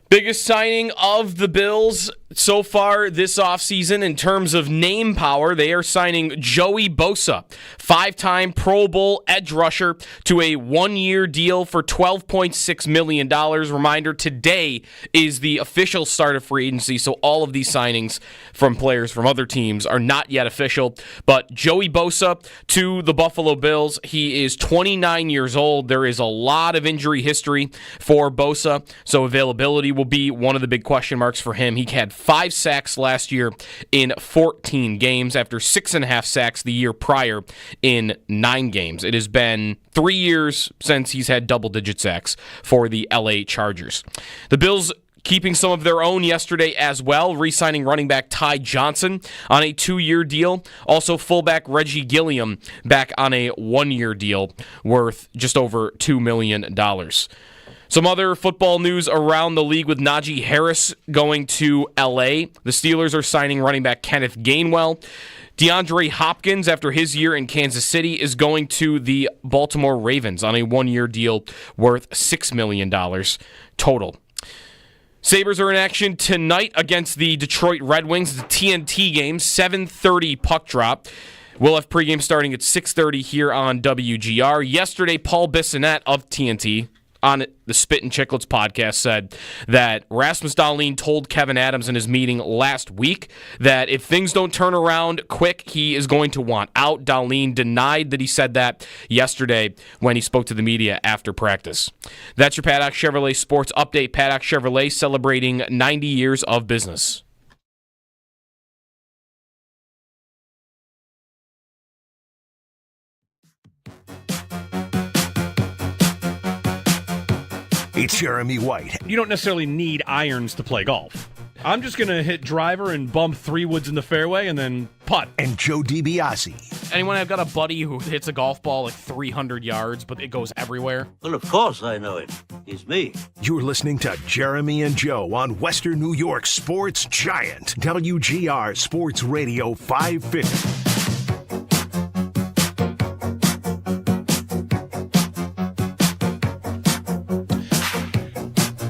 Biggest signing of the Bills so far this offseason in terms of name power, they are signing Joey Bosa, 5-time Pro Bowl edge rusher, to a 1-year deal for $12.6 million. Reminder, today is the official start of free agency, so all of these signings from players from other teams are not yet official. But Joey Bosa to the Buffalo Bills. He is 29 years old. There is a lot of injury history for Bosa, so availability will be one of the big question marks for him. He had 5 sacks last year in 14 games after 6.5 sacks the year prior in 9 games. It has been 3 years since he's had double-digit sacks for the LA Chargers. The Bills keeping some of their own yesterday as well, re-signing running back Ty Johnson on a 2-year deal. Also, fullback Reggie Gilliam back on a 1-year deal worth just over $2 million. Some other football news around the league with Najee Harris going to L.A. The Steelers are signing running back Kenneth Gainwell. DeAndre Hopkins, after his year in Kansas City, is going to the Baltimore Ravens on a 1-year deal worth $6 million total. Sabres are in action tonight against the Detroit Red Wings. The TNT game, 7:30 puck drop. We'll have pregame starting at 6:30 here on WGR. Yesterday, Paul Bissonnette of TNT on the Spit and Chicklets podcast said that Rasmus Dahlin told Kevin Adams in his meeting last week that if things don't turn around quick, he is going to want out. Dahlin denied that he said that yesterday when he spoke to the media after practice. That's your Paddock Chevrolet Sports Update. Paddock Chevrolet celebrating 90 years of business. It's Jeremy White. You don't necessarily need irons to play golf. I'm just going to hit driver and bump 3 woods in the fairway and then putt. And Joe DiBiase. Anyone, I've got a buddy who hits a golf ball like 300 yards, but it goes everywhere. Well, of course I know it. It's me. You're listening to Jeremy and Joe on Western New York Sports Giant. WGR Sports Radio 550.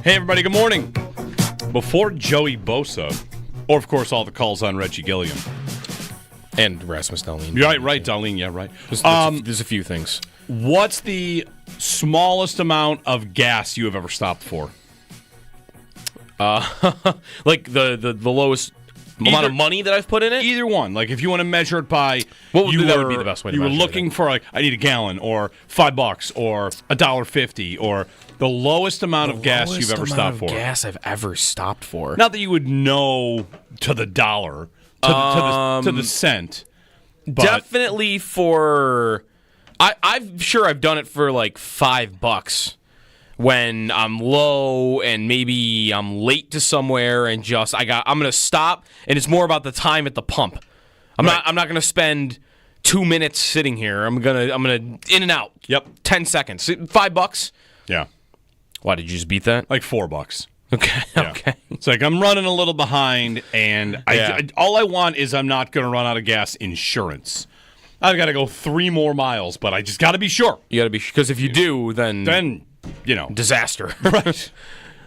Hey, everybody, good morning. Before Joey Bosa, or, of course, all the calls on Reggie Gilliam. And Rasmus Dahlin. Right, Dahlin, yeah, right. There's a few things. What's the smallest amount of gas you have ever stopped for? Like the lowest amount of money that I've put in it? Either one. Like, if you want to measure it by... That would be the best way to You were measure looking for, like, I need a gallon, or $5, or $1.50, or... The lowest amount of gas you've ever stopped for. Gas I've ever stopped for. Not that you would know to the dollar, to the cent. But definitely for. I'm sure I've done it for like $5 when I'm low and maybe I'm late to somewhere and just I'm gonna stop, and it's more about the time at the pump. I'm not gonna spend 2 minutes sitting here. I'm gonna in and out. Yep. 10 seconds. $5. Yeah. Why, did you just beat that? Like $4. Okay. Yeah. Okay. It's like I'm running a little behind, and all I want is I'm not going to run out of gas insurance. I've got to go 3 more miles, but I just got to be sure. You got to be, because if you do, then disaster. Right.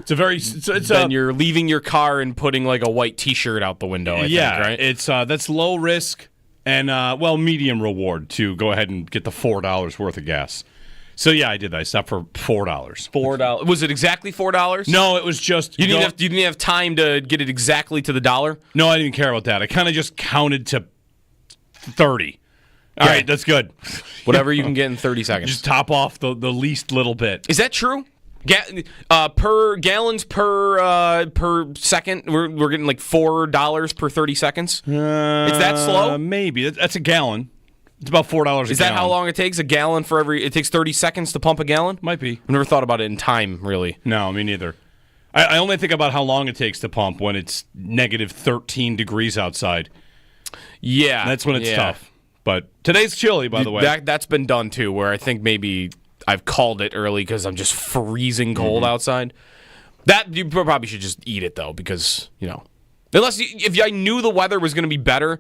Then you're leaving your car and putting like a white T-shirt out the window. I think, right? It's that's low risk and medium reward to go ahead and get the $4 worth of gas. So, yeah, I did that. I stopped for $4. $4. Was it exactly $4? No, it was just... You didn't have time to get it exactly to the dollar? No, I didn't care about that. I kind of just counted to 30. All right, that's good. Whatever you can get in 30 seconds. Just top off the least little bit. Is that true? Per gallons per second, we're getting like $4 per 30 seconds? Is that slow? Maybe. That's a gallon. It's about $4 a gallon. Is that how long it takes? A gallon for every... It takes 30 seconds to pump a gallon? Might be. I've never thought about it in time, really. No, me neither. I only think about how long it takes to pump when it's negative 13 degrees outside. Yeah. That's when it's tough. But today's chilly, by the way. That's been done, too, where I think maybe I've called it early because I'm just freezing cold outside. That you probably should just eat it, though, because, if I knew the weather was going to be better...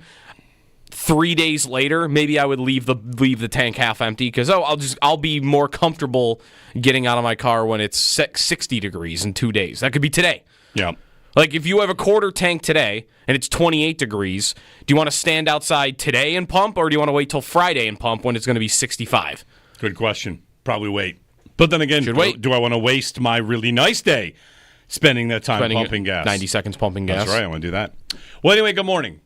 3 days later, maybe I would leave the tank half empty because I'll be more comfortable getting out of my car when it's 60 degrees in 2 days. That could be today. Yeah. Like, if you have a quarter tank today and it's 28 degrees, do you want to stand outside today and pump, or do you want to wait till Friday and pump when it's going to be 65? Good question. Probably wait. But then again, do I want to waste my really nice day spending that time pumping gas? 90 seconds pumping gas. That's right. I want to do that. Well, anyway, good morning.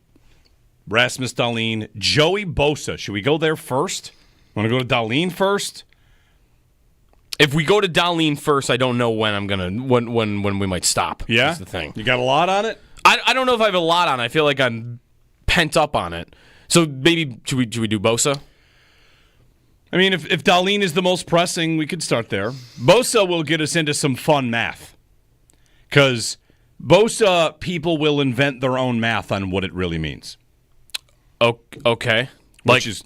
Rasmus Dahlin, Joey Bosa. Should we go there first? Want to go to Dahlin first? If we go to Dahlin first, I don't know when when we might stop. Yeah? That's the thing. You got a lot on it? I don't know if I have a lot on it. I feel like I'm pent up on it. So maybe, should we do Bosa? I mean, if Dahlin is the most pressing, we could start there. Bosa will get us into some fun math. Because Bosa, people will invent their own math on what it really means. Okay. Which is,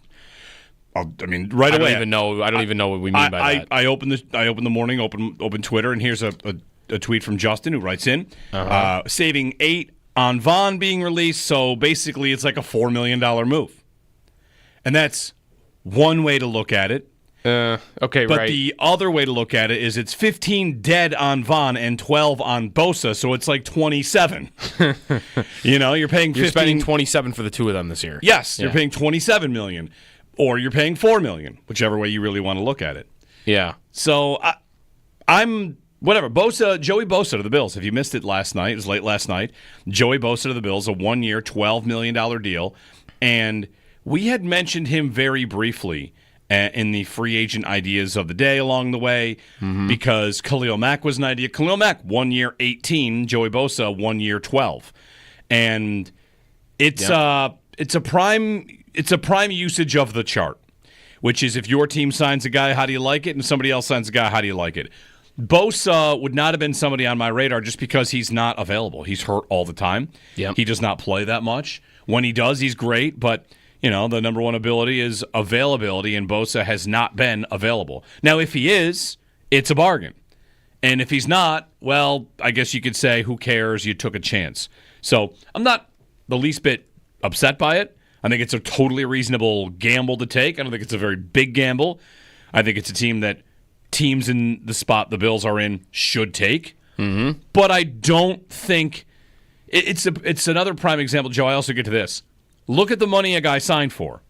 right away. I don't even know what we mean by that. I open the morning, open Twitter, and here's a tweet from Justin who writes in, saving 8 on Vaughn being released. So basically, it's like a $4 million move, and that's one way to look at it. Okay, but right. the other way to look at it is it's 15 dead on Vaughn and 12 on Bosa, so it's like 27. You're paying 15. You're spending 27 for the two of them this year. Yes, you're paying $27 million, or you're paying $4 million, whichever way you really want to look at it. Yeah. So I'm whatever. Joey Bosa to the Bills. If you missed it last night, it was late last night. Joey Bosa to the Bills, a 1-year, $12 million deal, and we had mentioned him very briefly in the free agent ideas of the day along the way, because Khalil Mack was an idea. Khalil Mack, 1 year, 18. Joey Bosa, 1 year, 12. And it's a prime usage of the chart, which is if your team signs a guy, how do you like it? And somebody else signs a guy, how do you like it? Bosa would not have been somebody on my radar just because he's not available. He's hurt all the time. Yep. He does not play that much. When he does, he's great, but the number one ability is availability, and Bosa has not been available. Now, if he is, it's a bargain. And if he's not, well, I guess you could say, who cares? You took a chance. So I'm not the least bit upset by it. I think it's a totally reasonable gamble to take. I don't think it's a very big gamble. I think it's a team that teams in the spot the Bills are in should take. Mm-hmm. But I don't think it's another prime example, Joe. I also get to this. Look at the money a guy signed for.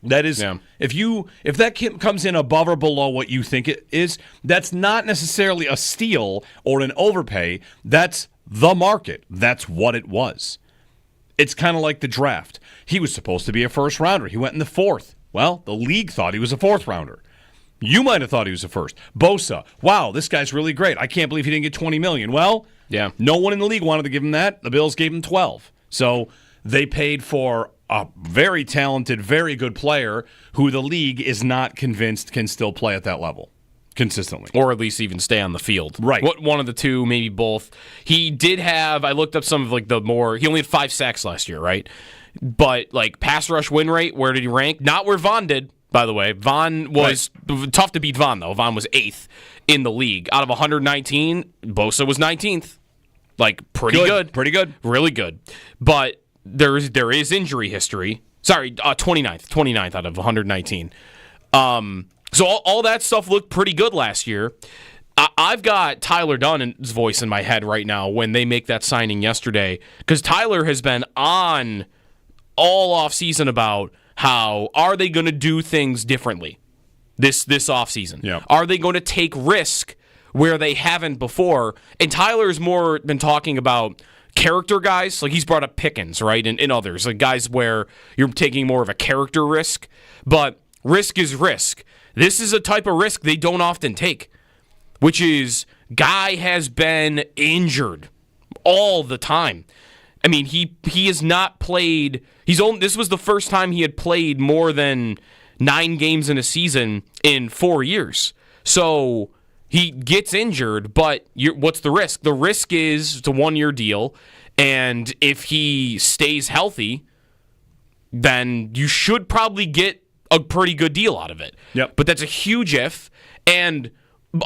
That is, if that comes in above or below what you think it is, that's not necessarily a steal or an overpay. That's the market. That's what it was. It's kind of like the draft. He was supposed to be a first rounder. He went in the 4th. Well, the league thought he was a 4th rounder. You might have thought he was a first. Bosa, wow, this guy's really great. I can't believe he didn't get $20 million. Well, no one in the league wanted to give him that. The Bills gave him 12. So they paid for a very talented, very good player who the league is not convinced can still play at that level consistently. Or at least even stay on the field. Right. One of the two, maybe both. He did have, I looked up some of he only had 5 sacks last year, right? But pass rush win rate, where did he rank? Not where Vaughn did, by the way. Vaughn was tough to beat Vaughn, though. Vaughn was 8th in the league. Out of 119, Bosa was 19th. Pretty good. Pretty good. Really good. But there is injury history. Sorry, 29th out of 119. So all that stuff looked pretty good last year. I've got Tyler Dunn's voice in my head right now when they make that signing yesterday, because Tyler has been on all offseason about how are they going to do things differently this offseason. Yep. Are they going to take risk where they haven't before? And Tyler's more been talking about character guys. He's brought up Pickens, right, and others, guys where you're taking more of a character risk. But risk is risk. This is a type of risk they don't often take, which is guy has been injured all the time. I mean, he has not played. This was the first time he had played more than 9 games in a season in 4 years. So he gets injured, but what's the risk? The risk is it's a 1-year deal, and if he stays healthy, then you should probably get a pretty good deal out of it. Yep. But that's a huge if, and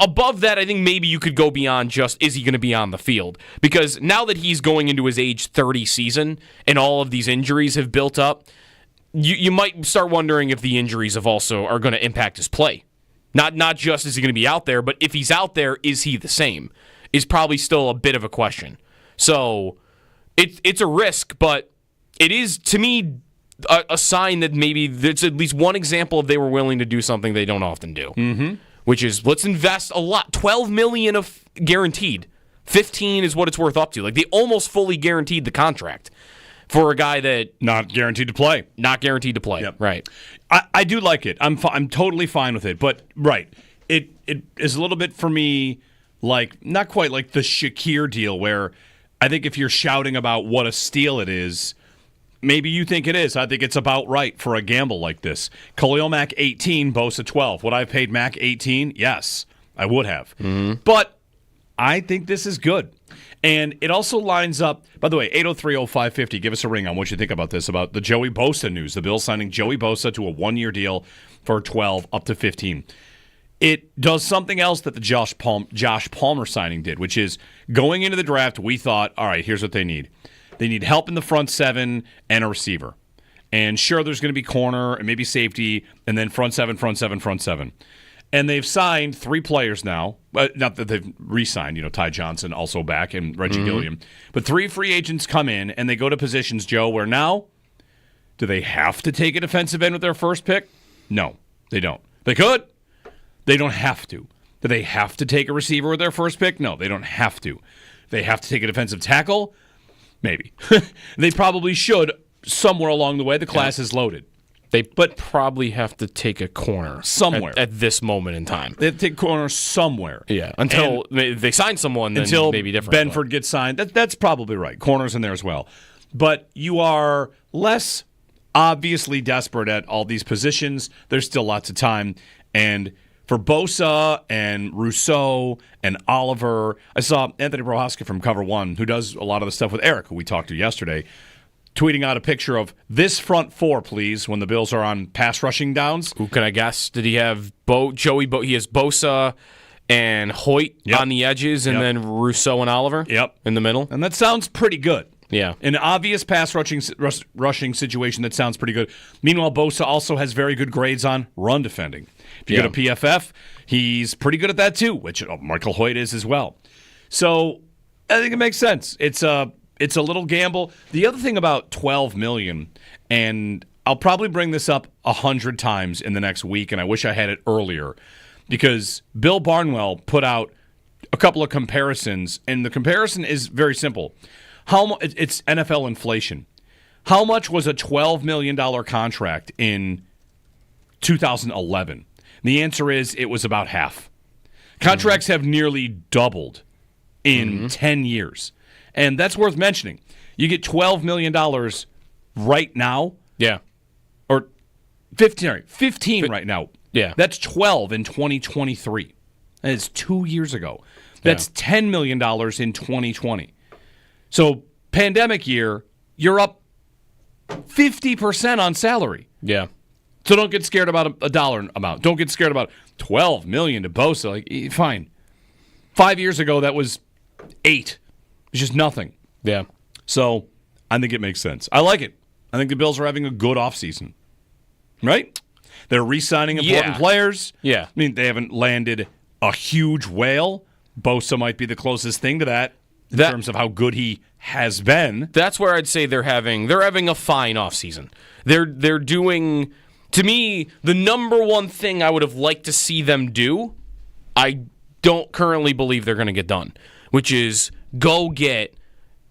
above that, I think maybe you could go beyond just, is he going to be on the field? Because now that he's going into his age 30 season and all of these injuries have built up, you might start wondering if the injuries are going to impact his play. Not just is he going to be out there, but if he's out there, is he the same? is probably still a bit of a question. So it's a risk, but it is, to me, a sign that maybe there's at least one example of they were willing to do something they don't often do, which is let's invest a lot. $12 million of guaranteed. 15 is what it's worth up to. Like, they almost fully guaranteed the contract for a guy that not guaranteed to play. Not guaranteed to play. Yep. Right. I do like it. I'm totally fine with it. But right, it is a little bit for me like not quite like the Shakir deal where I think if you're shouting about what a steal it is, maybe you think it is. I think it's about right for a gamble like this. Khalil Mack 18, Bosa 12. Would I have paid Mack 18? Yes, I would have. But I think this is good. And it also lines up, by the way, 803-0550, give us a ring on what you think about this, about the Joey Bosa news. The Bills signing Joey Bosa to a one-year deal for 12 up to 15. It does something else that the Josh Palmer signing did, which is going into the draft, we thought, all right, here's what they need. They need help in the front seven and a receiver. And sure, there's going to be corner and maybe safety, and then front seven. And they've signed 3 players now. Not that they've re-signed, Ty Johnson also back and Reggie Gilliam. But 3 free agents come in, and they go to positions, Joe, where now, do they have to take a defensive end with their first pick? No, they don't. They could. They don't have to. Do they have to take a receiver with their first pick? No, they don't have to. They have to take a defensive tackle? Maybe. They probably should somewhere along the way. The class is loaded. They probably have to take a corner somewhere at this moment in time. They have to take a corner somewhere. Yeah, until they sign someone, then until maybe different. Benford gets signed. That's probably right. Corners in there as well. But you are less obviously desperate at all these positions. There's still lots of time. And for Bosa and Rousseau and Oliver, I saw Anthony Prohaska from Cover One, who does a lot of the stuff with Eric, who we talked to yesterday, tweeting out a picture of this front 4, please, when the Bills are on pass rushing downs. Who can I guess? Did he have Joey Bosa? He has Bosa and Hoyt on the edges, and then Rousseau and Oliver in the middle. And that sounds pretty good. Yeah. In an obvious pass rushing situation, that sounds pretty good. Meanwhile, Bosa also has very good grades on run defending. If you go to PFF, he's pretty good at that too, which Michael Hoyt is as well. So I think it makes sense. It's a little gamble. The other thing about $12 million, and I'll probably bring this up 100 times in the next week, and I wish I had it earlier, because Bill Barnwell put out a couple of comparisons, and the comparison is very simple. It's NFL inflation. How much was a $12 million contract in 2011? The answer is it was about half. Contracts have nearly doubled in 10 years. And that's worth mentioning. You get $12 million right now. Yeah. Or 15 right now. Yeah. That's 12 in 2023. That is 2 years ago. That's $10 million in 2020. So, pandemic year, you're up 50% on salary. Yeah. So don't get scared about a dollar amount. Don't get scared about $12 million to Bosa. Like, fine. 5 years ago, that was 8. It's just nothing. Yeah. So I think it makes sense. I like it. I think the Bills are having a good offseason. Right? They're re-signing important players. Yeah. I mean, they haven't landed a huge whale. Bosa might be the closest thing to that in terms of how good he has been. That's where I'd say they're having a fine offseason. They're doing, to me, the number one thing I would have liked to see them do, I don't currently believe they're going to get done, which is go get,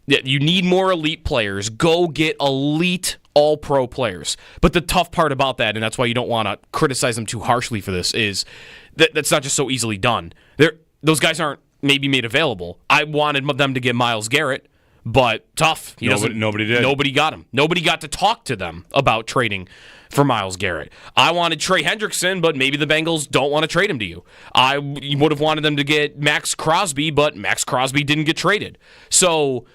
you need more elite players, go get elite all-pro players. But the tough part about that, and that's why you don't want to criticize them too harshly for this, is that's not just so easily done. Those guys aren't maybe made available. I wanted them to get Myles Garrett, but tough. Nobody did. Nobody got him. Nobody got to talk to them about trading for Myles Garrett. I wanted Trey Hendrickson, but maybe the Bengals don't want to trade him to you. I would have wanted them to get Max Crosby, but Max Crosby didn't get traded. So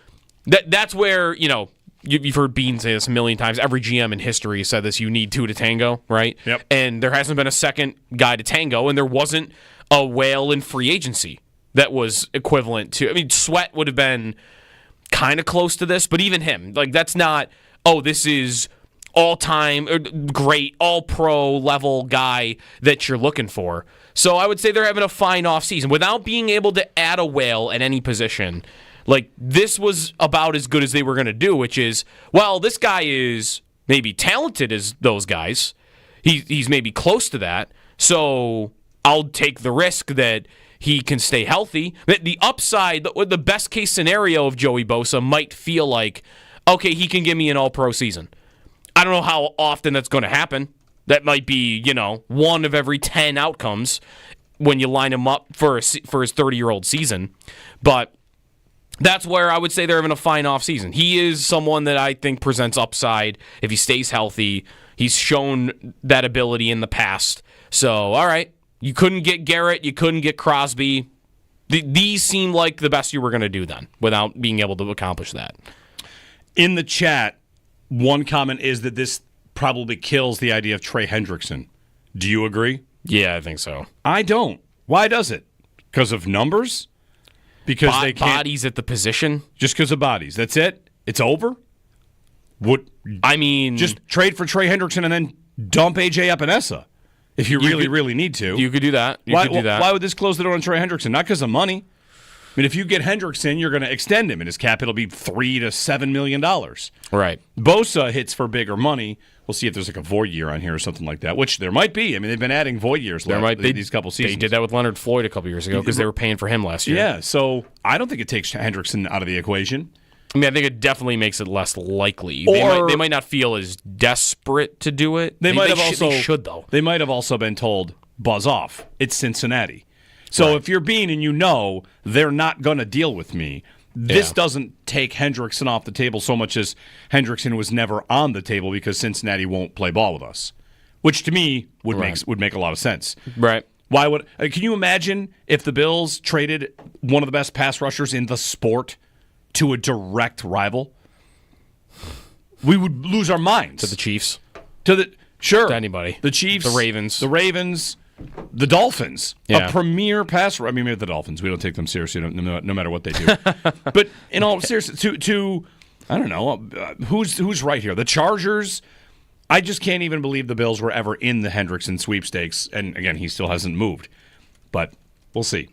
that's where, you've heard Beane say this a million times. Every GM in history said this, you need 2 to tango, right? Yep. And there hasn't been a second guy to tango, and there wasn't a whale in free agency that was equivalent to, Sweat would have been kind of close to this, but even him, that's not, this is all-time great, all-pro level guy that you're looking for. So I would say they're having a fine offseason without being able to add a whale at any position. Like, this was about as good as they were going to do, which is, well, this guy is maybe talented as those guys. He's maybe close to that. So I'll take the risk that he can stay healthy. The upside, the best case scenario of Joey Bosa might feel like, okay, he can give me an all-pro season. I don't know how often that's going to happen. That might be, one of every 10 outcomes when you line him up for his 30-year-old season. But that's where I would say they're having a fine offseason. He is someone that I think presents upside if he stays healthy. He's shown that ability in the past. So, all right, you couldn't get Garrett, you couldn't get Crosby. These seem like the best you were going to do then without being able to accomplish that. In the chat, one comment is that this probably kills the idea of Trey Hendrickson. Do you agree? Yeah, I think so. I don't. Why does it? Because of numbers? Because they can't. Bodies at the position? Just because of bodies. That's it? It's over? Just trade for Trey Hendrickson and then dump A.J. Epinesa if you really need to. You could do that. Why would this close the door on Trey Hendrickson? Not because of money. I mean, if you get Hendrickson, you're going to extend him, and his cap will be $3 to $7 million. Right. Bosa hits for bigger money. We'll see if there's like a void year on here or something like that, which there might be. I mean, they've been adding void years these couple seasons. They did that with Leonard Floyd a couple years ago because they were paying for him last year. Yeah, so I don't think it takes Hendrickson out of the equation. I mean, I think it definitely makes it less likely. They might not feel as desperate to do it. They should, though. They might have also been told, buzz off. It's Cincinnati. So if you're Beane and they're not going to deal with me, this doesn't take Hendrickson off the table so much as Hendrickson was never on the table because Cincinnati won't play ball with us, which to me would make a lot of sense. Right. Why would? Can you imagine if the Bills traded one of the best pass rushers in the sport to a direct rival? We would lose our minds. To the Chiefs. To anybody. The Chiefs. The Ravens. The Dolphins, yeah. A premier pass. I mean, maybe the Dolphins. We don't take them seriously, no matter what they do. But in all seriousness, to I don't know who's right here. The Chargers. I just can't even believe the Bills were ever in the Hendrickson sweepstakes. And again, he still hasn't moved. But we'll see.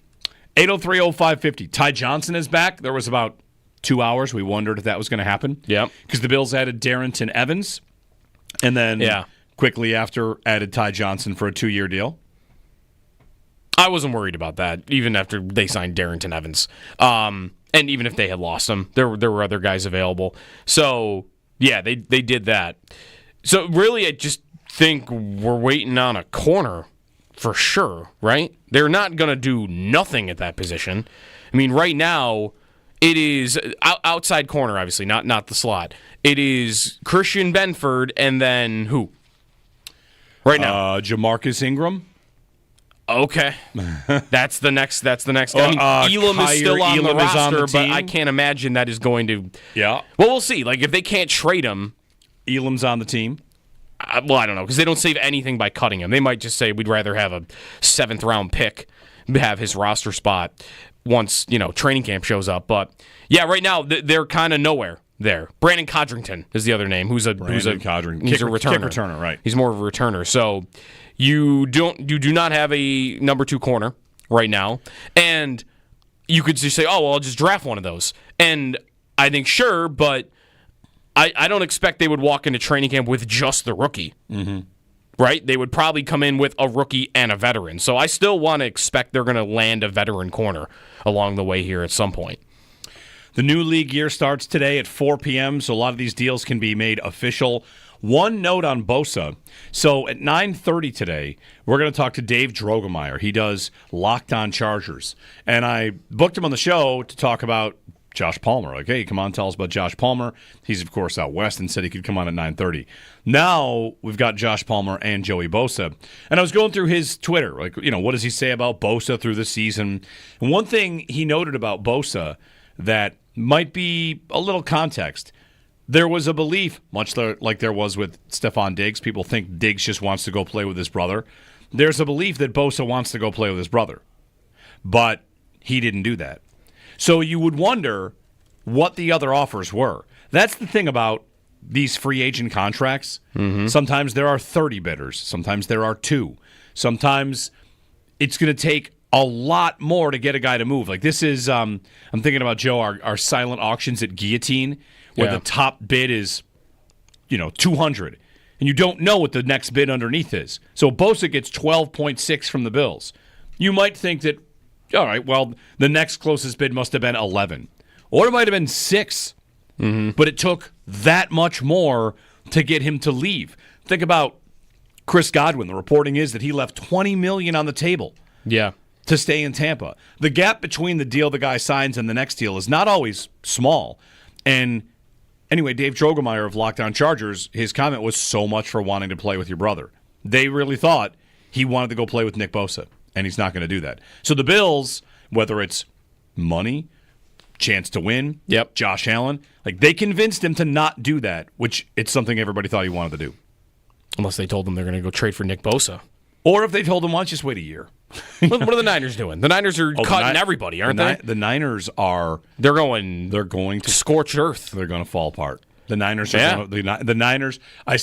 803-0550. Ty Johnson is back. There was about 2 hours we wondered if that was going to happen. Yeah, because the Bills added Darrington Evans, and then quickly after added Ty Johnson for a 2-year deal. I wasn't worried about that, even after they signed Darrington Evans. And even if they had lost him, there were other guys available. So, yeah, they did that. So, really, I just think we're waiting on a corner for sure, right? They're not going to do nothing at that position. I mean, right now, it is outside corner, obviously, not the slot. It is Christian Benford and then who? Right now. Jamarcus Ingram. Okay, that's the next guy. I mean, Elam is still on the roster, but I can't imagine that is going to. Yeah. Well, we'll see. Like if they can't trade him, Elam's on the team. I don't know because they don't save anything by cutting him. They might just say we'd rather have a 7th round pick, have his roster spot once training camp shows up. But yeah, right now they're kind of nowhere there. Brandon Codrington is the other name. Who's a returner. Kick returner, right? He's more of a returner. So. You do not have a number 2 corner right now, and you could just say, oh, well, I'll just draft one of those. And I think sure, but I don't expect they would walk into training camp with just the rookie, right? They would probably come in with a rookie and a veteran. So I still want to expect they're going to land a veteran corner along the way here at some point. The new league year starts today at 4 p.m., so a lot of these deals can be made official. One note on Bosa. So at 9:30 today, we're going to talk to Dave Droegemeier. He does Locked On Chargers. And I booked him on the show to talk about Josh Palmer. Like, hey, come on, tell us about Josh Palmer. He's, of course, out west and said he could come on at 9:30. Now we've got Josh Palmer and Joey Bosa. And I was going through his Twitter. Like, what does he say about Bosa through the season? And one thing he noted about Bosa that might be a little context. There was a belief, much like there was with Stephon Diggs. People think Diggs just wants to go play with his brother. There's a belief that Bosa wants to go play with his brother. But he didn't do that. So you would wonder what the other offers were. That's the thing about these free agent contracts, sometimes there are 30 bidders. Sometimes there are 2. Sometimes it's going to take a lot more to get a guy to move. Like this is, I'm thinking about, Joe, our silent auctions at Guillotine, where the top bid is, 200. And you don't know what the next bid underneath is. So Bosa gets 12.6 from the Bills. You might think that, all right, well, the next closest bid must have been 11. Or it might have been 6. But it took that much more to get him to leave. Think about Chris Godwin. The reporting is that he left $20 million on the table to stay in Tampa. The gap between the deal the guy signs and the next deal is not always small. And anyway, Dave Droegemeier of Locked On Chargers, his comment was so much for wanting to play with your brother. They really thought he wanted to go play with Nick Bosa, and he's not going to do that. So the Bills, whether it's money, chance to win, Josh Allen, like they convinced him to not do that, which it's something everybody thought he wanted to do. Unless they told him they're going to go trade for Nick Bosa. Or if they told him, why don't you just wait a year? What are the Niners doing? The Niners are cutting everybody, aren't they? The Niners are... They're going to scorch earth. They're going to fall apart. The Niners are the Niners. I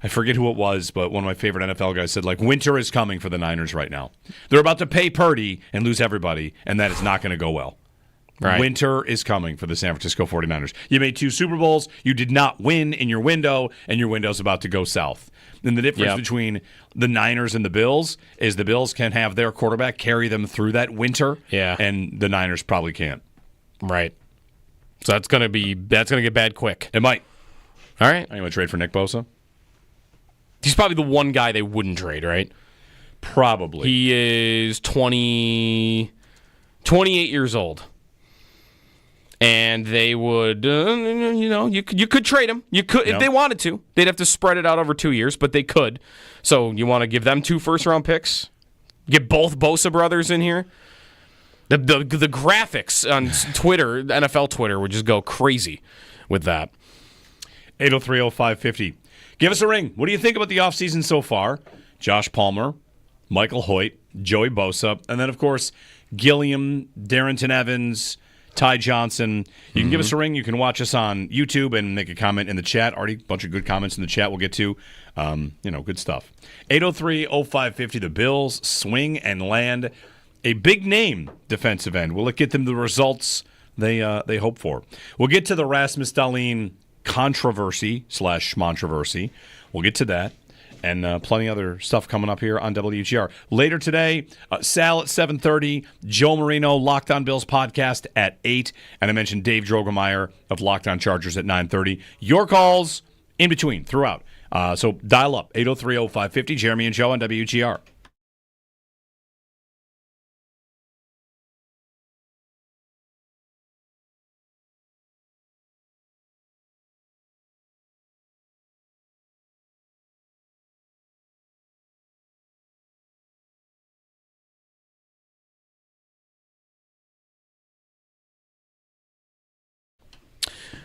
forget who it was, but one of my favorite NFL guys said, like, winter is coming for the Niners right now. They're about to pay Purdy and lose everybody, and that is not going to go well. Right. Winter is coming for the San Francisco 49ers. You made 2 Super Bowls. You did not win in your window, and your window's about to go south. And the difference between the Niners and the Bills is the Bills can have their quarterback carry them through that winter, and the Niners probably can't. Right. So that's gonna get bad quick. It might. All right. Anyone trade for Nick Bosa? He's probably the one guy they wouldn't trade, right? Probably. He is 28 years old. And they would, you could trade him. You could if they wanted to. They'd have to spread it out over 2 years, but they could. So you want to give them 2 first-round picks? Get both Bosa brothers in here? The graphics on Twitter, NFL Twitter, would just go crazy with that. 803-0550. Give us a ring. What do you think about the offseason so far? Josh Palmer, Michael Hoyt, Joey Bosa, and then, of course, Gilliam, Darrington Evans, Ty Johnson. You can give us a ring. You can watch us on YouTube and make a comment in the chat. Already a bunch of good comments in the chat we'll get to. Good stuff. 803-0550. The Bills swing and land a big-name defensive end. Will it get them the results they hope for? We'll get to the Rasmus Dahlin controversy/schmontroversy. We'll get to that. And plenty of other stuff coming up here on WGR. Later today, Sal at 7:30, Joe Marino, Locked On Bills podcast at 8, and I mentioned Dave Droegemeier of Locked On Chargers at 9:30. Your calls in between, throughout. So dial up, 803-0550, Jeremy and Joe on WGR.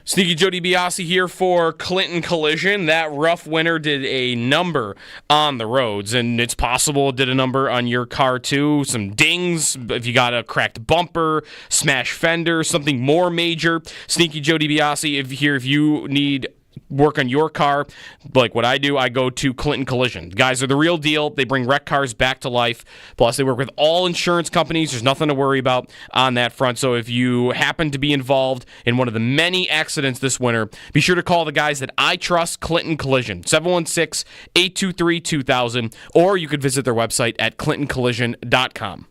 Sneaky Joe DiBiase here for Clinton Collision. That rough winter did a number on the roads, and it's possible it did a number on your car too. Some dings, if you got a cracked bumper, smashed fender, something more major. Sneaky Joe DiBiase if you need work on your car, like what I do, I go to Clinton Collision. Guys are the real deal. They bring wrecked cars back to life. Plus, they work with all insurance companies. There's nothing to worry about on that front. So if you happen to be involved in one of the many accidents this winter, be sure to call the guys that I trust, Clinton Collision, 716-823-2000, or you could visit their website at clintoncollision.com.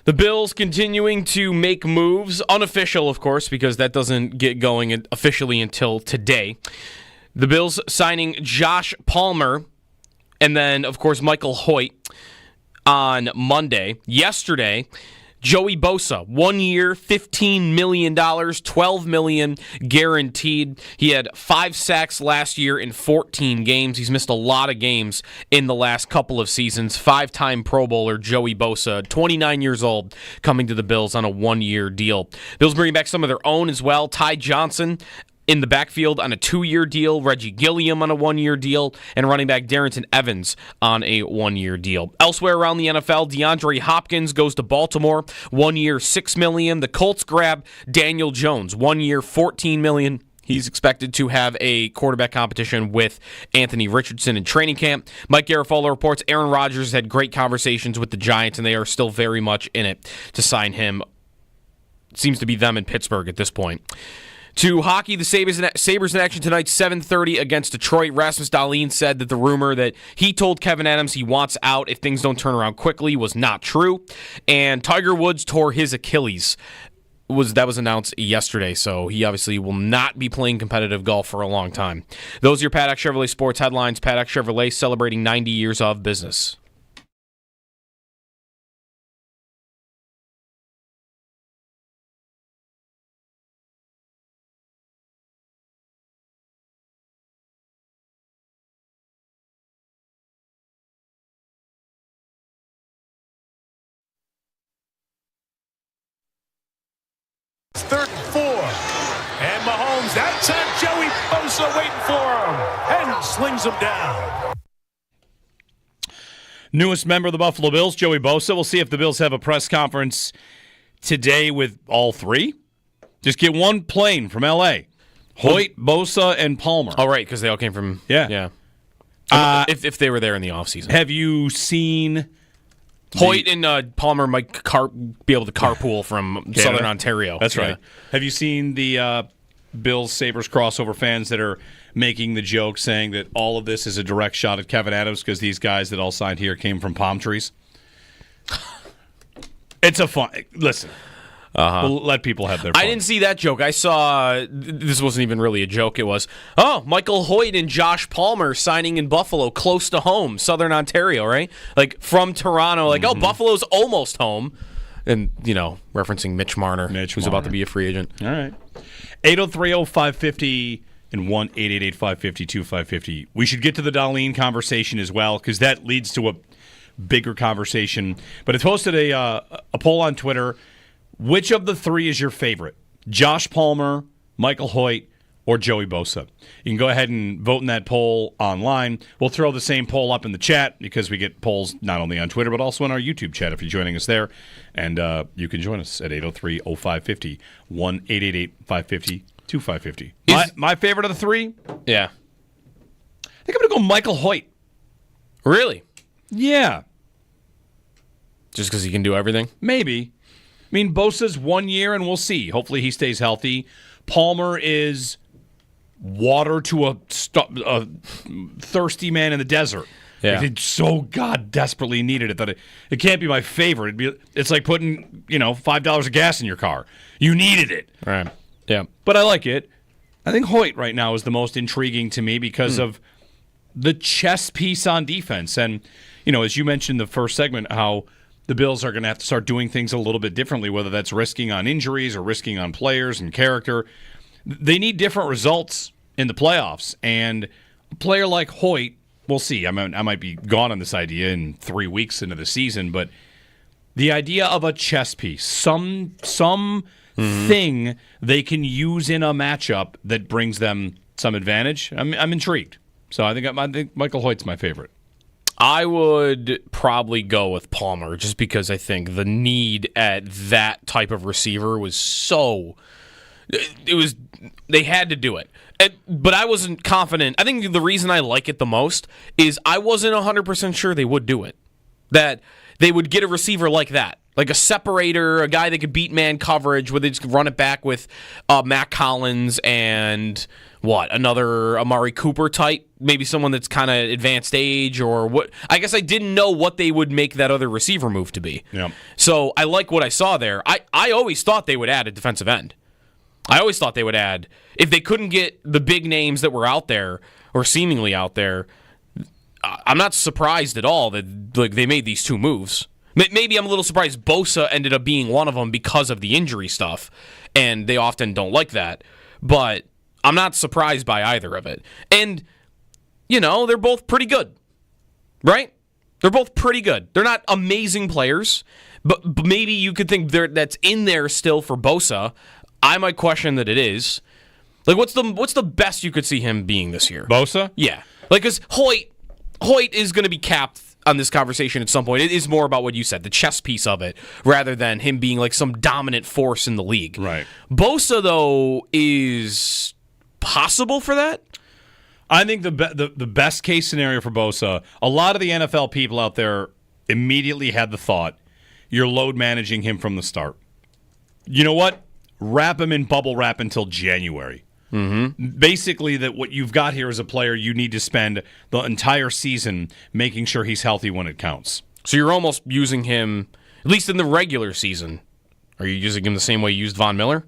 The Bills continuing to make moves, unofficial, of course, because that doesn't get going officially until today. The Bills signing Josh Palmer and then, of course, Michael Hoyt on Monday. Yesterday, Joey Bosa, 1 year, $15 million, $12 million guaranteed. He had 5 sacks last year in 14 games. He's missed a lot of games in the last couple of seasons. 5-time Pro Bowler Joey Bosa, 29 years old, coming to the Bills on a 1-year deal. Bills bringing back some of their own as well. Ty Johnson in the backfield on a 2-year deal, Reggie Gilliam on a 1-year deal, and running back Darrington Evans on a 1-year deal. Elsewhere around the NFL, DeAndre Hopkins goes to Baltimore, 1 year, $6 million. The Colts grab Daniel Jones, 1 year, $14 million. He's expected to have a quarterback competition with Anthony Richardson in training camp. Mike Garafolo reports Aaron Rodgers had great conversations with the Giants, and they are still very much in it to sign him. It seems to be them in Pittsburgh at this point. To hockey, the Sabres in action tonight, 7:30 against Detroit. Rasmus Dahlin said that the rumor that he told Kevin Adams he wants out if things don't turn around quickly was not true. And Tiger Woods tore his Achilles. That was announced yesterday, so he obviously will not be playing competitive golf for a long time. Those are your Paddock Chevrolet sports headlines. Paddock Chevrolet celebrating 90 years of business. Third and 4. And Mahomes outside Joey Bosa waiting for him. And slings him down. Newest member of the Buffalo Bills, Joey Bosa. We'll see if the Bills have a press conference today with all three. Just get one plane from L.A. Hoyt, Bosa, and Palmer. Oh, right, because they all came from... Yeah. If they were there in the offseason. Have you seen... Hoyt and Palmer might be able to carpool from Southern Ontario. That's right. Have you seen the Bills-Sabres crossover fans that are making the joke saying that all of this is a direct shot at Kevin Adams because these guys that all signed here came from palm trees? It's a fun... Listen. We'll let people have their fun. I didn't see that joke. I saw, this wasn't even really a joke. It was, Michael Hoyt and Josh Palmer signing in Buffalo, close to home, Southern Ontario, right? Like, from Toronto, like, Buffalo's almost home. And, referencing Mitch Marner, who's about to be a free agent. All right. 803-0550 and 1-888-550-2550. We should get to the Dahlin conversation as well, because that leads to a bigger conversation. But it's posted a poll on Twitter. Which of the three is your favorite? Josh Palmer, Michael Hoyt, or Joey Bosa? You can go ahead and vote in that poll online. We'll throw the same poll up in the chat because we get polls not only on Twitter but also in our YouTube chat if you're joining us there. And you can join us at 803-0550, 1-888-550-2550. My favorite of the three? Yeah. I think I'm going to go Michael Hoyt. Really? Yeah. Just because he can do everything? Maybe. I mean, Bosa's 1 year, and we'll see. Hopefully he stays healthy. Palmer is water to a thirsty man in the desert. Yeah. It so desperately needed it that it can't be my favorite. It's like putting, $5 of gas in your car. You needed it. Right. Yeah. But I like it. I think Hoyt right now is the most intriguing to me because of the chess piece on defense. And, as you mentioned in the first segment, how the Bills are going to have to start doing things a little bit differently, whether that's risking on injuries or risking on players and character. They need different results in the playoffs. And a player like Hoyt, we'll see. I might be gone on this idea in 3 weeks into the season, but the idea of a chess piece, some thing they can use in a matchup that brings them some advantage, I'm intrigued. So I think Michael Hoyt's my favorite. I would probably go with Palmer just because I think the need at that type of receiver was they had to do it. But I wasn't confident. I think the reason I like it the most is I wasn't 100% sure they would do it. That they would get a receiver like that. Like a separator, a guy that could beat man coverage, where they just run it back with Matt Collins and another Amari Cooper type, maybe someone that's kind of advanced age or what. I guess I didn't know what they would make that other receiver move to be. Yeah. So I like what I saw there. I always thought they would add a defensive end. I always thought they would add, if they couldn't get the big names that were out there or seemingly out there. I'm not surprised at all that they made these two moves. Maybe I'm a little surprised Bosa ended up being one of them because of the injury stuff, and they often don't like that. But I'm not surprised by either of it. And, they're both pretty good, right? They're both pretty good. They're not amazing players, but maybe you could think that's in there still for Bosa. I might question that it is. Like, what's the best you could see him being this year? Bosa? Yeah. Like, because Hoyt is going to be capped on this conversation at some point. It is more about what you said, the chess piece of it, rather than him being like some dominant force in the league. Right. Bosa, though, is possible for that. I think the best case scenario for Bosa, a lot of the NFL people out there immediately had the thought, you're load managing him from the start. You know what? Wrap him in bubble wrap until January. Mm-hmm. Basically, that what you've got here is a player you need to spend the entire season making sure he's healthy when it counts. So you're almost using him, at least in the regular season. Are you using him the same way you used Von Miller?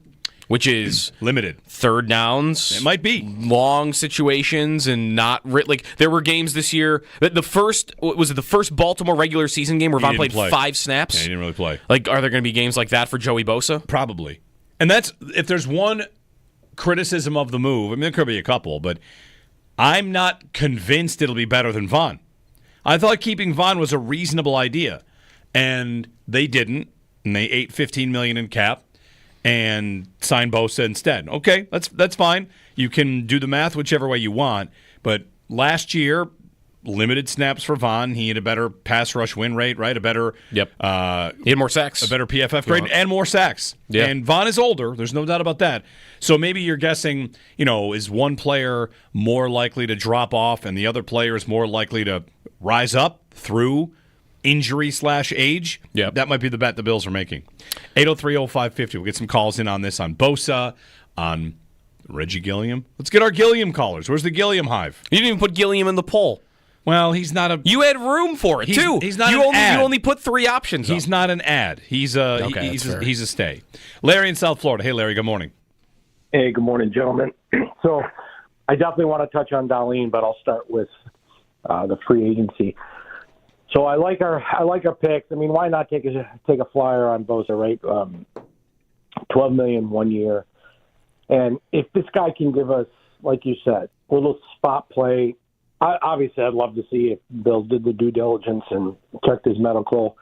Which is limited. Third downs. It might be. Long situations and not... there were games this year. The first Baltimore regular season game where Von played 5 snaps? Yeah, he didn't really play. Like, are there going to be games like that for Joey Bosa? Probably. And that's... If there's one criticism of the move, I mean, there could be a couple, but I'm not convinced it'll be better than Von. I thought keeping Von was a reasonable idea, and they didn't, and they ate $15 million in cap and signed Bosa instead. Okay, that's fine. You can do the math whichever way you want, but last year, limited snaps for Von. He had a better pass rush win rate, right? A better... Yep. He had more sacks. A better PFF grade and more sacks. Yeah. And Von is older. There's no doubt about that. So maybe you're guessing, is one player more likely to drop off and the other player is more likely to rise up through injury/age? Yeah. That might be the bet the Bills are making. 803-0550. We'll get some calls in on this, on Bosa, on Reggie Gilliam. Let's get our Gilliam callers. Where's the Gilliam hive? You didn't even put Gilliam in the poll. Well, he's not a... You had room for it, too. He's not you an ad. You only put 3 options He's up. not an ad. He's a stay. Larry in South Florida. Hey, Larry, good morning. Hey, good morning, gentlemen. So I definitely want to touch on Dahlin, but I'll start with the free agency. So I like our picks. I mean, why not take a flyer on Bosa, right? $12 million 1 year. And if this guy can give us, like you said, a little spot play, obviously I'd love to see if Bill did the due diligence and checked his medical.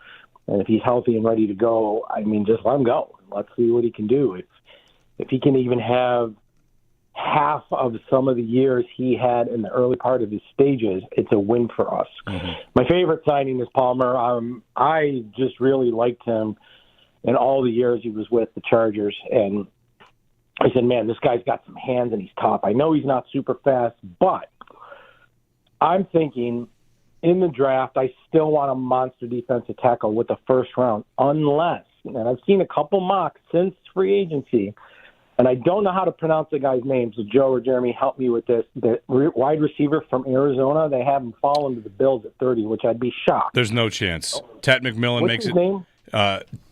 And if he's healthy and ready to go, I mean, just let him go. Let's see what he can do. If he can even have half of some of the years he had in the early part of his stages, it's a win for us. Mm-hmm. My favorite signing is Palmer. I just really liked him in all the years he was with the Chargers. And I said, man, this guy's got some hands and he's tough. I know he's not super fast, but I'm thinking in the draft, I still want a monster defensive tackle with the first round, unless, and I've seen a couple mocks since free agency, and I don't know how to pronounce the guy's name, so Joe or Jeremy, help me with this. The wide receiver from Arizona, they have him falling to the Bills at 30, which I'd be shocked. There's no chance. Tet McMillan What's makes his it. Name?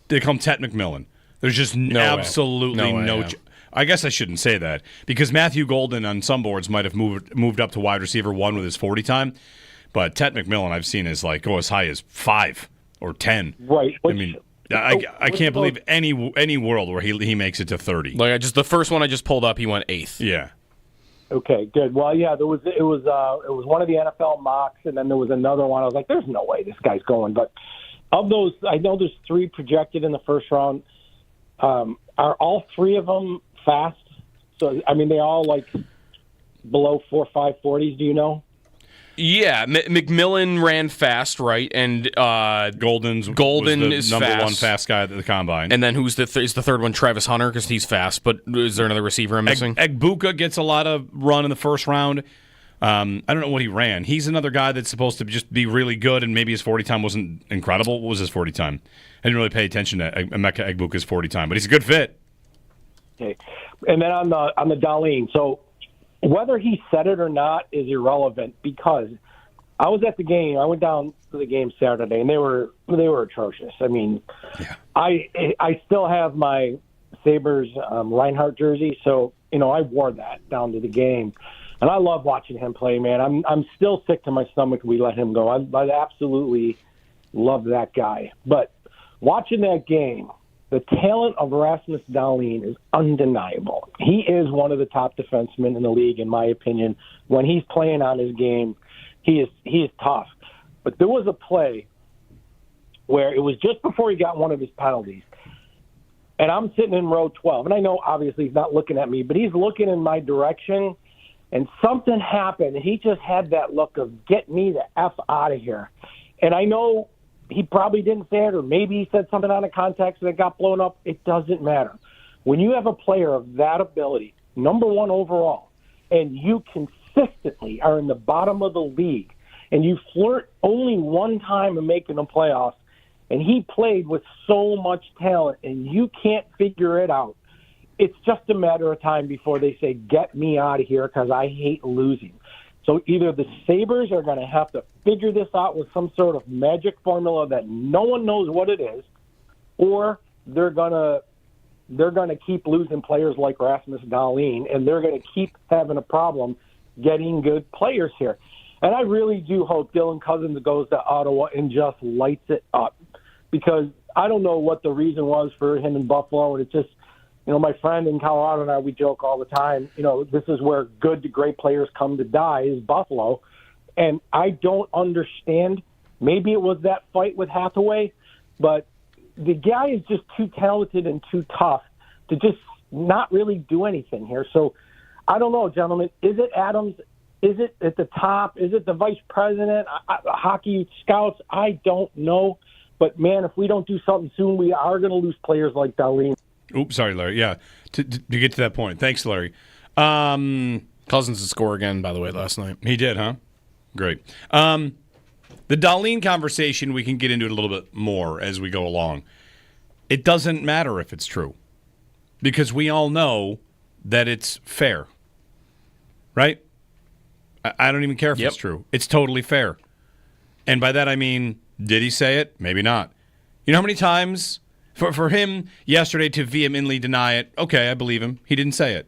They call him Tet McMillan. There's just absolutely no chance. I guess I shouldn't say that because Matthew Golden on some boards might have moved up to wide receiver 1 with his 40 time, but Tet McMillan I've seen is like go as high as 5 or 10. Right. I can't believe any world where he makes it to 30. Like the first one I just pulled up, he went 8th. Yeah. Okay, good. Well, yeah, it was one of the NFL mocks, and then there was another one. I was like, there's no way this guy's going. But of those, I know there's 3 projected in the first round. Are all 3 of them fast? So, I mean, they all like below 4.5 40s, do you know? Yeah, McMillan ran fast, right? And Golden is number fast. 1 fast guy at the combine. And then who's is the third one? Travis Hunter, because he's fast. But is there another receiver I'm missing? Egbuka gets a lot of run in the first round. I don't know what he ran. He's another guy that's supposed to just be really good, and maybe his 40 time wasn't incredible. What was his 40 time? I didn't really pay attention to Emeka Egbuka's 40 time, but he's a good fit. Okay, and then on the Dahlin. So whether he said it or not is irrelevant because I was at the game. I went down to the game Saturday, and they were atrocious. I mean, yeah. I still have my Sabres Reinhardt jersey, so I wore that down to the game, and I love watching him play. Man, I'm still sick to my stomach we let him go. I absolutely love that guy. But watching that game, the talent of Rasmus Dahlin is undeniable. He is one of the top defensemen in the league, in my opinion. When he's playing on his game, he is tough. But there was a play where it was just before he got one of his penalties. And I'm sitting in row 12. And I know, obviously, he's not looking at me, but he's looking in my direction. And something happened. And he just had that look of, get me the F out of here. And I know he probably didn't say it, or maybe he said something out of context and it got blown up. It doesn't matter. When you have a player of that ability, number one overall, and you consistently are in the bottom of the league, and you flirt only one time in making the playoffs, and he played with so much talent, and you can't figure it out, it's just a matter of time before they say, get me out of here because I hate losing. So either the Sabres are going to have to figure this out with some sort of magic formula that no one knows what it is, or they're going to keep losing players like Rasmus Dahlin, and they're going to keep having a problem getting good players here. And I really do hope Dylan Cousins goes to Ottawa and just lights it up, because I don't know what the reason was for him in Buffalo, and it's just, my friend in Colorado and I, we joke all the time, this is where good to great players come to die, is Buffalo. And I don't understand. Maybe it was that fight with Hathaway, but the guy is just too talented and too tough to just not really do anything here. So I don't know, gentlemen. Is it Adams? Is it at the top? Is it the vice president? Hockey scouts? I don't know. But, man, if we don't do something soon, we are going to lose players like Dahlin. Oops, sorry, Larry. Yeah, to get to that point. Thanks, Larry. Cousins to score again, by the way, last night. He did, huh? Great. The Dahlin conversation, we can get into it a little bit more as we go along. It doesn't matter if it's true, because we all know that it's fair, right? I don't even care if it's true. It's totally fair. And by that I mean, did he say it? Maybe not. You know how many times... For him yesterday to vehemently deny it, okay, I believe him. He didn't say it.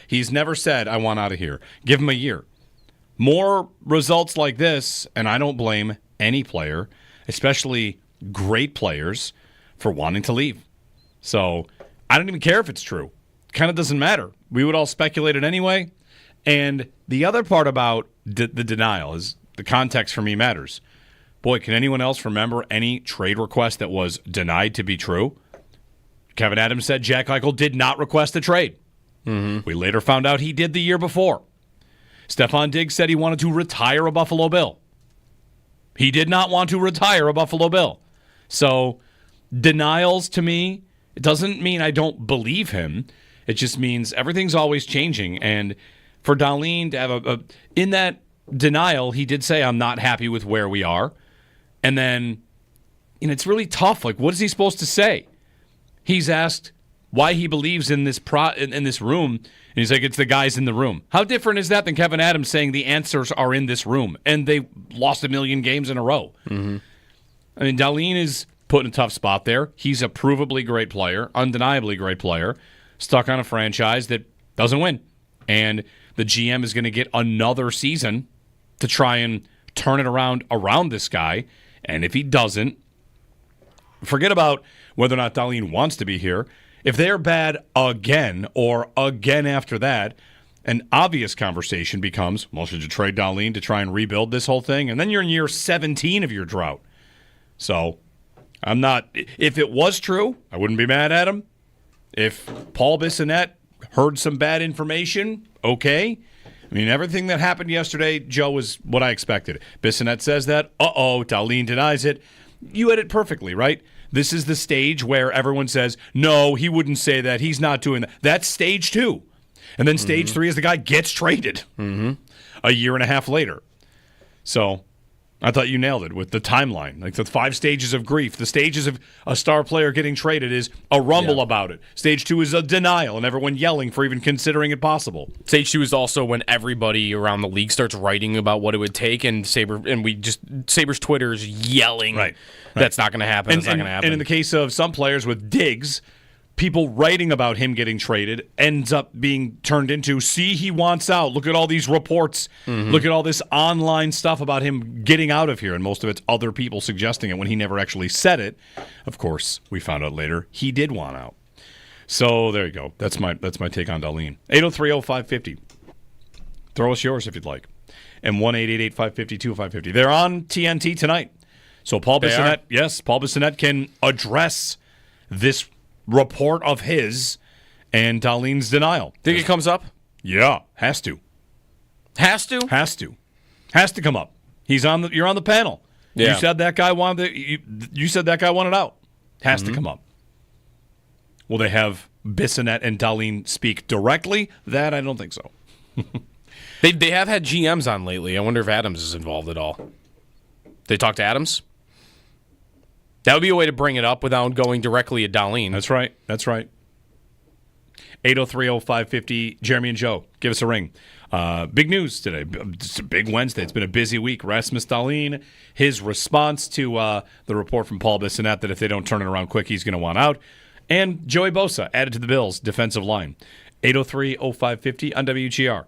He's never said, I want out of here. Give him a year. More results like this, and I don't blame any player, especially great players, for wanting to leave. So I don't even care if it's true. It kind of doesn't matter. We would all speculate it anyway. And the other part about the denial is the context for me matters. Boy, can anyone else remember any trade request that was denied to be true? Kevin Adams said Jack Eichel did not request a trade. Mm-hmm. We later found out he did the year before. Stephon Diggs said he wanted to retire a Buffalo Bill. He did not want to retire a Buffalo Bill. So denials to me, it doesn't mean I don't believe him. It just means everything's always changing. And for Dahlin to have in that denial, he did say, I'm not happy with where we are. And then, it's really tough. Like, what is he supposed to say? He's asked why he believes in this in this room, and he's like, it's the guys in the room. How different is that than Kevin Adams saying the answers are in this room, and they lost 1 million games in a row? Mm-hmm. I mean, Dahlin is put in a tough spot there. He's a provably great player, undeniably great player, stuck on a franchise that doesn't win. And the GM is going to get another season to try and turn it around this guy. And if he doesn't, forget about whether or not Dahlin wants to be here. If they're bad again or again after that, an obvious conversation becomes, well, should you trade Dahlin to try and rebuild this whole thing? And then you're in year 17 of your drought. So I'm not – if it was true, I wouldn't be mad at him. If Paul Bissonnette heard some bad information, okay. I mean, everything that happened yesterday, Joe, was what I expected. Bissonnette says that. Dahlin denies it. You had it perfectly, right? This is the stage where everyone says, no, he wouldn't say that. He's not doing that. That's stage 2. And then stage 3 is the guy gets traded. Mm-hmm. a year and a half later. So I thought you nailed it with the timeline. Like the 5 stages of grief. The stages of a star player getting traded is a rumble about it. Stage 2 is a denial and everyone yelling for even considering it possible. Stage 2 is also when everybody around the league starts writing about what it would take, and Sabres Twitter is yelling. Right. That's not going to happen. It's not going to happen. And in the case of some players with Diggs, people writing about him getting traded ends up being turned into, see, he wants out. Look at all these reports. Look at all this online stuff about him getting out of here. And most of it's other people suggesting it when he never actually said it. Of course, we found out later he did want out. So there you go. That's my take on Dahlin. 803-0550. Throw us yours if you'd like. And 1-888-550-2550. They're on TNT tonight. So Paul Bissonnette can address this report of his and Dahlin's denial. Think it comes up? Yeah, has to. Has to? Has to come up. You're on the panel. Yeah. You said that guy wanted you said that guy wanted out. Has to come up. Will they have Bissonnette and Dahlin speak directly? That I don't think so. They have had GMs on lately. I wonder if Adams is involved at all. They talk to Adams? That would be a way to bring it up without going directly at Dahlin. That's right. 803-0550. Jeremy and Joe, give us a ring. Big news today. It's a big Wednesday. It's been a busy week. Rasmus Dahlin, his response to the report from Paul Bissonnette that if they don't turn it around quick, he's going to want out. And Joey Bosa added to the Bills' defensive line. 803-0550 on WGR.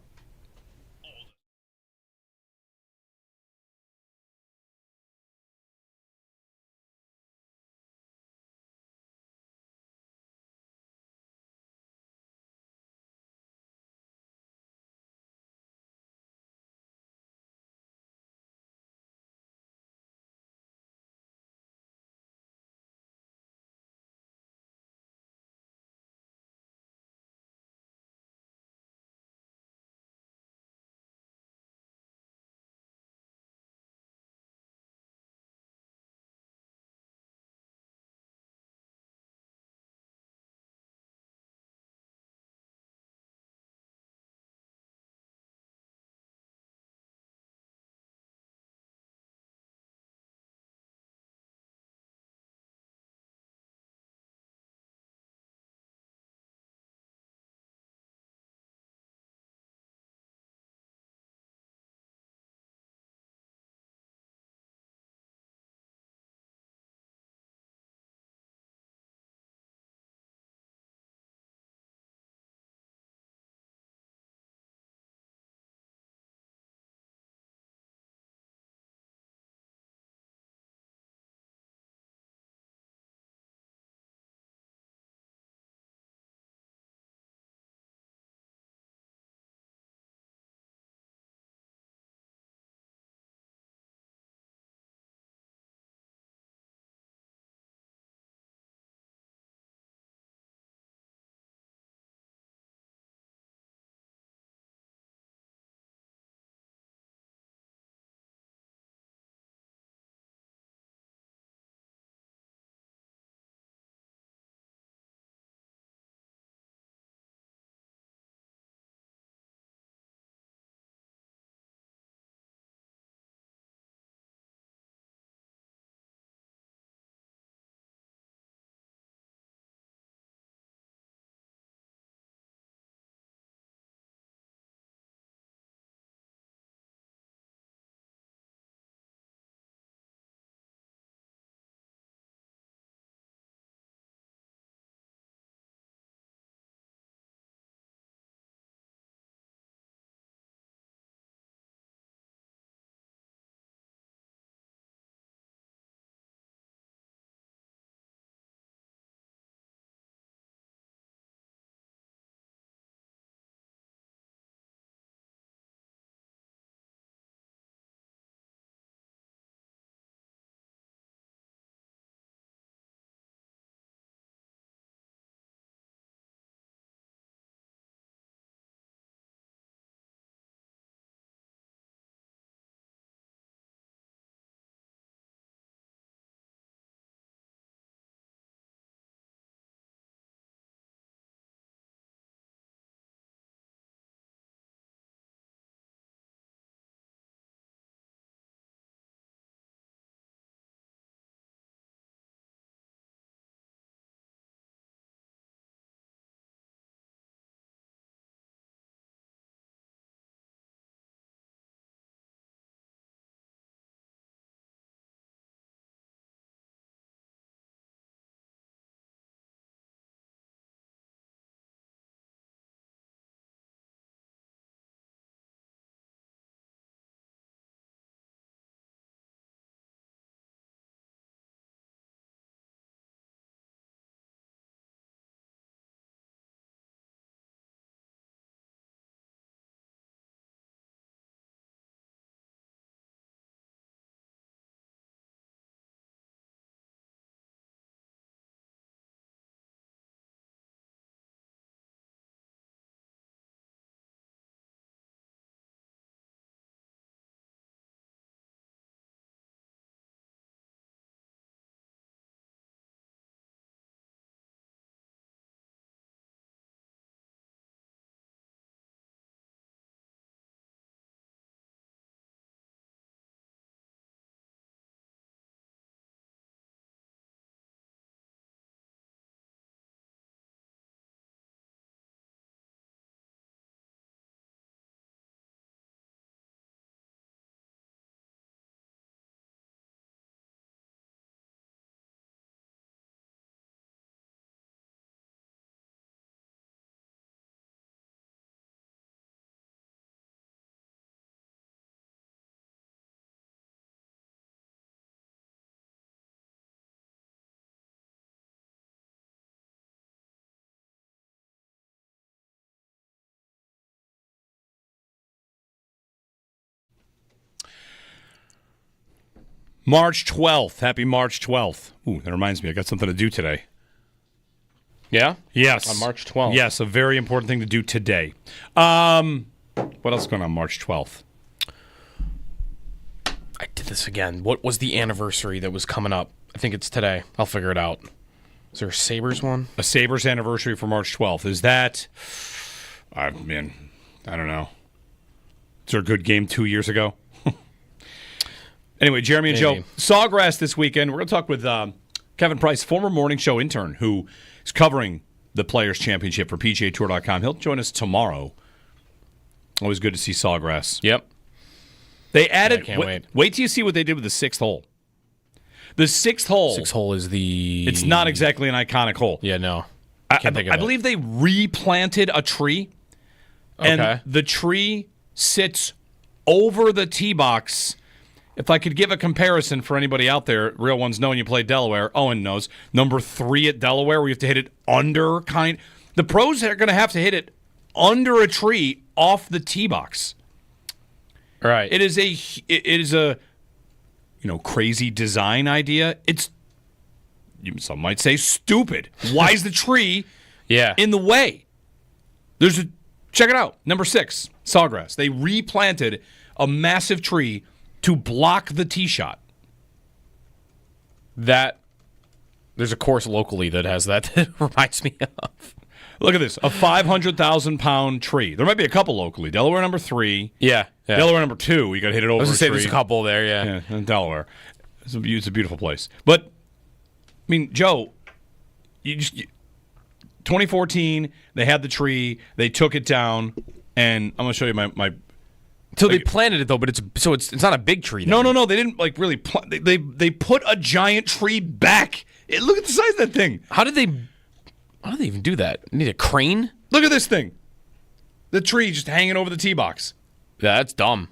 March 12th. Happy March 12th. Ooh, that reminds me. I got something to do today. Yeah? Yes. On March 12th. Yes, a very important thing to do today. What else is going on March 12th? I did this again. What was the anniversary that was coming up? I think it's today. I'll figure it out. Is there a Sabres one? A Sabres anniversary for March 12th. Is that... I don't know. Is there a good game 2 years ago? Anyway, Jeremy and Joe, Sawgrass this weekend. We're going to talk with Kevin Price, former morning show intern who is covering the Players' Championship for PGAtour.com. He'll join us tomorrow. Always good to see Sawgrass. Yep. They added... I can't wait. Wait till you see what they did with the sixth hole. The sixth hole... Sixth hole is the... It's not exactly an iconic hole. Yeah, no. I believe they replanted a tree. Okay. And the tree sits over the tee box. If I could give a comparison for anybody out there, real ones know when you play Delaware, Owen knows, number 3 at Delaware, where you have to hit it under the pros are going to have to hit it under a tree off the tee box. Right. It is a crazy design idea. Some might say stupid. Why is the tree in the way? Check it out. Number 6, Sawgrass. They replanted a massive tree to block the tee shot. There's a course locally that has that reminds me of. Look at this, a 500,000-pound tree. There might be a couple locally. Delaware number 3. Yeah. Delaware number 2, you got to hit it over I was going to say tree. there's a couple there, yeah. Yeah, in Delaware. It's a beautiful place. But, I mean, Joe, 2014, they had the tree, they took it down, and I'm going to show you my So they planted it though, but it's not a big tree. Then. No. They didn't really plant. They put a giant tree back. Look at the size of that thing. How did they even do that? You need a crane? Look at this thing. The tree just hanging over the tee box. Yeah, that's dumb.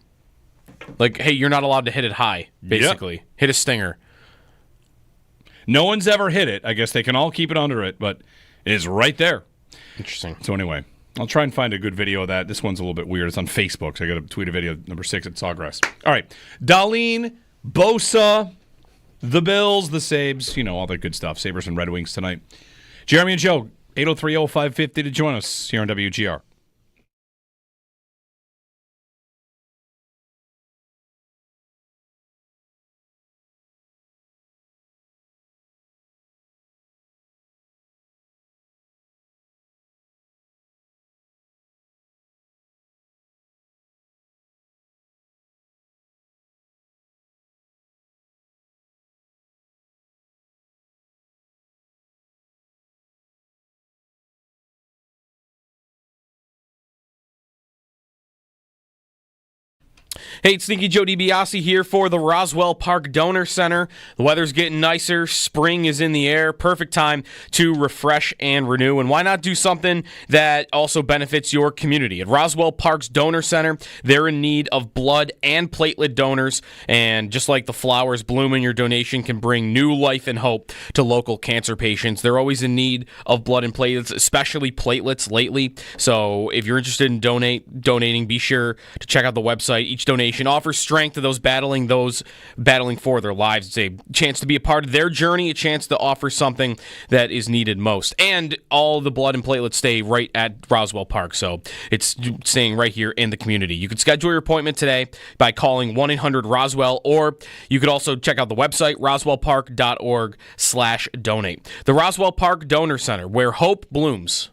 Like, hey, you're not allowed to hit it high. Basically, hit a stinger. No one's ever hit it. I guess they can all keep it under it, but it is right there. Interesting. So anyway. I'll try and find a good video of that. This one's a little bit weird. It's on Facebook, so I got to tweet a video, number 6 at Sawgrass. All right. Dahlin, Bosa, the Bills, the Sabres, all that good stuff. Sabres and Red Wings tonight. Jeremy and Joe, 803-0550 to join us here on WGR. Hey, it's Sneaky Joe DiBiase here for the Roswell Park Donor Center. The weather's getting nicer. Spring is in the air. Perfect time to refresh and renew. And why not do something that also benefits your community? At Roswell Park's Donor Center, they're in need of blood and platelet donors. And just like the flowers blooming, your donation can bring new life and hope to local cancer patients. They're always in need of blood and platelets, especially platelets lately. So if you're interested in donating, be sure to check out the website. Each donation offers strength to those battling for their lives. It's a chance to be a part of their journey, a chance to offer something that is needed most. And all the blood and platelets stay right at Roswell Park, so it's staying right here in the community. You can schedule your appointment today by calling 1-800-ROSWELL, or you could also check out the website, roswellpark.org/donate. The Roswell Park Donor Center, where hope blooms.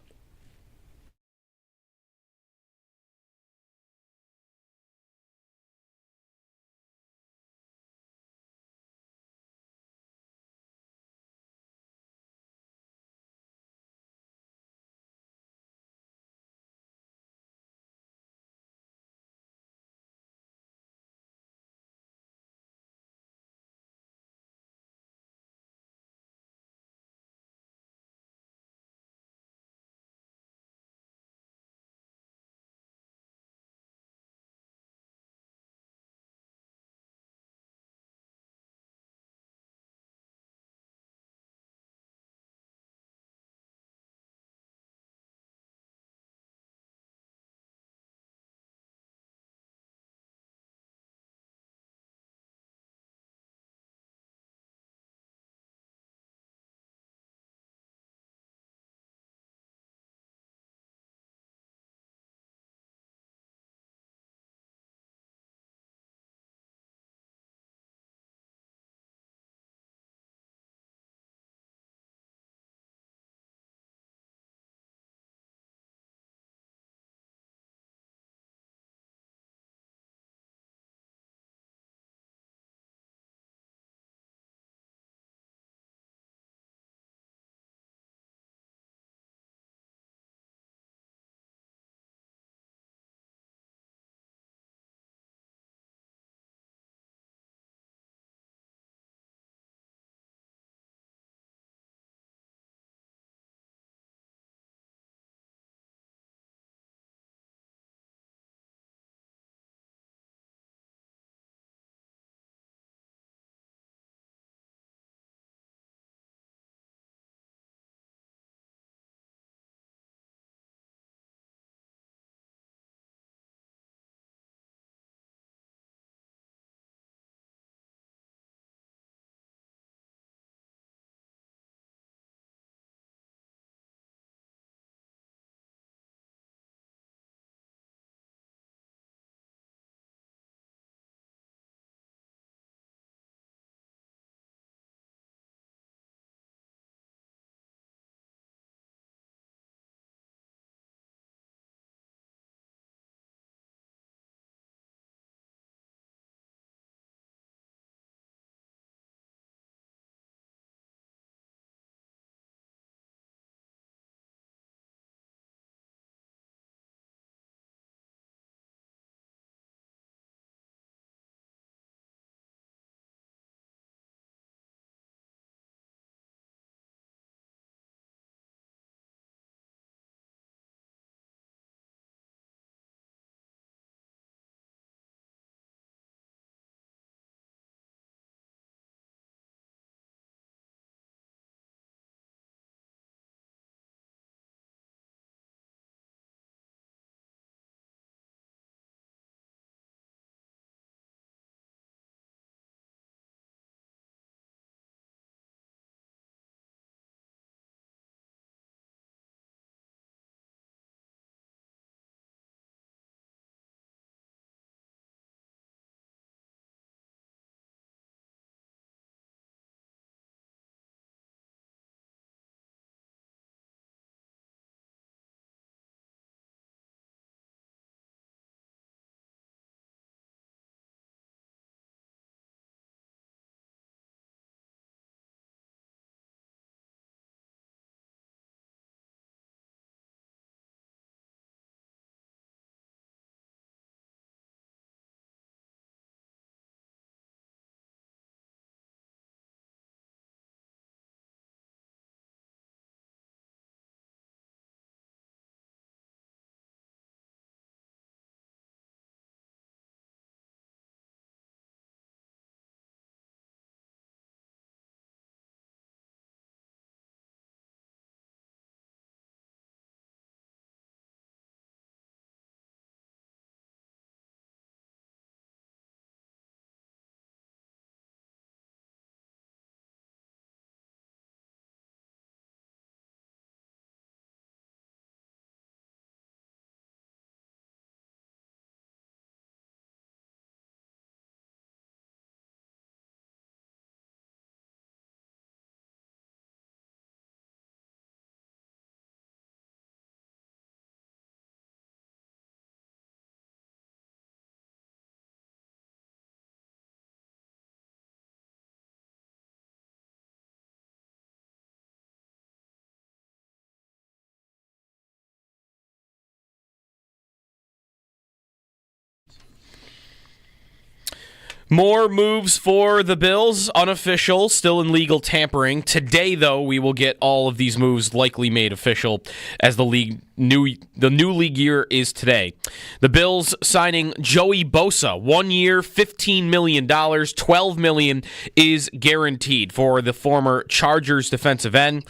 More moves for the Bills, unofficial, still in legal tampering. Today, though, we will get all of these moves likely made official as the new league year is today. The Bills signing Joey Bosa, 1 year, $15 million, $12 million is guaranteed for the former Chargers defensive end.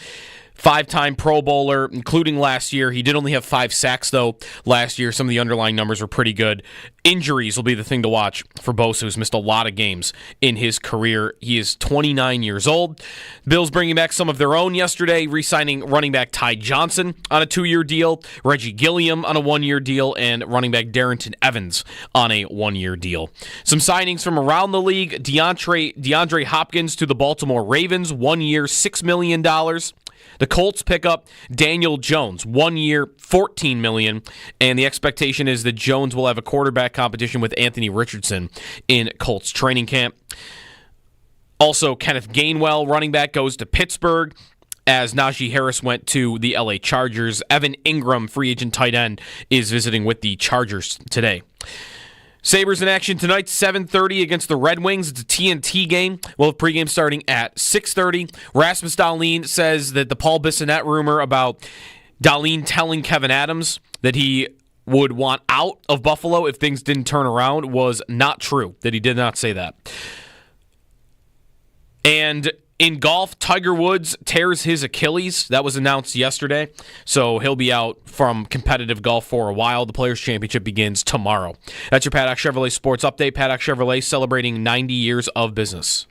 5-time Pro Bowler, including last year. He did only have 5 sacks, though, last year. Some of the underlying numbers were pretty good. Injuries will be the thing to watch for Bosa, who's missed a lot of games in his career. He is 29 years old. Bills bringing back some of their own yesterday, re-signing running back Ty Johnson on a 2-year deal, Reggie Gilliam on a 1-year deal, and running back Darrington Evans on a 1-year deal. Some signings from around the league. DeAndre Hopkins to the Baltimore Ravens, 1 year, $6 million. The Colts pick up Daniel Jones, 1 year, $14 million, and the expectation is that Jones will have a quarterback competition with Anthony Richardson in Colts training camp. Also, Kenneth Gainwell, running back, goes to Pittsburgh as Najee Harris went to the LA Chargers. Evan Ingram, free agent tight end, is visiting with the Chargers today. Sabres in action tonight, 7:30 against the Red Wings. It's a TNT game. We'll have pregame starting at 6:30. Rasmus Dahlin says that the Paul Bissonnette rumor about Dahlin telling Kevin Adams that he would want out of Buffalo if things didn't turn around was not true, that he did not say that. And in golf, Tiger Woods tears his Achilles. That was announced yesterday, so he'll be out from competitive golf for a while. The Players' Championship begins tomorrow. That's your Paddock Chevrolet Sports Update. Paddock Chevrolet celebrating 90 years of business.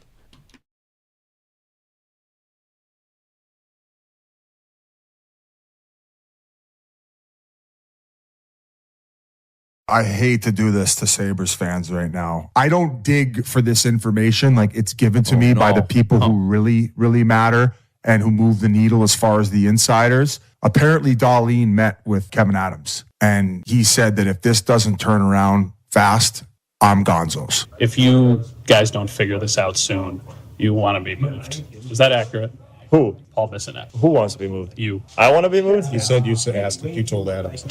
I hate to do this to Sabres fans right now. I don't dig for this information. Like, it's given to me by the people who really, really matter and who move the needle as far as the insiders. Apparently, Dahlin met with Kevin Adams, and he said that if this doesn't turn around fast, I'm gonzos. If you guys don't figure this out soon, you want to be moved. Is that accurate? Who? Paul Bissonnette. Who wants to be moved? You. I want to be moved? You asked him. You told Adams.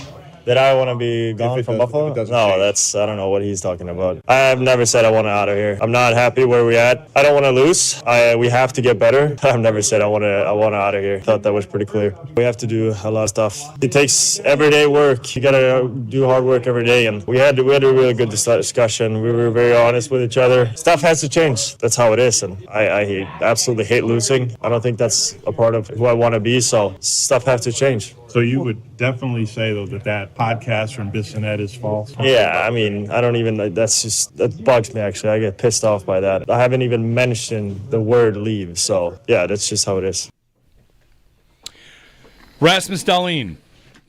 That I want to be gone from Buffalo? No, I don't know what he's talking about. I have never said I want out of here. I'm not happy where we're at. I don't want to lose. We have to get better. I've never said I want out of here. Thought that was pretty clear. We have to do a lot of stuff. It takes everyday work. You got to do hard work every day. And we had a really good discussion. We were very honest with each other. Stuff has to change. That's how it is. And I absolutely hate losing. I don't think that's a part of who I want to be. So stuff has to change. So you would definitely say, though, that podcast from Bissonnette is false? Yeah, I mean, I don't even, that bugs me, actually. I get pissed off by that. I haven't even mentioned the word leave. So, yeah, that's just how it is. Rasmus Dahlin,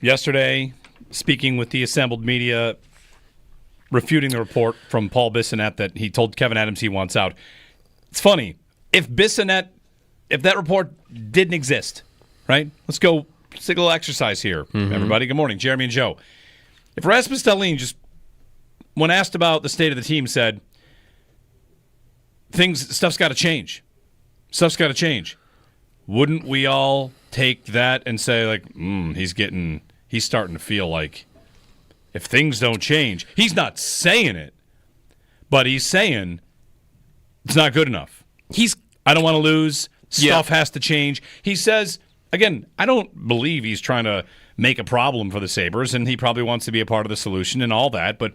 yesterday, speaking with the assembled media, refuting the report from Paul Bissonnette that he told Kevin Adams he wants out. It's funny. If that report didn't exist, right? Let's take a little exercise here, everybody. Good morning, Jeremy and Joe. If Rasmus Dahlin just, when asked about the state of the team, said, stuff's got to change. Stuff's got to change. Wouldn't we all take that and say, like, he's starting to feel like if things don't change, he's not saying it, but he's saying it's not good enough. I don't want to lose. Stuff has to change. He says, again, I don't believe he's trying to make a problem for the Sabres, and he probably wants to be a part of the solution and all that, but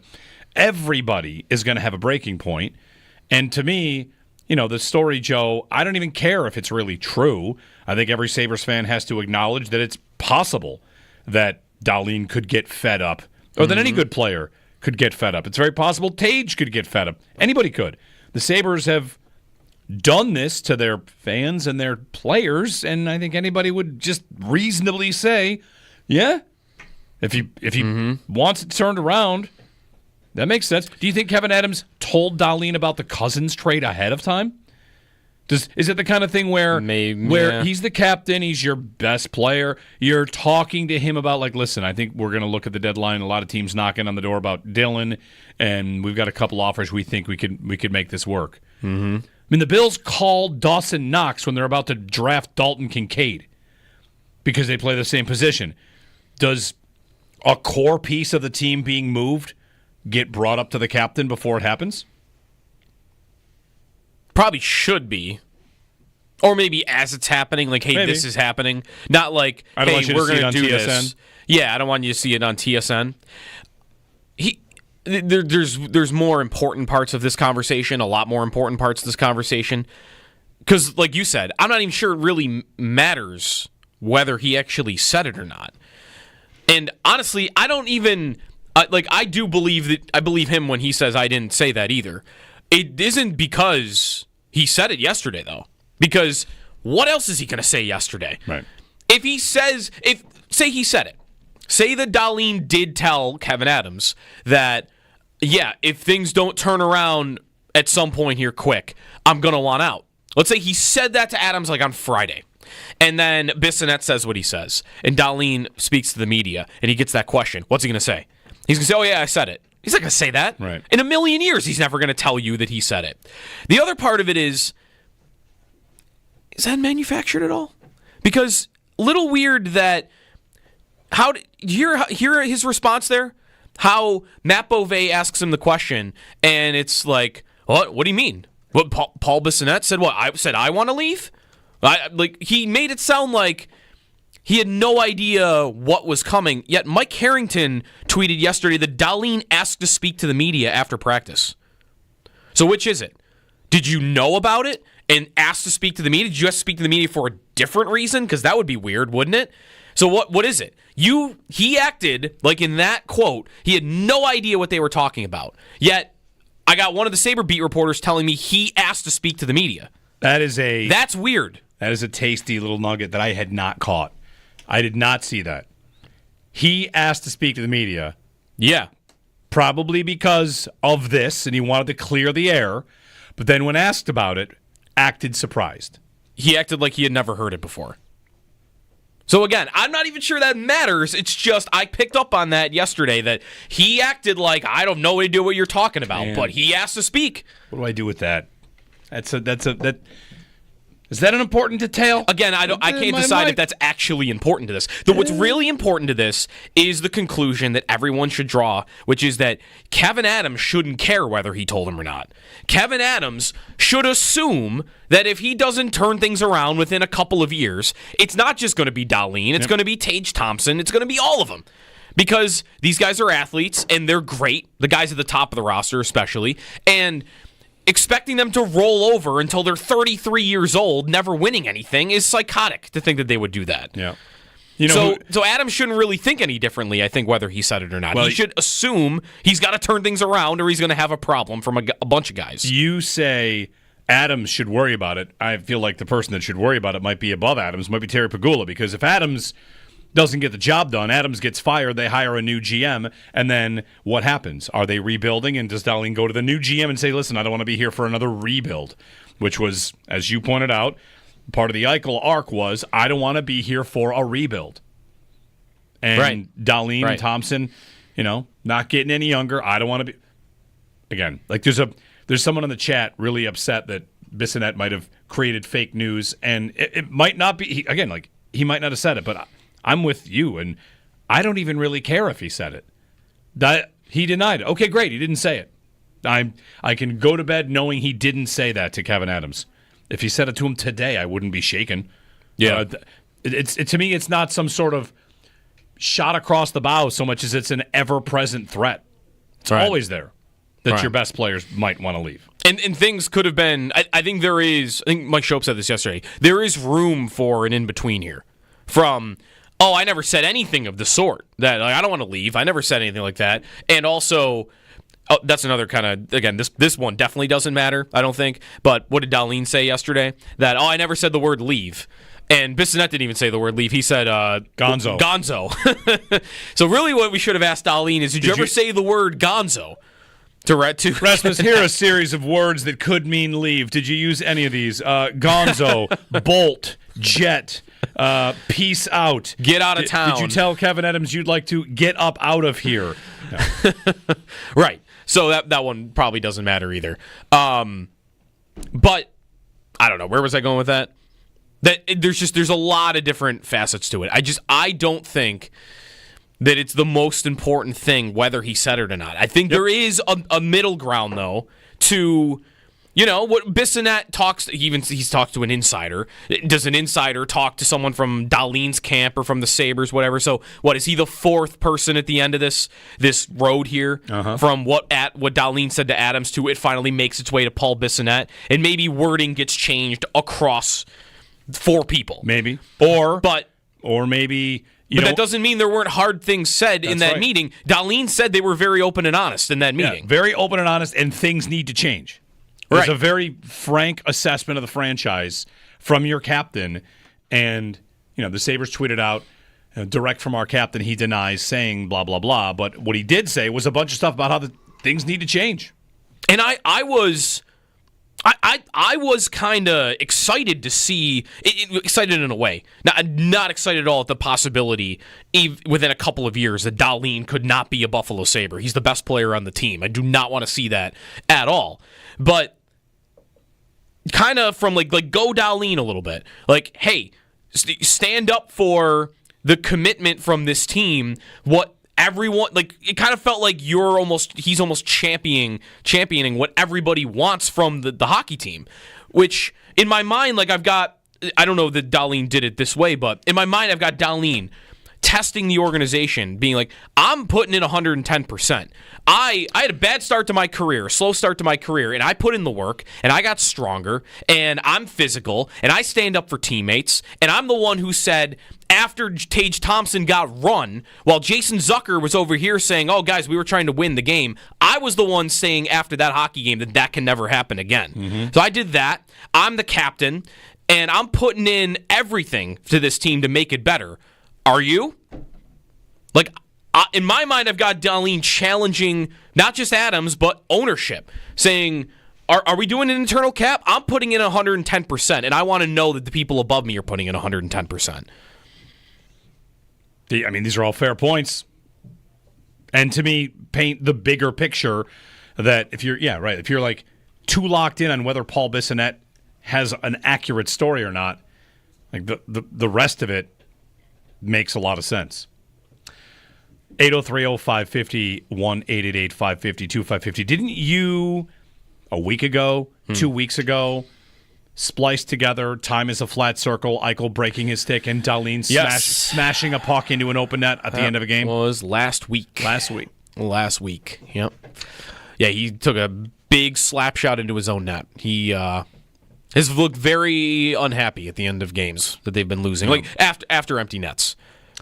everybody is going to have a breaking point. And to me, the story, Joe, I don't even care if it's really true. I think every Sabres fan has to acknowledge that it's possible that Dahlin could get fed up, or that any good player could get fed up. It's very possible Tage could get fed up. Anybody could. The Sabres have done this to their fans and their players, and I think anybody would just reasonably say, yeah, if he wants it turned around, that makes sense. Do you think Kevin Adams told Dahlin about the Cousins trade ahead of time? Is it the kind of thing where he's the captain, he's your best player, you're talking to him about, like, listen, I think we're going to look at the deadline, a lot of teams knocking on the door about Dylan, and we've got a couple offers we think we could make this work. Mm-hmm. I mean, the Bills called Dawson Knox when they're about to draft Dalton Kincaid because they play the same position. Does a core piece of the team being moved get brought up to the captain before it happens? Probably should be. Or maybe as it's happening, like, hey, this is happening. Not like, hey, we're going to do this. Yeah, I don't want you to see it on TSN. There's more important parts of this conversation, a lot more important parts of this conversation. Because, like you said, I'm not even sure it really matters whether he actually said it or not. And honestly, I don't even I do believe that I believe him when he says I didn't say that either. It isn't because he said it yesterday, though. Because what else is he going to say yesterday? Right. If he says, say he said it, say that Dahlin did tell Kevin Adams that, yeah, if things don't turn around at some point here quick, I'm going to want out. Let's say he said that to Adams like on Friday. And then Bissonnette says what he says. And Dahlin speaks to the media and he gets that question. What's he going to say? He's going to say, oh, yeah, I said it. He's not going to say that. Right. In a million years, he's never going to tell you that he said it. The other part of it is that manufactured at all? Because a little weird that hear his response there? How Matt Beauvais asks him the question, and it's like, what do you mean? What Paul Bissonnette said? What I said? I want to leave. He made it sound like he had no idea what was coming. Yet Mike Harrington tweeted yesterday that Dahlin asked to speak to the media after practice. So which is it? Did you know about it and asked to speak to the media? Did you have to speak to the media for a different reason? Because that would be weird, wouldn't it? So what is it? He acted like in that quote, he had no idea what they were talking about. Yet I got one of the Sabre beat reporters telling me he asked to speak to the media. That's weird. That is a tasty little nugget that I had not caught. I did not see that. He asked to speak to the media. Yeah. Probably because of this, and he wanted to clear the air. But then when asked about it, acted surprised. He acted like he had never heard it before. So again, I'm not even sure that matters. It's just I picked up on that yesterday that he acted like I don't know what you're talking about, but he asked to speak. What do I do with that? Is that an important detail? Again, I can't decide if that's actually important to this. What's really important to this is the conclusion that everyone should draw, which is that Kevin Adams shouldn't care whether he told him or not. Kevin Adams should assume that if he doesn't turn things around within a couple of years, it's not just going to be Dahlin, it's going to be Tage Thompson, it's going to be all of them. Because these guys are athletes, and they're great, the guys at the top of the roster especially, and expecting them to roll over until they're 33 years old, never winning anything, is psychotic to think that they would do that. Yeah. So Adams shouldn't really think any differently, I think, whether he said it or not. Well, he should assume he's got to turn things around or he's going to have a problem from a bunch of guys. You say Adams should worry about it. I feel like the person that should worry about it might be above Adams, might be Terry Pegula, because if Adams doesn't get the job done, Adams gets fired, they hire a new GM, and then what happens? Are they rebuilding, and does Dahlin go to the new GM and say, listen, I don't want to be here for another rebuild, which was, as you pointed out, part of the Eichel arc was, I don't want to be here for a rebuild. And Dahlin and Thompson, not getting any younger, I don't want to be... Again, like there's someone in the chat really upset that Bissonnette might have created fake news, and it might not be, he might not have said it, but I'm with you, and I don't even really care if he said it. That he denied it. Okay, great, he didn't say it. I can go to bed knowing he didn't say that to Kevin Adams. If he said it to him today, I wouldn't be shaken. Yeah, to me, it's not some sort of shot across the bow so much as it's an ever-present threat. It's always there that your best players might want to leave. And things could have been. I think there is. I think Mike Schopp said this yesterday. There is room for an in between here. From I never said anything of the sort. That I don't want to leave. I never said anything like that. And also, that's another kind of, again, this one definitely doesn't matter, I don't think. But what did Dahlin say yesterday? That, I never said the word leave. And Bissonnette didn't even say the word leave. He said Gonzo. Gonzo. So really what we should have asked Dahlin is, did you ever say the word Gonzo? To Rasmus, here are a series of words that could mean leave. Did you use any of these? Gonzo, bolt, jet, peace out. Get out of town. Did you tell Kevin Adams you'd like to get up out of here? No. Right. So that one probably doesn't matter either. But I don't know. Where was I going with that? There's a lot of different facets to it. I don't think that it's the most important thing whether he said it or not. I think there is a middle ground, though, to What Bissonnette talks, he's talked to an insider. Does an insider talk to someone from Dahlin's camp or from the Sabres, whatever? So, what is he the fourth person at the end of this road here? From what Dahlin said to Adams to it finally makes its way to Paul Bissonnette, and maybe wording gets changed across 4 people, maybe, or maybe. But that doesn't mean there weren't hard things said in that meeting. Dahlin said they were very open and honest in that meeting. Yeah, very open and honest, and things need to change. There's a very frank assessment of the franchise from your captain, and the Sabres tweeted out, direct from our captain, he denies saying blah, blah, blah, but what he did say was a bunch of stuff about how the things need to change. And I was kind of excited to see, excited in a way, not excited at all at the possibility within a couple of years that Dahlin could not be a Buffalo Sabre. He's the best player on the team. I do not want to see that at all. But kind of from like go Dahlin a little bit. Like, hey, stand up for the commitment from this team. What everyone, like, it kind of felt like he's almost championing what everybody wants from the hockey team, which in my mind, like, I don't know that Dahlin did it this way, but in my mind I've got Dahlin testing the organization, being like, I'm putting in 110%. I had a bad start to my career, a slow start to my career, and I put in the work, and I got stronger, and I'm physical, and I stand up for teammates, and I'm the one who said, after Tage Thompson got run, while Jason Zucker was over here saying, oh, guys, we were trying to win the game, I was the one saying after that hockey game that can never happen again. So I did that. I'm the captain, and I'm putting in everything to this team to make it better. Are you? Like, in my mind, I've got Dahlin challenging not just Adams, but ownership, saying, are we doing an internal cap? I'm putting in 110%, and I want to know that the people above me are putting in 110%. I mean, these are all fair points. And to me, paint the bigger picture that if you're like too locked in on whether Paul Bissonnette has an accurate story or not, like the rest of it makes a lot of sense. 803-0550, 1-888-550-2550. Didn't you, a week ago, 2 weeks ago, splice together time is a flat circle, Eichel breaking his stick, and Dahlin smashing a puck into an open net at the end of a game? Was last week. Last week, yep. Yeah, he took a big slap shot into his own net. He has looked very unhappy at the end of games that they've been losing, like after empty nets,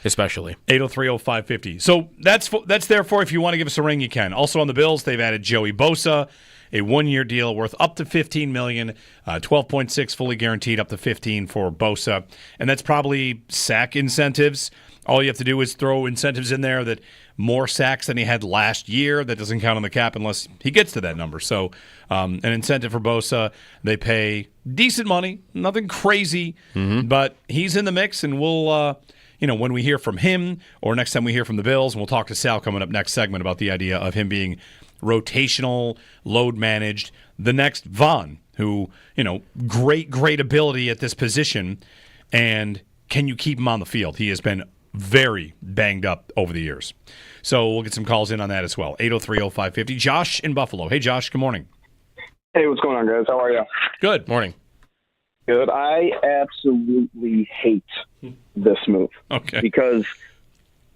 especially. 803-0550. So that's there for if you want to give us a ring, you can. Also on the Bills, they've added Joey Bosa, a 1-year deal worth up to $15 million, 12.6 fully guaranteed, up to 15 for Bosa. And that's probably sack incentives. All you have to do is throw incentives in there that more sacks than he had last year. That doesn't count on the cap unless he gets to that number. So an incentive for Bosa. They pay decent money, nothing crazy, but he's in the mix, and we'll when we hear from him or next time we hear from the Bills, and we'll talk to Sal coming up next segment about the idea of him being rotational, load managed. The next Vaughn, who, great ability at this position, and can you keep him on the field? He has been very banged up over the years. So we'll get some calls in on that as well. 803-0550. Josh in Buffalo. Hey, Josh, good morning. Hey, what's going on, guys? How are you? Good. Morning. Good. I absolutely hate this move. Okay. Because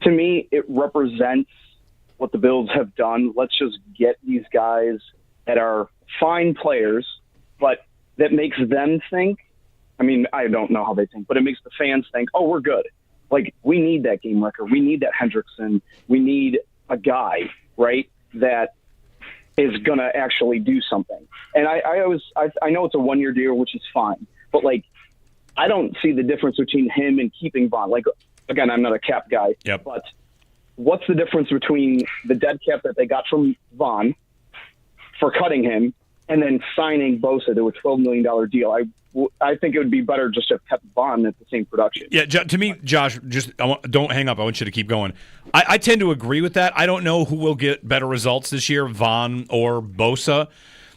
to me, it represents what the Bills have done. Let's just get these guys that are fine players, but that makes them think. I mean, I don't know how they think, but it makes the fans think, oh, we're good. Like, we need that game record. We need that Hendrickson. We need a guy, right, that is going to actually do something. And I know it's a 1-year deal, which is fine. But, like, I don't see the difference between him and keeping Vaughn. Like, again, I'm not a cap guy. Yep. But what's the difference between the dead cap that they got from Vaughn for cutting him and then signing Bosa to a $12 million deal? I think it would be better just to have kept Vaughn at the same production. Yeah, to me, Josh, don't hang up. I want you to keep going. I tend to agree with that. I don't know who will get better results this year, Vaughn or Bosa,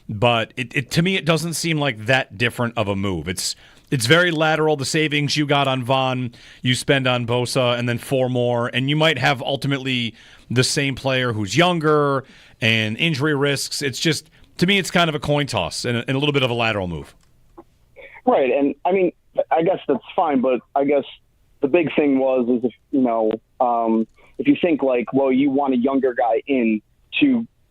but it to me, it doesn't seem like that different of a move. It's very lateral. The savings you got on Vaughn, you spend on Bosa, and then 4 more, and you might have ultimately the same player who's younger and injury risks. It's just to me, it's kind of a coin toss and a little bit of a lateral move. Right, and I mean, I guess that's fine, but I guess the big thing is if if you think like, well, you want a younger guy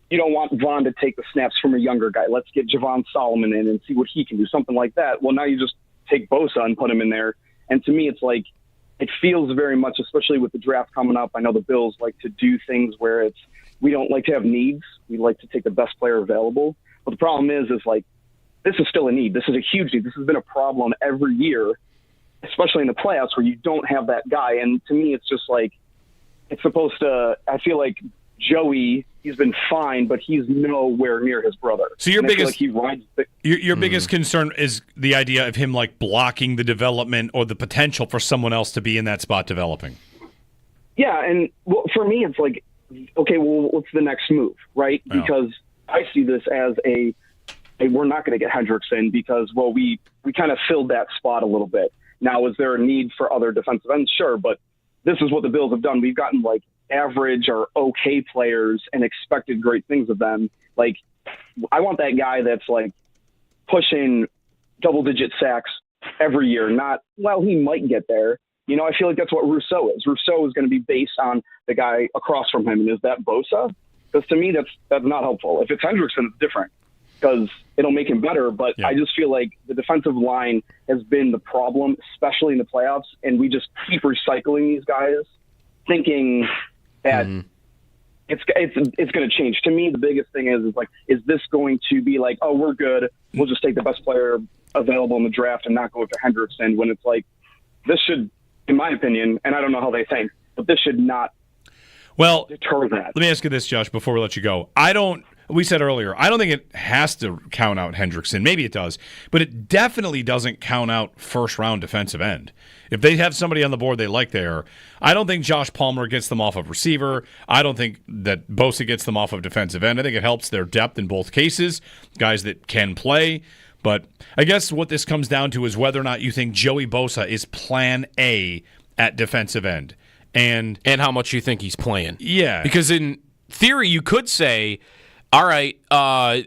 you don't want Vaughn to take the snaps from a younger guy. Let's get Javon Solomon in and see what he can do, something like that. Well, now you just take Bosa and put him in there. And to me, it's like, it feels very much, especially with the draft coming up. I know the Bills like to do things where we don't like to have needs. We like to take the best player available. But the problem is like, this is still a need. This is a huge need. This has been a problem every year, especially in the playoffs where you don't have that guy. And to me, it's just like, it's supposed to, I feel like Joey, he's been fine, but he's nowhere near his brother. So your biggest, your biggest concern is the idea of him like blocking the development or the potential for someone else to be in that spot developing. Yeah. And for me, it's like, okay, well, what's the next move? Right. Yeah. Because I see this as we're not going to get Hendrickson because, well, we kind of filled that spot a little bit. Now, is there a need for other defensive ends? Sure, but this is what the Bills have done. We've gotten like average or okay players and expected great things of them. Like, I want that guy that's like pushing double-digit sacks every year. Not, well, he might get there. You know, I feel like that's what Rousseau is. Rousseau is going to be based on the guy across from him. And is that Bosa? Because to me, that's not helpful. If it's Hendrickson, it's different because it'll make him better. But yeah. I just feel like the defensive line has been the problem, especially in the playoffs. And we just keep recycling these guys, thinking that it's going to change. To me, the biggest thing is this going to be like, oh, we're good. We'll just take the best player available in the draft and not go after Hendrickson, when it's like, this should, in my opinion, and I don't know how they think, but this should not deter that. Let me ask you this, Josh, before we let you go. We said earlier, I don't think it has to count out Hendrickson. Maybe it does, but it definitely doesn't count out first-round defensive end. If they have somebody on the board they like there, I don't think Josh Palmer gets them off of receiver. I don't think that Bosa gets them off of defensive end. I think it helps their depth in both cases, guys that can play. But I guess what this comes down to is whether or not you think Joey Bosa is plan A at defensive end. And how much you think he's playing. Yeah. Because in theory, you could say, all right,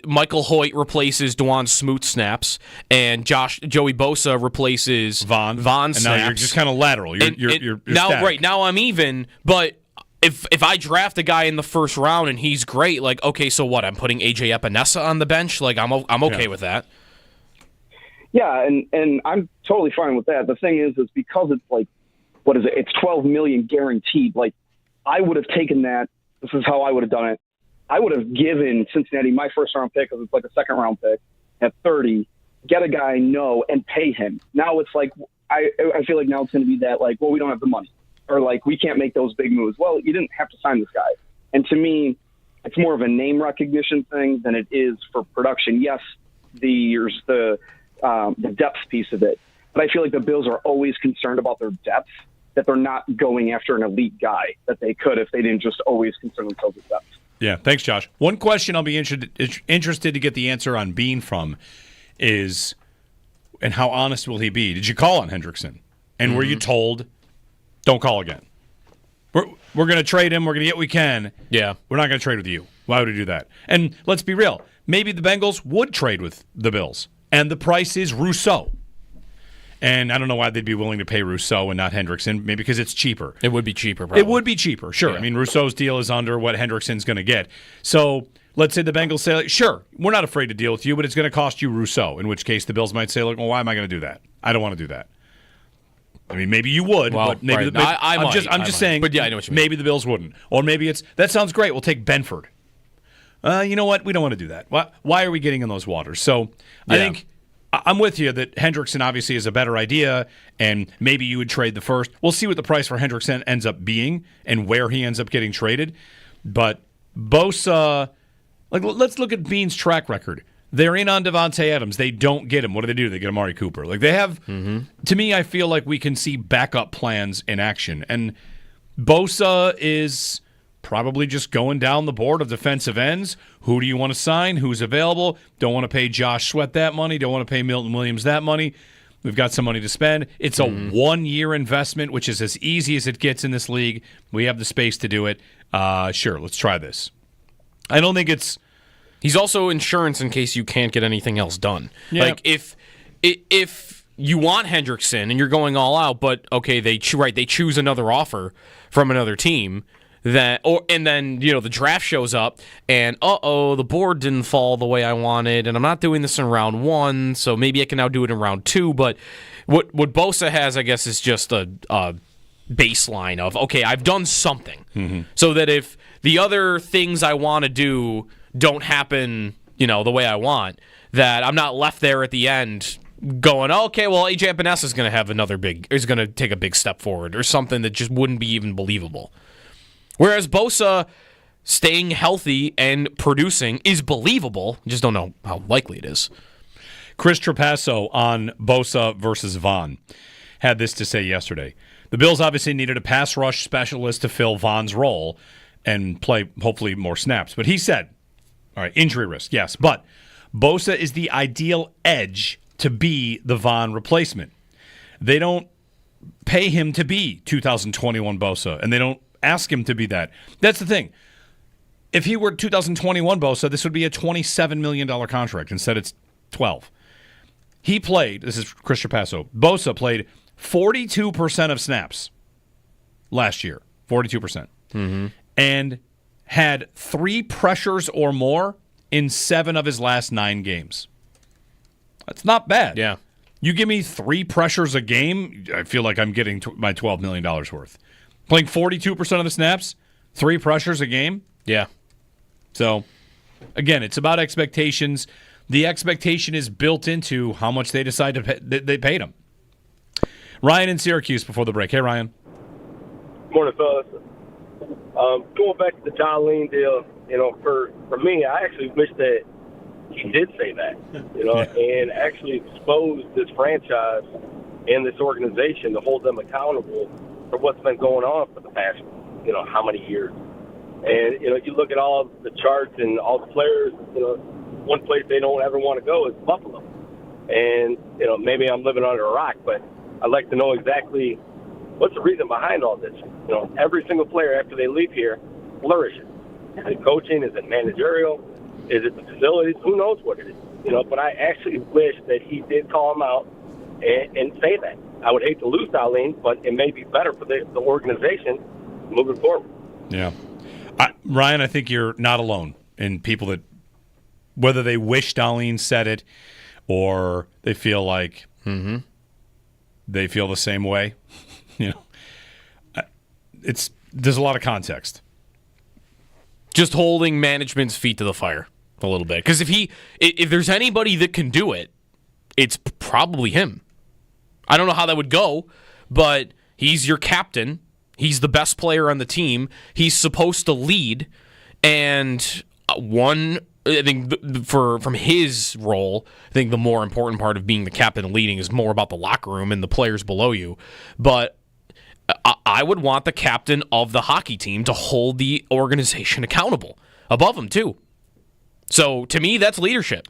Michael Hoyt replaces Dwan Smoot snaps, and Joey Bosa replaces Vaughn snaps. And now you're just kind of lateral. You're now static. Right now I'm even, but if I draft a guy in the first round and he's great, like, okay, so what? I'm putting AJ Epinesa on the bench. Like, I'm okay with that. Yeah, and I'm totally fine with that. The thing is because it's like, what is it? It's $12 million guaranteed. Like, I would have taken that. This is how I would have done it. I would have given Cincinnati my first-round pick, because it's like a second-round pick, at 30, get a guy I know, and pay him. Now it's like, I feel like now it's going to be that, like, well, we don't have the money. Or, like, we can't make those big moves. Well, you didn't have to sign this guy. And to me, it's more of a name recognition thing than it is for production. Yes, there's the depth piece of it. But I feel like the Bills are always concerned about their depth, that they're not going after an elite guy that they could if they didn't just always concern themselves with depth. Yeah, thanks, Josh. One question I'll be interested to get the answer on Beane from is, and how honest will he be? Did you call on Hendrickson? And were you told, don't call again? We're going to trade him. We're going to get what we can. Yeah. We're not going to trade with you. Why would we do that? And let's be real. Maybe the Bengals would trade with the Bills, and the price is Rousseau. And I don't know why they'd be willing to pay Rousseau and not Hendrickson. Maybe because it's cheaper. It would be cheaper, probably. It would be cheaper, sure. Yeah. I mean, Rousseau's deal is under what Hendrickson's going to get. So let's say the Bengals say, like, sure, we're not afraid to deal with you, but it's going to cost you Rousseau, in which case the Bills might say, like, well, why am I going to do that? I don't want to do that. I mean, maybe you would, but maybe right. I'm just saying. But yeah, I know what you mean. Maybe the Bills wouldn't. Or maybe it's, that sounds great, we'll take Benford. You know what? We don't want to do that. Why are we getting in those waters? So I think I'm with you that Hendrickson obviously is a better idea, and maybe you would trade the first. We'll see what the price for Hendrickson ends up being and where he ends up getting traded. But Bosa, like, let's look at Beane's track record. They're in on Devontae Adams. They don't get him. What do? They get Amari Cooper. Like, they have, to me, I feel like we can see backup plans in action. And Bosa is probably just going down the board of defensive ends. Who do you want to sign? Who's available? Don't want to pay Josh Sweat that money. Don't want to pay Milton Williams that money. We've got some money to spend. It's a 1-year investment, which is as easy as it gets in this league. We have the space to do it. Sure, let's try this. I don't think it's He's also insurance in case you can't get anything else done. Yeah. Like if you want Hendrickson and you're going all out, but okay, they choose another offer from another team, and then the draft shows up and the board didn't fall the way I wanted, and I'm not doing this in round 1, so maybe I can now do it in round 2. But what Bosa has, I guess, is just a baseline of, okay, I've done something, so that if the other things I want to do don't happen, the way I want, that I'm not left there at the end going, okay, well, AJ Epinesa is going to take a big step forward or something that just wouldn't be even believable. Whereas Bosa staying healthy and producing is believable. Just don't know how likely it is. Chris Trapasso on Bosa versus Vaughn had this to say yesterday. The Bills obviously needed a pass rush specialist to fill Vaughn's role and play, hopefully, more snaps. But he said, all right, injury risk, yes, but Bosa is the ideal edge to be the Vaughn replacement. They don't pay him to be 2021 Bosa, and they don't ask him to be that. That's the thing. If he were 2021 Bosa, this would be a $27 million contract. Instead, it's $12. He played, this is Chris Trapasso, Bosa played 42% of snaps last year. 42%. And had 3 pressures or more in 7 of his last 9 games. That's not bad. Yeah. You give me 3 pressures a game, I feel like I'm getting my $12 million worth. Playing 42% of the snaps, 3 pressures a game. Yeah. So, again, it's about expectations. The expectation is built into how much they decide to pay, they paid him. Ryan in Syracuse before the break. Hey, Ryan. Morning, fellas. Going back to the Dahlin deal, for me, I actually wish that he did say that, and actually expose this franchise and this organization to hold them accountable for what's been going on for the past, how many years. And, you look at all the charts and all the players, one place they don't ever want to go is Buffalo. And, maybe I'm living under a rock, but I'd like to know exactly what's the reason behind all this. Every single player after they leave here flourishes. Is it coaching? Is it managerial? Is it the facilities? Who knows what it is? But I actually wish that he did call him out and say that. I would hate to lose Dahlin, but it may be better for the organization moving forward. Yeah. Ryan, I think you're not alone in people that, whether they wish Dahlin said it or they feel like they feel the same way, there's a lot of context. Just holding management's feet to the fire a little bit. Because if there's anybody that can do it, it's probably him. I don't know how that would go, but he's your captain. He's the best player on the team. He's supposed to lead. And I think from his role, I think the more important part of being the captain and leading is more about the locker room and the players below you. But I would want the captain of the hockey team to hold the organization accountable above him, too. So, to me, that's leadership.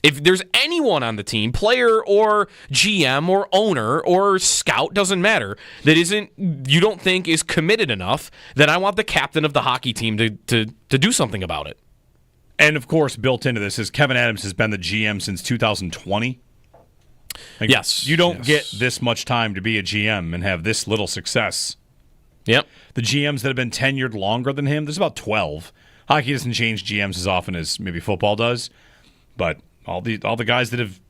If there's anyone on the team, player or GM or owner or scout, doesn't matter, that you don't think is committed enough, then I want the captain of the hockey team to do something about it. And, of course, built into this is Kevin Adams has been the GM since 2020. Yes. You don't get this much time to be a GM and have this little success. Yep. The GMs that have been tenured longer than him, there's about 12. Hockey doesn't change GMs as often as maybe football does, but all the guys that have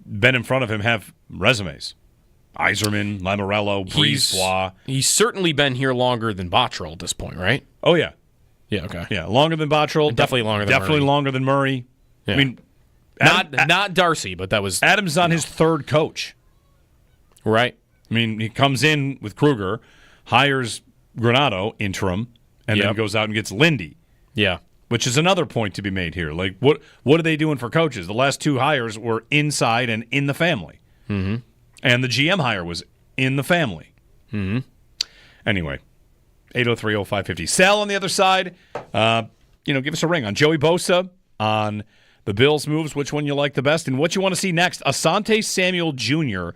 been in front of him have resumes. Yzerman, Lamoriello, Brisebois. He's certainly been here longer than Botterill at this point, right? Oh, yeah. Yeah, okay. Yeah, longer than Botterill. Definitely longer than Murray. Yeah. I mean, not Darcy, but that was... Adams on his 3rd coach. Right. I mean, he comes in with Kruger, hires Granato, interim, and then goes out and gets Lindy. Yeah. Which is another point to be made here. Like, what are they doing for coaches? The last 2 hires were inside and in the family. Mm-hmm. And the GM hire was in the family. Mm-hmm. Anyway, 803-0550. Sal on the other side, give us a ring on Joey Bosa, on the Bills moves, which one you like the best, and what you want to see next. Asante Samuel Jr.,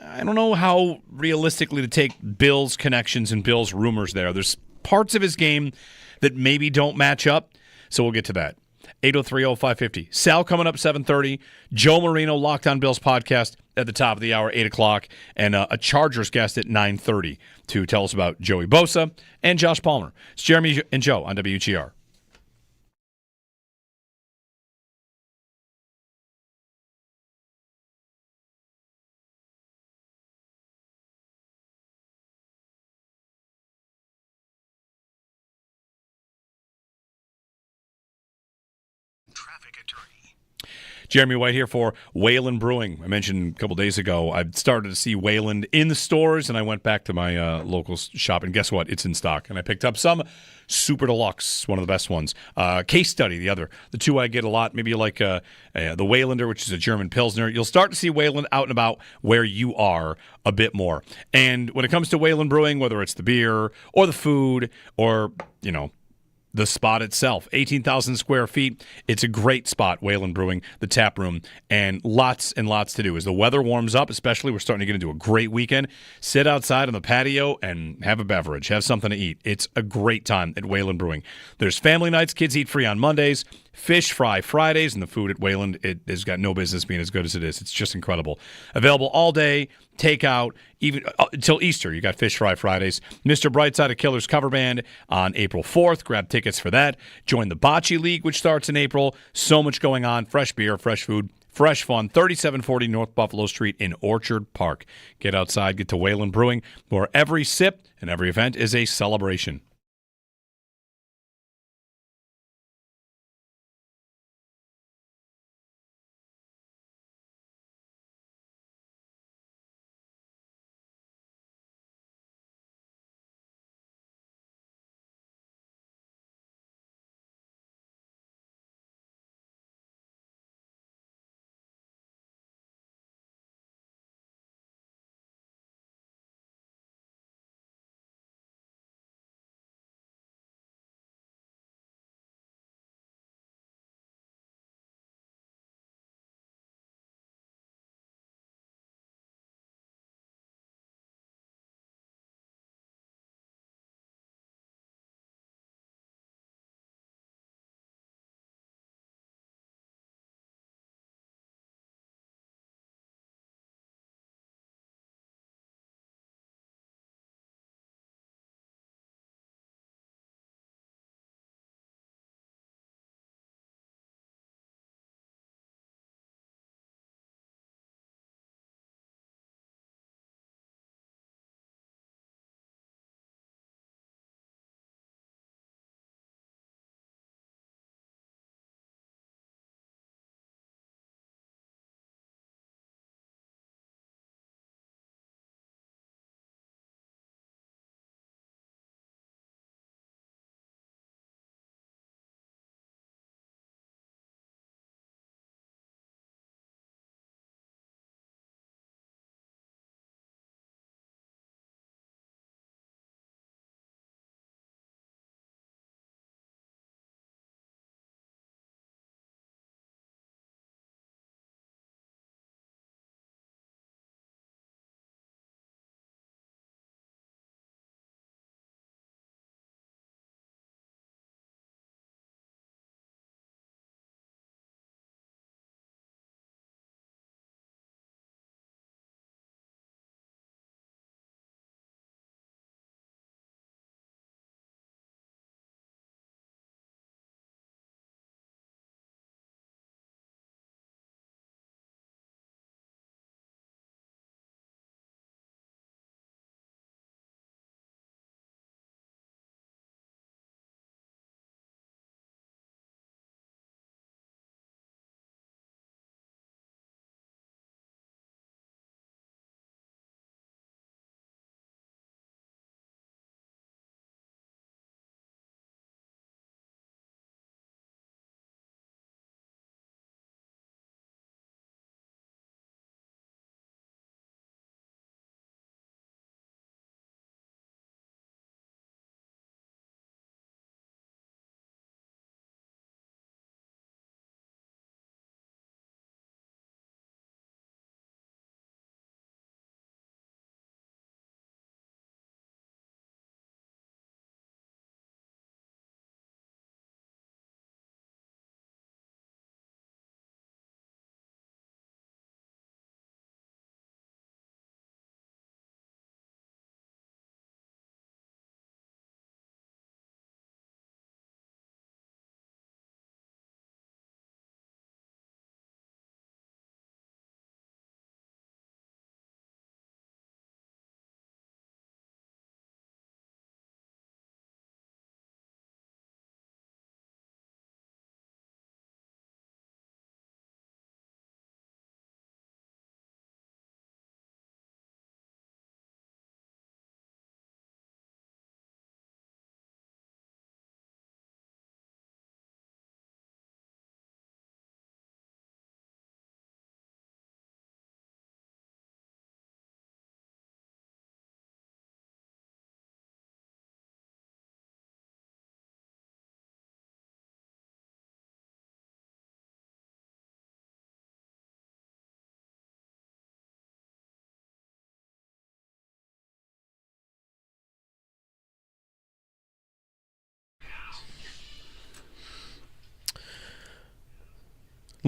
I don't know how realistically to take Bills connections and Bills rumors there. There's parts of his game that maybe don't match up, so we'll get to that. 803-0550. Sal coming up 7:30. Joe Marino, Locked On Bills podcast at the top of the hour, 8 o'clock. And a Chargers guest at 9:30 to tell us about Joey Bosa and Josh Palmer. It's Jeremy and Joe on WGR. Jeremy White here for Wayland Brewing. I mentioned a couple days ago I started to see Wayland in the stores, and I went back to my local shop, and guess what? It's in stock. And I picked up some Super Deluxe, one of the best ones. Case Study, the other. The two I get a lot. Maybe you like the Waylander, which is a German Pilsner. You'll start to see Wayland out and about where you are a bit more. And when it comes to Wayland Brewing, whether it's the beer or the food or, the spot itself, 18,000 square feet. It's a great spot, Wayland Brewing, the tap room, and lots to do. As the weather warms up, especially, we're starting to get into a great weekend. Sit outside on the patio and have a beverage, have something to eat. It's a great time at Wayland Brewing. There's family nights, kids eat free on Mondays, fish fry Fridays, and the food at Wayland, it has got no business being as good as it is. It's just incredible. Available all day, takeout, even until Easter. You got fish fry Fridays. Mr. Brightside of Killers cover band on April 4th. Grab tickets for that. Join the Bocce League, which starts in April. So much going on. Fresh beer, fresh food, fresh fun. 3740 North Buffalo Street in Orchard Park. Get outside, get to Wayland Brewing, where every sip and every event is a celebration.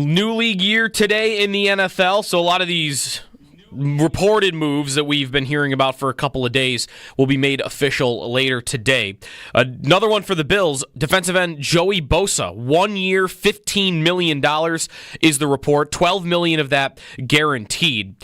New league year today in the NFL, so a lot of these reported moves that we've been hearing about for a couple of days will be made official later today. Another one for the Bills, defensive end Joey Bosa, 1 year, $15 million is the report, $12 million of that guaranteed.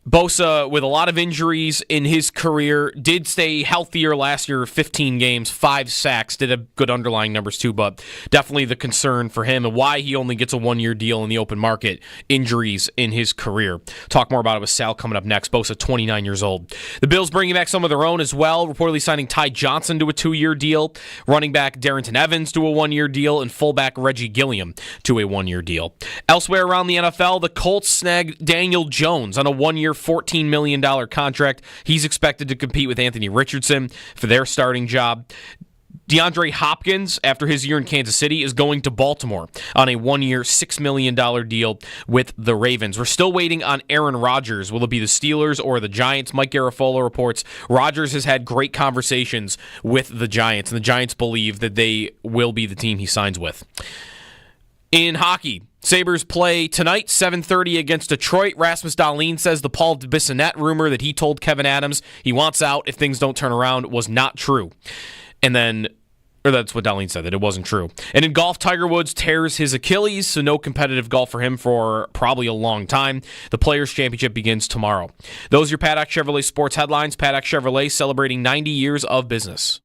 Bosa, with a lot of injuries in his career, did stay healthier last year, 15 games, 5 sacks, did have good underlying numbers too, but definitely the concern for him and why he only gets a 1-year deal in the open market, injuries in his career. Talk more about it with Sal coming up next. Bosa, 29 years old. The Bills bringing back some of their own as well, reportedly signing Ty Johnson to a 2-year deal, running back Darrington Evans to a 1-year deal, and fullback Reggie Gilliam to a 1-year deal. Elsewhere around the NFL, the Colts snagged Daniel Jones on a 1-year, $14 million contract. He's expected to compete with Anthony Richardson for their starting job. DeAndre Hopkins, after his year in Kansas City, is going to Baltimore on a 1-year, $6 million deal with the Ravens. We're still waiting on Aaron Rodgers. Will it be the Steelers or the Giants? Mike Garafolo reports Rodgers has had great conversations with the Giants, and the Giants believe that they will be the team he signs with. In hockey, Sabres play tonight, 7:30 against Detroit. Rasmus Dahlin says the Paul Bissonnette rumor that he told Kevin Adams he wants out if things don't turn around was not true. And then, or that's what Dahlin said, that it wasn't true. And in golf, Tiger Woods tears his Achilles, so no competitive golf for him for probably a long time. The Players' Championship begins tomorrow. Those are your Paddock Chevrolet sports headlines. Paddock Chevrolet celebrating 90 years of business.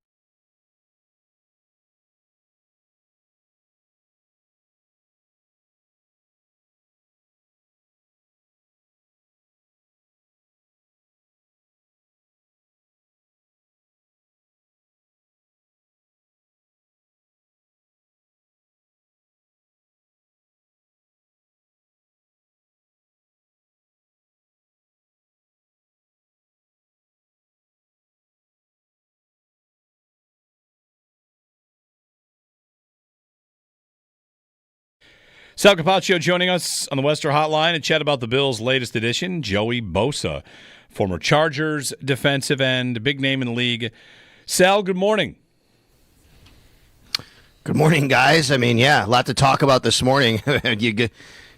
Sal Capaccio joining us on the Western Hotline to chat about the Bills' latest addition, Joey Bosa, former Chargers defensive end, big name in the league. Sal, good morning. Good morning, guys. I mean, yeah, a lot to talk about this morning.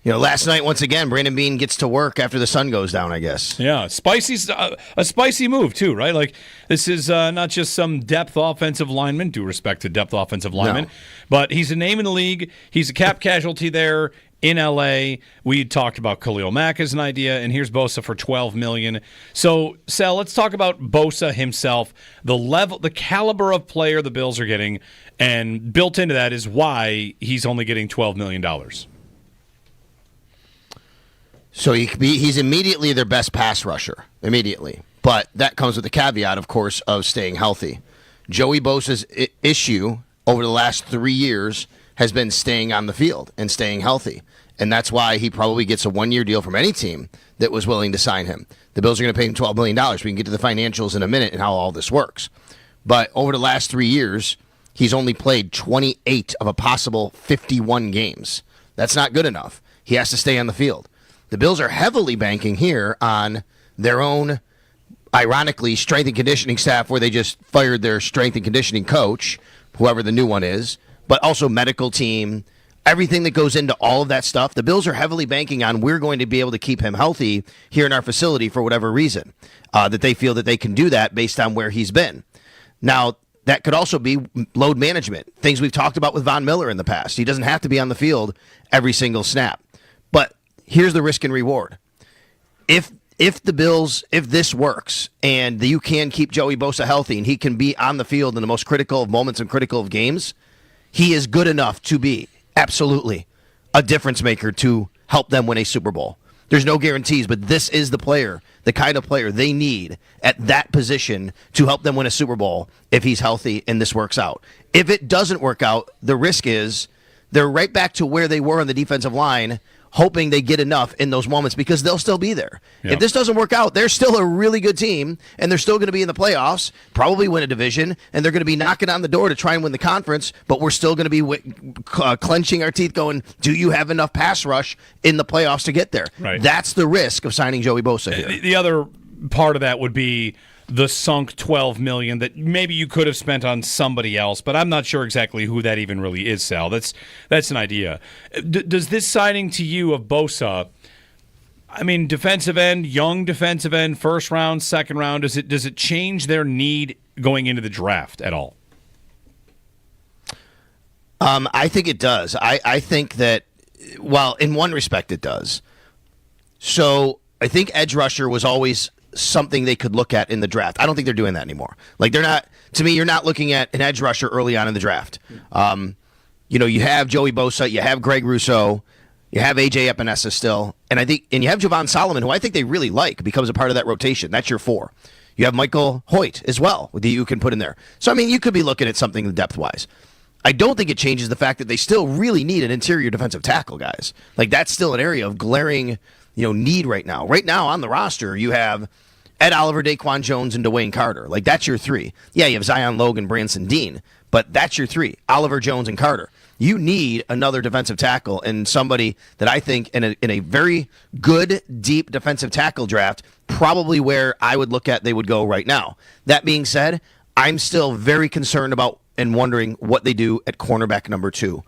Last night, once again, Brandon Beane gets to work after the sun goes down, I guess. Yeah, a spicy move, too, right? Like, this is not just some depth offensive lineman, due respect to depth offensive lineman, but he's a name in the league. He's a cap casualty there in L.A. We talked about Khalil Mack as an idea, and here's Bosa for $12 million. So, Sal, let's talk about Bosa himself, the caliber of player the Bills are getting, and built into that is why he's only getting $12 million. So he's immediately their best pass rusher, immediately. But that comes with the caveat, of course, of staying healthy. Joey Bosa's issue over the last 3 years has been staying on the field and staying healthy. And that's why he probably gets a 1-year deal from any team that was willing to sign him. The Bills are going to pay him $12 million. We can get to the financials in a minute and how all this works. But over the last 3 years, he's only played 28 of a possible 51 games. That's not good enough. He has to stay on the field. The Bills are heavily banking here on their own, ironically, strength and conditioning staff, where they just fired their strength and conditioning coach, whoever the new one is, but also medical team, everything that goes into all of that stuff. The Bills are heavily banking on we're going to be able to keep him healthy here in our facility for whatever reason, that they feel that they can do that based on where he's been. Now, that could also be load management, things we've talked about with Von Miller in the past. He doesn't have to be on the field every single snap. But here's the risk and reward. If this works and you can keep Joey Bosa healthy and he can be on the field in the most critical of moments and critical of games, he is good enough to be absolutely a difference maker to help them win a Super Bowl. There's no guarantees, but this is the player, the kind of player they need at that position to help them win a Super Bowl if he's healthy and this works out. If it doesn't work out, the risk is they're right back to where they were on the defensive line, hoping they get enough in those moments because they'll still be there. Yep. If this doesn't work out, they're still a really good team, and they're still going to be in the playoffs, probably win a division, and they're going to be knocking on the door to try and win the conference, but we're still going to be clenching our teeth going, do you have enough pass rush in the playoffs to get there? Right. That's the risk of signing Joey Bosa here. The other part of that would be the sunk $12 million that maybe you could have spent on somebody else, but I'm not sure exactly who that even really is, Sal. That's an idea. Does this signing to you of Bosa, I mean, defensive end, young defensive end, first round, second round, does it change their need going into the draft at all? I think it does. I think that, well, in one respect it does. So I think edge rusher was always something they could look at in the draft. I don't think they're doing that anymore. Like, they're not, to me, you're not looking at an edge rusher early on in the draft. You have Joey Bosa, you have Greg Rousseau, you have AJ Epinesa still, and you have Javon Solomon, who I think they really like, becomes a part of that rotation. That's your 4. You have Michael Hoyt as well, that you can put in there. So, I mean, you could be looking at something depth-wise. I don't think it changes the fact that they still really need an interior defensive tackle, guys. Like, that's still an area of glaring, need right now. Right now on the roster, you have Ed Oliver, Daquan Jones, and Dwayne Carter. Like, that's your 3. Yeah, you have Zion Logan, Branson Dean, but that's your 3. Oliver, Jones, and Carter. You need another defensive tackle and somebody that I think in a very good, deep defensive tackle draft, probably where I would look at they would go right now. That being said, I'm still very concerned about and wondering what they do at cornerback number 2.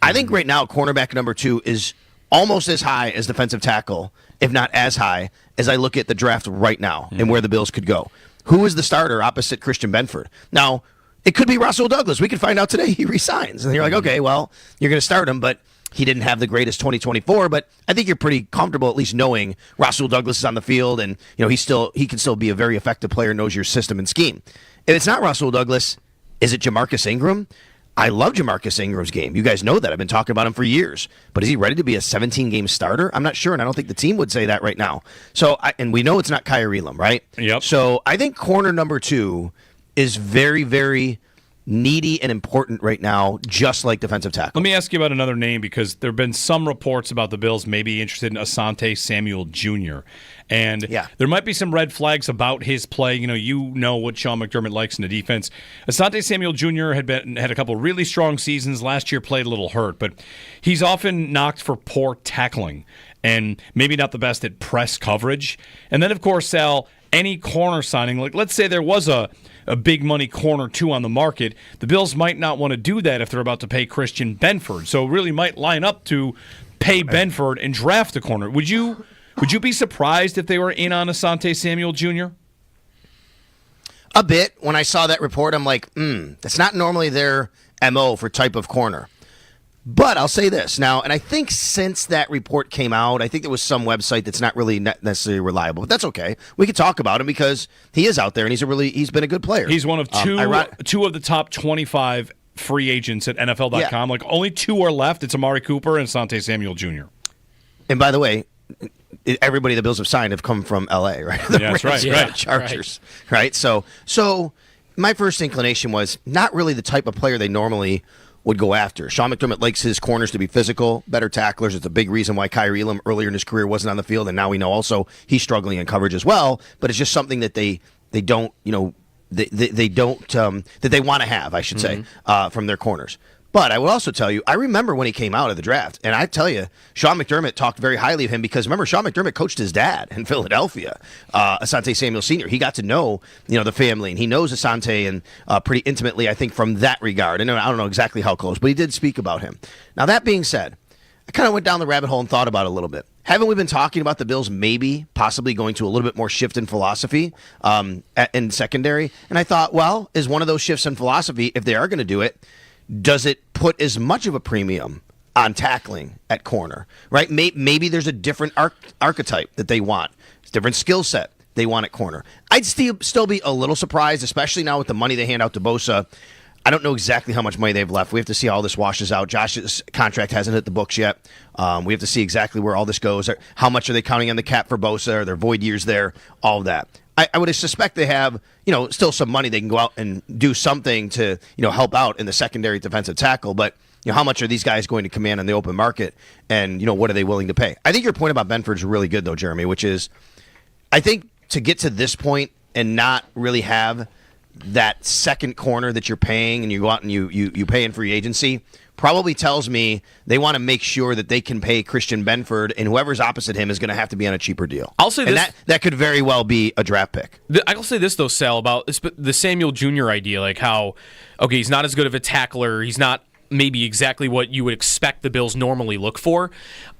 I think right now cornerback number 2 is almost as high as defensive tackle, if not as high, as I look at the draft right now and where the Bills could go. Who is the starter opposite Christian Benford? Now, it could be Rasul Douglas. We could find out today he resigns. And you're like, okay, well, you're going to start him, but he didn't have the greatest 2024. But I think you're pretty comfortable at least knowing Rasul Douglas is on the field and he can still be a very effective player, knows your system and scheme. If it's not Rasul Douglas, is it Jamarcus Ingram? I love Jamarcus Ingram's game. You guys know that. I've been talking about him for years. But is he ready to be a 17-game starter? I'm not sure, and I don't think the team would say that right now. And we know it's not Kyrie Elam, right? Yep. So I think corner number 2 is very, very needy and important right now, just like defensive tackle. Let me ask you about another name, because there have been some reports about the Bills maybe interested in Asante Samuel Jr., and there might be some red flags about his play. You know what Sean McDermott likes in the defense. Asante Samuel Jr. had a couple really strong seasons. Last year played a little hurt, but he's often knocked for poor tackling and maybe not the best at press coverage. And then, of course, Sal, any corner signing, like let's say there was a big money corner 2 on the market, the Bills might not want to do that if they're about to pay Christian Benford. So really might line up to pay Benford and draft a corner. Would you be surprised if they were in on Asante Samuel Jr.? A bit. When I saw that report, I'm like, that's not normally their MO for type of corner. But I'll say this now, and I think since that report came out, I think there was some website that's not really necessarily reliable, but that's okay. We could talk about him because he is out there and he's been a good player. He's one of two of the top 25 free agents at NFL.com. Yeah. Like only 2 are left. It's Amari Cooper and Asante Samuel Jr. And by the way, everybody the Bills have signed have come from L.A., right? That's right. Right. Chargers, right? So my first inclination was not really the type of player they normally would go after. Sean McDermott likes his corners to be physical, better tacklers. It's a big reason why Kyrie Elam earlier in his career wasn't on the field, and now we know also he's struggling in coverage as well. But it's just something that they don't, they don't that they want to have, I should say, from their corners. But I will also tell you, I remember when he came out of the draft, and I tell you, Sean McDermott talked very highly of him because remember, Sean McDermott coached his dad in Philadelphia, Asante Samuel Sr. He got to know, the family, and he knows Asante and pretty intimately, I think, from that regard. And I don't know exactly how close, but he did speak about him. Now, that being said, I kind of went down the rabbit hole and thought about it a little bit. Haven't we been talking about the Bills possibly going to a little bit more shift in philosophy in secondary? And I thought, well, is one of those shifts in philosophy, if they are going to do it, does it put as much of a premium on tackling at corner, right? Maybe there's a different archetype that they want, it's a different skill set they want at corner. I'd still be a little surprised, especially now with the money they hand out to Bosa. I don't know exactly how much money they've left. We have to see how all this washes out. Josh's contract hasn't hit the books yet. We have to see exactly where all this goes. How much are they counting on the cap for Bosa? Are there void years there? All of that. I would suspect they have, still some money they can go out and do something to, help out in the secondary defensive tackle. But, how much are these guys going to command on the open market? And, what are they willing to pay? I think your point about Benford is really good, though, Jeremy, which is I think to get to this point and not really have, that second corner that you're paying and you go out and you pay in free agency probably tells me they want to make sure that they can pay Christian Benford, and whoever's opposite him is going to have to be on a cheaper deal. I'll say this. That could very well be a draft pick. I'll say this, though, Sal, about the Samuel Jr. idea, like how, okay, he's not as good of a tackler. He's not maybe exactly what you would expect the Bills normally look for.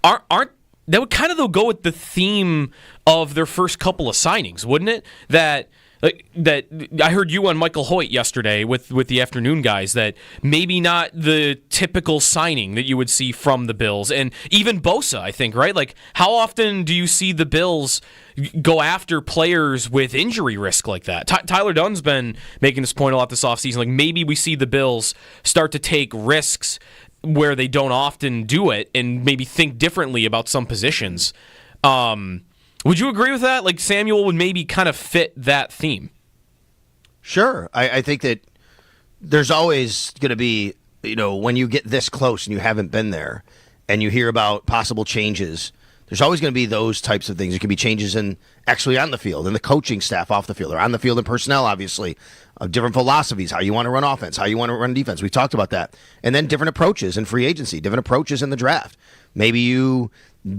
Aren't that would kind of, though, go with the theme of their first couple of signings, wouldn't it? That I heard you on Michael Hoyt yesterday with the afternoon guys, that maybe not the typical signing that you would see from the Bills. And even Bosa, I think, right? Like, how often do you see the Bills go after players with injury risk like that? Tyler Dunn's been making this point a lot this offseason. Like, maybe we see the Bills start to take risks where they don't often do it and maybe think differently about some positions. Would you agree with that? Like, Samuel would maybe kind of fit that theme. Sure. I think that there's always going to be, when you get this close and you haven't been there and you hear about possible changes, there's always going to be those types of things. It could be changes in actually on the field and the coaching staff off the field, or on the field and personnel, obviously, of different philosophies, how you want to run offense, how you want to run defense. We've talked about that. And then different approaches in free agency, different approaches in the draft. Maybe you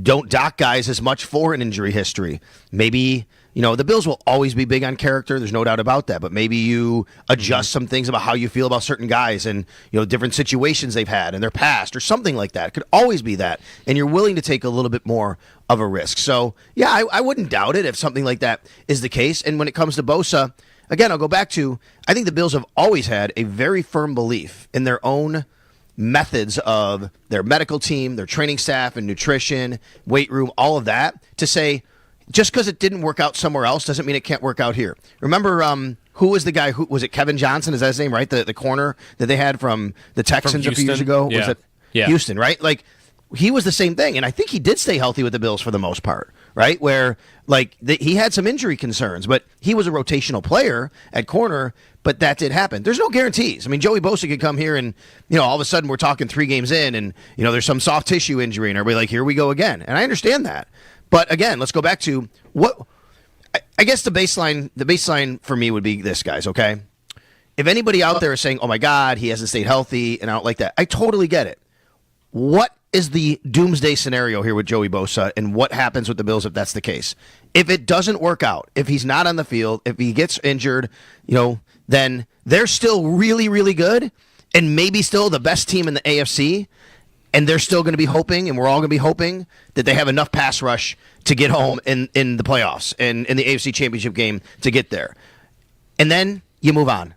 don't dock guys as much for an injury history. Maybe, the Bills will always be big on character. There's no doubt about that. But maybe you adjust some things about how you feel about certain guys and, different situations they've had in their past or something like that. It could always be that. And you're willing to take a little bit more of a risk. So, yeah, I wouldn't doubt it if something like that is the case. And when it comes to Bosa, again, I'll go back to, I think the Bills have always had a very firm belief in their own methods of their medical team, their training staff and nutrition, weight room, all of that, to say just because it didn't work out somewhere else doesn't mean it can't work out here. Remember, who was the guy? Who was it? Kevin Johnson, is that his name, right? The corner that they had from the Texans a few years ago. Yeah. Was it Houston, right? Like, he was the same thing, and I think he did stay healthy with the Bills for the most part, right? Where he had some injury concerns, but he was a rotational player at corner. But that did happen. There's no guarantees. I mean, Joey Bosa could come here and, all of a sudden we're talking 3 games in and, there's some soft tissue injury and everybody like, here we go again. And I understand that. But again, let's go back to I guess the baseline for me would be this, guys, okay? If anybody out there is saying, oh my God, he hasn't stayed healthy and I don't like that, I totally get it. What is the doomsday scenario here with Joey Bosa, and what happens with the Bills if that's the case? If it doesn't work out, if he's not on the field, if he gets injured, then they're still really, really good and maybe still the best team in the AFC, and they're still going to be hoping, and we're all going to be hoping, that they have enough pass rush to get home in the playoffs and in the AFC Championship game to get there. And then you move on.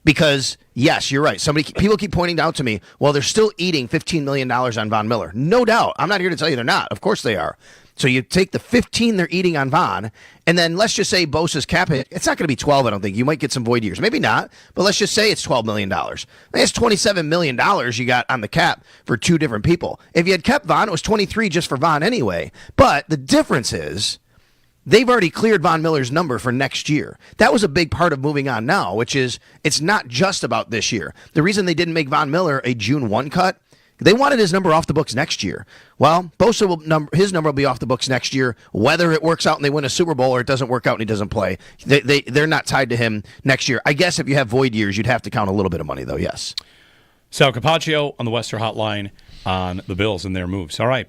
Because, yes, you're right. People keep pointing out to me, well, they're still eating $15 million on Von Miller. No doubt. I'm not here to tell you they're not. Of course they are. So you take the 15 they're eating on Von, and then let's just say Bosa's cap hit. It's not going to be 12, I don't think. You might get some void years. Maybe not, but let's just say it's $12 million. That's $27 million you got on the cap for 2 different people. If you had kept Von, it was 23 just for Von anyway. But the difference is, they've already cleared Von Miller's number for next year. That was a big part of moving on now, which is it's not just about this year. The reason they didn't make Von Miller a June 1 cut, they wanted his number off the books next year. Well, Bosa his number will be off the books next year, whether it works out and they win a Super Bowl or it doesn't work out and he doesn't play. They're not tied to him next year. I guess if you have void years, you'd have to count a little bit of money, though, yes. Sal Capaccio on the Western Hotline on the Bills and their moves. All right.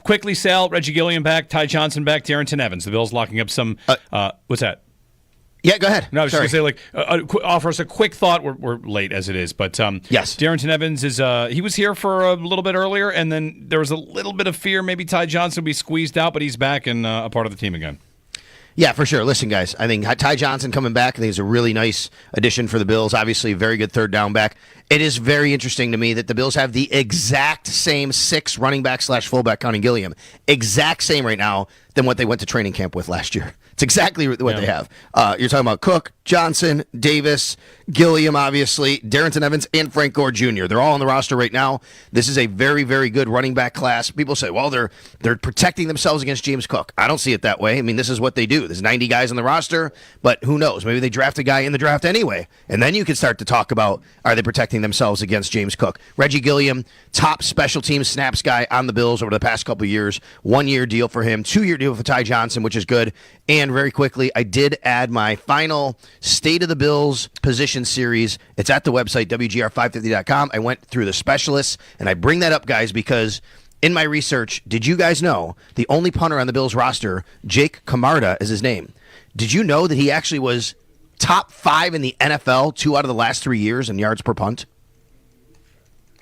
Quickly, Sal, Reggie Gilliam back, Ty Johnson back, Darrington Evans. The Bills locking up some what's that? Yeah, go ahead. No, I was just going to say, offer us a quick thought. We're late as it is, but yes, Darrington Evans is he was here for a little bit earlier, and then there was a little bit of fear maybe Ty Johnson would be squeezed out, but he's back and a part of the team again. Yeah, for sure. Listen, guys, I think Ty Johnson coming back, I think is a really nice addition for the Bills. Obviously, a very good third down back. It is very interesting to me that the Bills have the exact same 6 running back / fullback, counting Gilliam, exact same right now than what they went to training camp with last year. It's exactly what they have. You're talking about Cook, Johnson, Davis, Gilliam, obviously, Darrington Evans, and Frank Gore Jr. They're all on the roster right now. This is a very, very good running back class. People say, well, they're protecting themselves against James Cook. I don't see it that way. I mean, this is what they do. There's 90 guys on the roster, but who knows? Maybe they draft a guy in the draft anyway, and then you can start to talk about, are they protecting themselves against James Cook? Reggie Gilliam, top special teams snaps guy on the Bills over the past couple of years. 1-year deal for him, 2-year deal deal for Ty Johnson, which is good. And very quickly, I did add my final State of the Bills position series. It's at the website, WGR550.com. I went through the specialists, and I bring that up, guys, because in my research, did you guys know the only punter on the Bills roster, Jake Camarda is his name? Did you know that he actually was top 5 in the NFL 2 out of the last 3 years in yards per punt?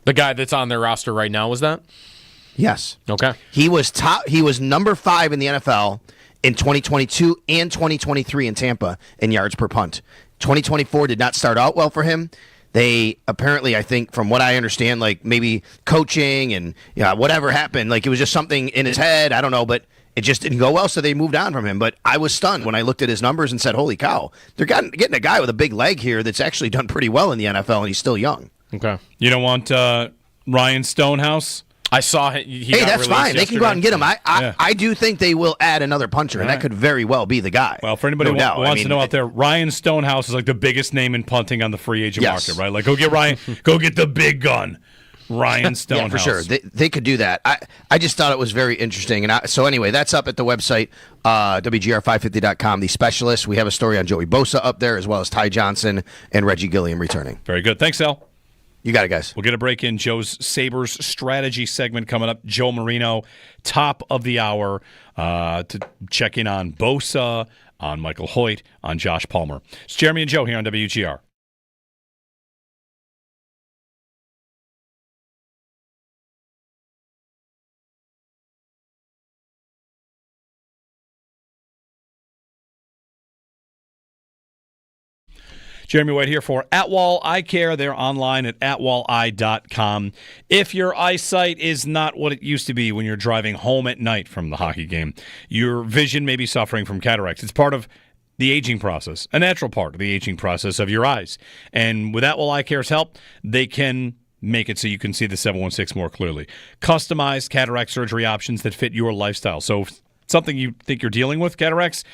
The guy that's on their roster right now, was that? Yes. Okay. He was number 5 in the NFL in 2022 and 2023 in Tampa in yards per punt. 2024 did not start out well for him. They apparently, I think, from what I understand, like maybe coaching and whatever happened, like it was just something in his head. I don't know, but it just didn't go well, so they moved on from him. But I was stunned when I looked at his numbers and said, holy cow, they're getting a guy with a big leg here that's actually done pretty well in the NFL, and he's still young. Okay. You don't want Ryan Stonehouse? I saw he got that's fine. They can go out and get him. I do think they will add another punter, and All that could very well be the guy. Well, for anybody who wants to know out there, Ryan Stonehouse is like the biggest name in punting on the free agent market, right? Like, go get Ryan, go get the big gun, Ryan Stonehouse. Yeah, for sure. They could do that. I just thought it was very interesting. And so anyway, that's up at the website, WGR550.com. The specialists. We have a story on Joey Bosa up there, as well as Ty Johnson and Reggie Gilliam returning. Very good. Thanks, Sal. You got it, guys. We'll get a break in Joe's Sabres strategy segment coming up. Joe Marino, top of the hour, to check in on Bosa, on Michael Hoyt, on Josh Palmer. It's Jeremy and Joe here on WGR. Jeremy White here for Atwall Eye Care. They're online at atwalleye.com. If your eyesight is not what it used to be when you're driving home at night from the hockey game, your vision may be suffering from cataracts. It's part of the aging process, a natural part of the aging process of your eyes. And with Atwall Eye Care's help, they can make it so you can see the 716 more clearly. Customized cataract surgery options that fit your lifestyle. So something you think you're dealing with, cataracts,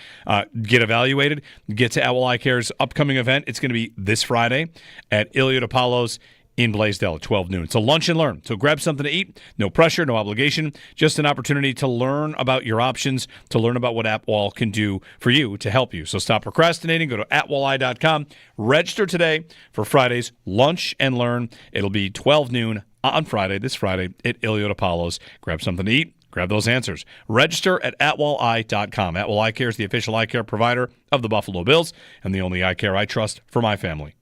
get evaluated, get to Atwall Eye Care's upcoming event. It's going to be this Friday at Iliad Apollo's in Blaisdell at 12 noon. It's a lunch and learn. So grab something to eat. No pressure, no obligation. Just an opportunity to learn about your options, to learn about what Atwall can do for you to help you. So stop procrastinating. Go to atwalleye.com. Register today for Friday's lunch and learn. It'll be 12 noon on Friday, this Friday, at Iliad Apollo's. Grab something to eat. Grab those answers. Register at atwalleye.com. Atwall Eye Care is the official eye care provider of the Buffalo Bills and the only eye care I trust for my family.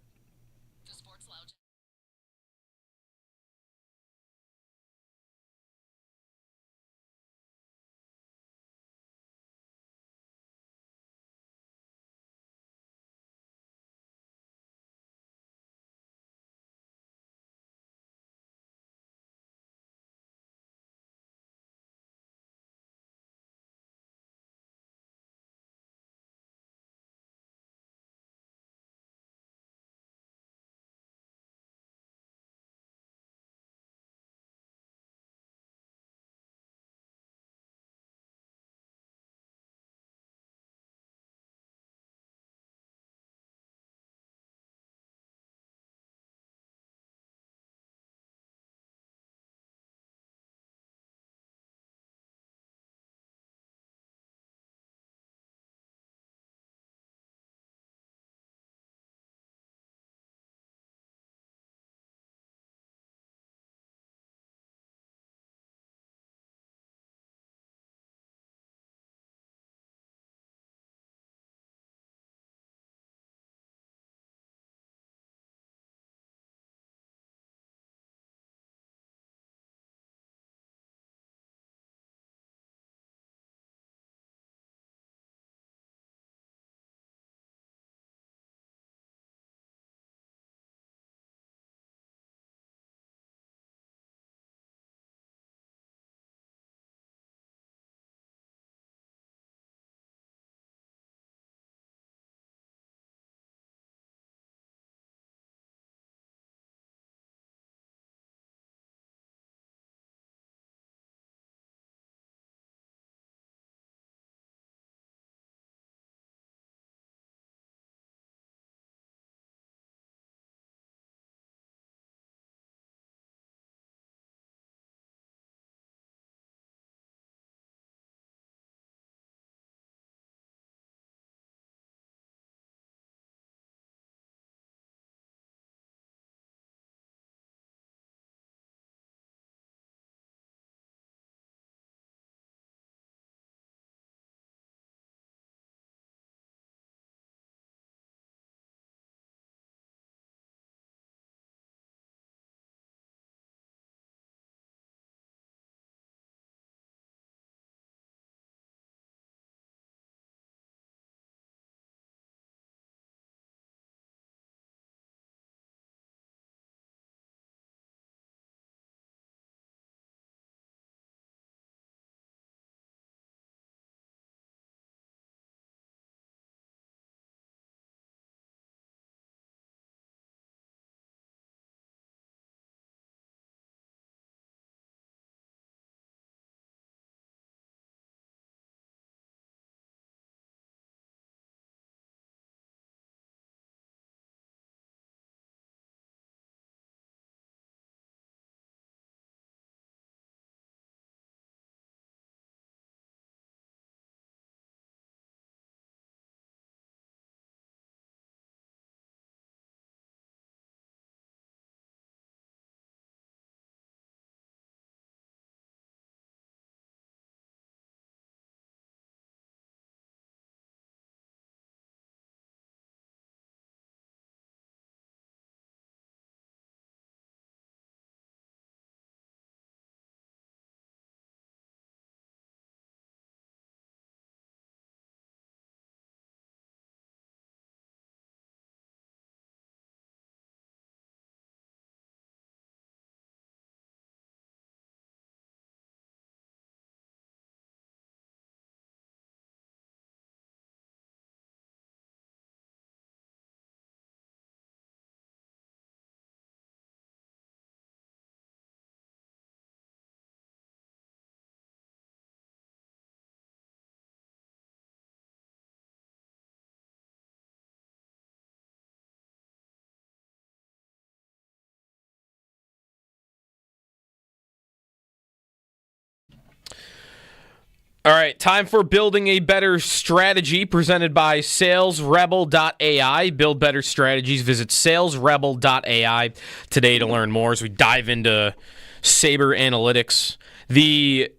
All right, time for Building a Better Strategy, presented by SalesRebel.ai. Build better strategies. Visit SalesRebel.ai today to learn more as we dive into Sabre analytics. The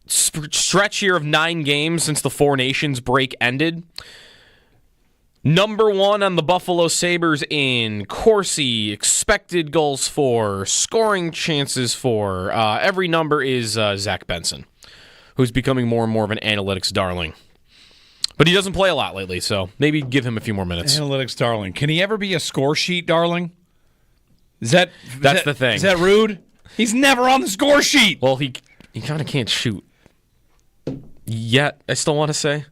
stretch here of 9 games since the Four Nations break ended. Number 1 on the Buffalo Sabres in Corsi, expected goals for, scoring chances for. Every number is Zach Benson, who's becoming more and more of an analytics darling. But he doesn't play a lot lately, so maybe give him a few more minutes. Analytics darling. Can he ever be a score sheet darling? That's the thing. Is that rude? He's never on the score sheet. Well, he kind of can't shoot. Yet, I still want to say.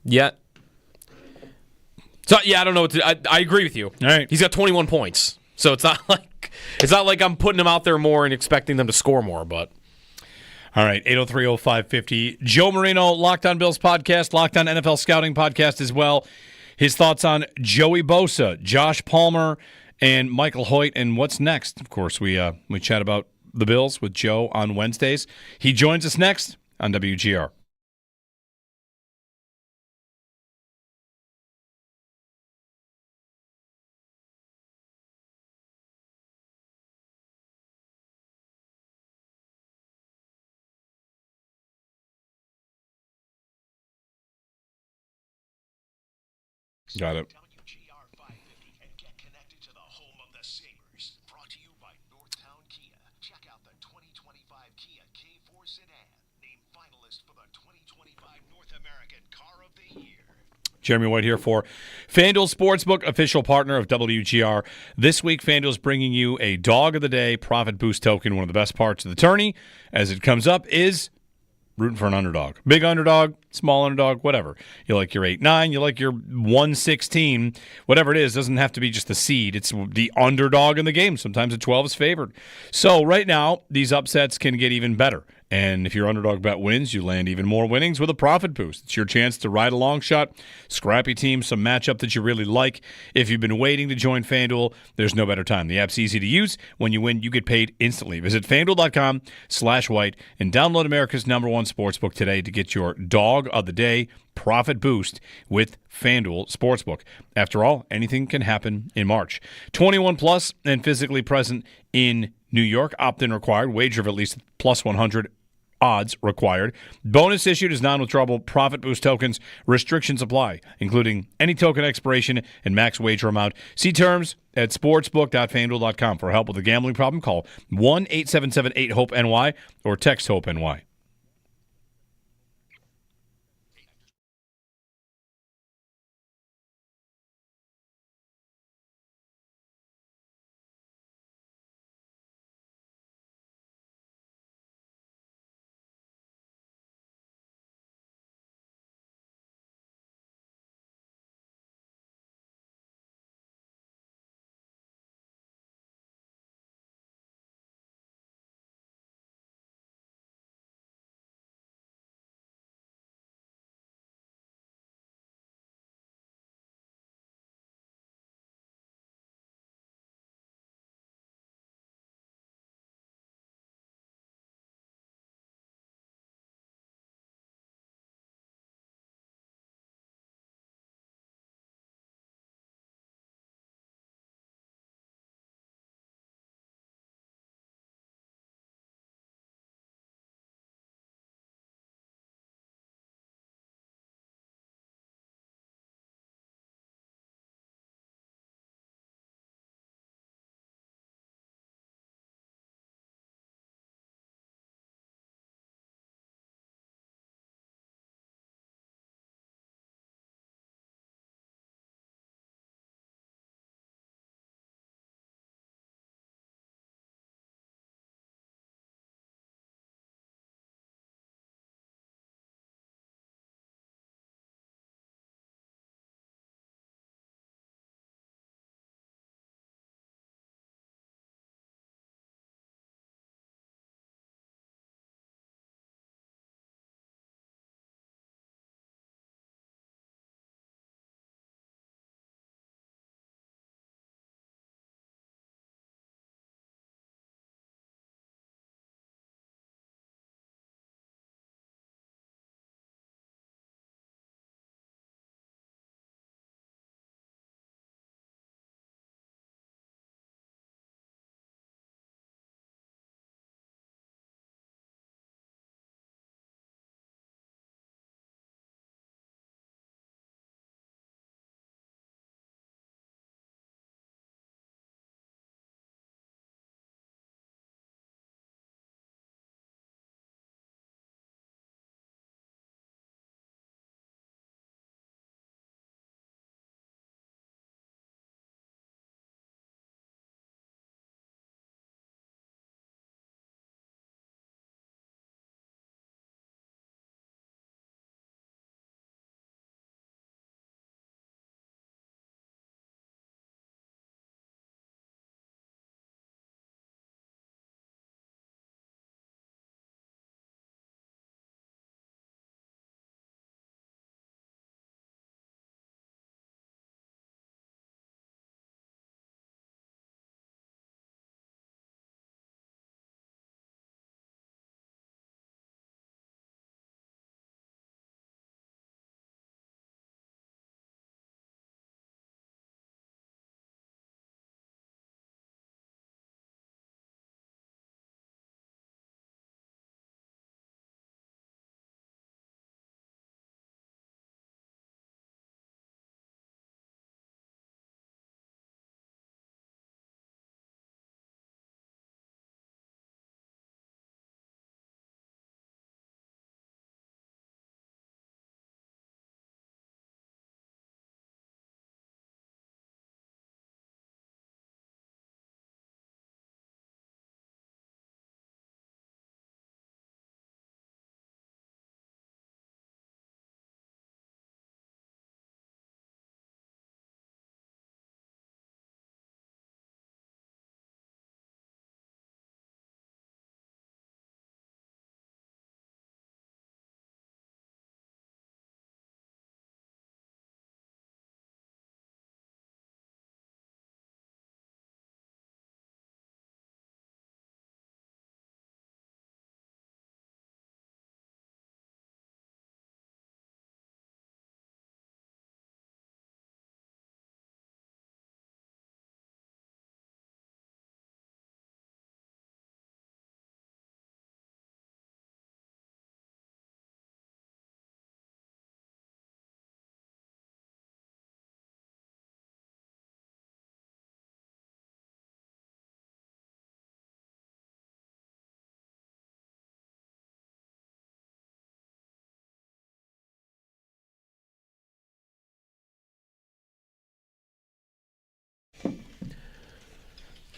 Yet. So, yeah, I don't know what to... I agree with you. All right. He's got 21 points. So it's not like I'm putting him out there more and expecting them to score more, but... All right, 803-0550. Joe Marino, Locked On Bills podcast, Locked On NFL Scouting podcast as well. His thoughts on Joey Bosa, Josh Palmer, and Michael Hoyt, and what's next. Of course, we chat about the Bills with Joe on Wednesdays. He joins us next on WGR. Got it. WGR 550 and get connected to the home of the Sabres. Brought to you by Northtown Kia. Check out the 2025 Kia K4 sedan. Named finalist for the 2025 North American Car of the Year. Jeremy White here for FanDuel Sportsbook, official partner of WGR. This week, FanDuel is bringing you a Dog of the Day profit boost token. One of the best parts of the tourney, as it comes up, is rooting for an underdog. Big underdog, small underdog, whatever. You like your 8-9, you like your 116, whatever it is. Doesn't have to be just the seed. It's the underdog in the game. Sometimes a 12 is favored. So right now, these upsets can get even better. And if your underdog bet wins, you land even more winnings with a profit boost. It's your chance to ride a long shot, scrappy team, some matchup that you really like. If you've been waiting to join FanDuel, there's no better time. The app's easy to use. When you win, you get paid instantly. Visit FanDuel.com/white and download America's #1 sportsbook today to get your Dog of the Day profit boost with FanDuel Sportsbook. After all, anything can happen in March. 21 plus and physically present in New York. Opt-in required. Wager of at least plus 100 odds required. Bonus issued as non-withdrawable profit boost tokens. Restrictions apply, including any token expiration and max wager amount. See terms at sportsbook.fanduel.com. For help with a gambling problem, call 1-877-8-HOPE-NY or text HOPE-NY.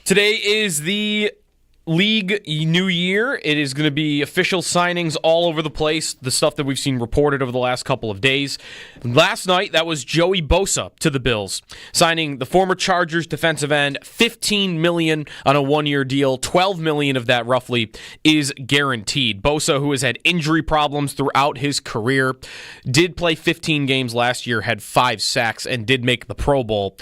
Today is the league new year. It is going to be official signings all over the place, the stuff that we've seen reported over the last couple of days. Last night, that was Joey Bosa to the Bills, signing the former Chargers defensive end, $15 million on a one-year deal. $12 million of that, roughly, is guaranteed. Bosa, who has had injury problems throughout his career, did play 15 games last year, had 5 sacks, and did make the Pro Bowl.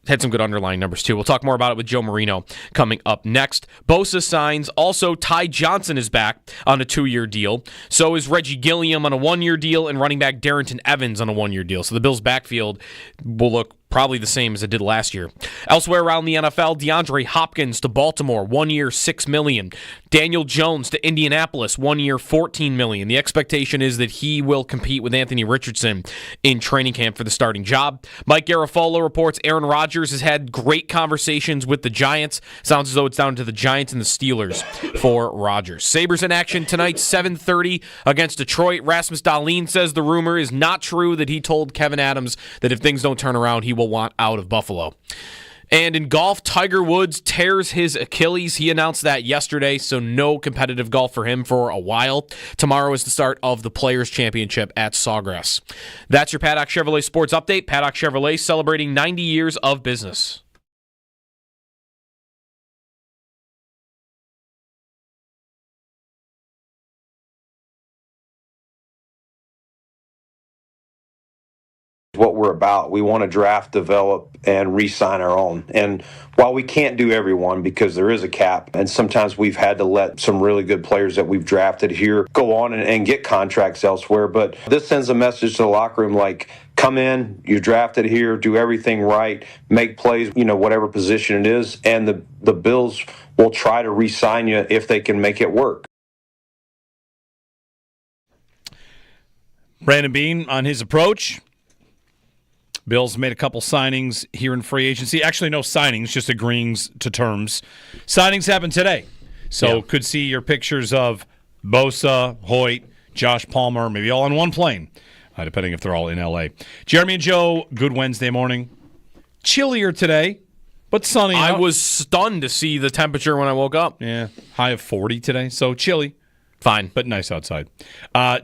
Had some good underlying numbers, too. We'll talk more about it with Joe Marino coming up next. Bosa signs. Also, Ty Johnson is back on a 2-year deal. So is Reggie Gilliam on a 1-year deal, and running back Darrington Evans on a 1-year deal. So the Bills' backfield will look probably the same as it did last year. Elsewhere around the NFL, DeAndre Hopkins to Baltimore, 1 year, $6 million. Daniel Jones to Indianapolis, 1 year, $14 million. The expectation is that he will compete with Anthony Richardson in training camp for the starting job. Mike Garafolo reports Aaron Rodgers has had great conversations with the Giants. Sounds as though it's down to the Giants and the Steelers for Rodgers. Sabres in action tonight, 7:30 against Detroit. Rasmus Dahlin says the rumor is not true that he told Kevin Adams that if things don't turn around, he will want out of Buffalo. And in golf, Tiger Woods tears his Achilles. He announced that yesterday, so no competitive golf for him for a while. Tomorrow is the start of the Players' Championship at Sawgrass. That's your Paddock Chevrolet Sports Update. Paddock Chevrolet celebrating 90 years of business. What we're about. We want to draft, develop, and re-sign our own. And while we can't do everyone because there is a cap, and sometimes we've had to let some really good players that we've drafted here go on and get contracts elsewhere, but this sends a message to the locker room like, come in, you drafted here, do everything right, make plays, whatever position it is, and the Bills will try to re-sign you if they can make it work. Brandon Beane on his approach. Bills made a couple signings here in free agency. Actually, no signings, just agreeing to terms. Signings happened today. So could see your pictures of Bosa, Hoyt, Josh Palmer, maybe all on one plane, depending if they're all in L.A. Jeremy and Joe, good Wednesday morning. Chillier today, but sunny out. I was stunned to see the temperature when I woke up. Yeah, high of 40 today, so chilly. Fine. But nice outside.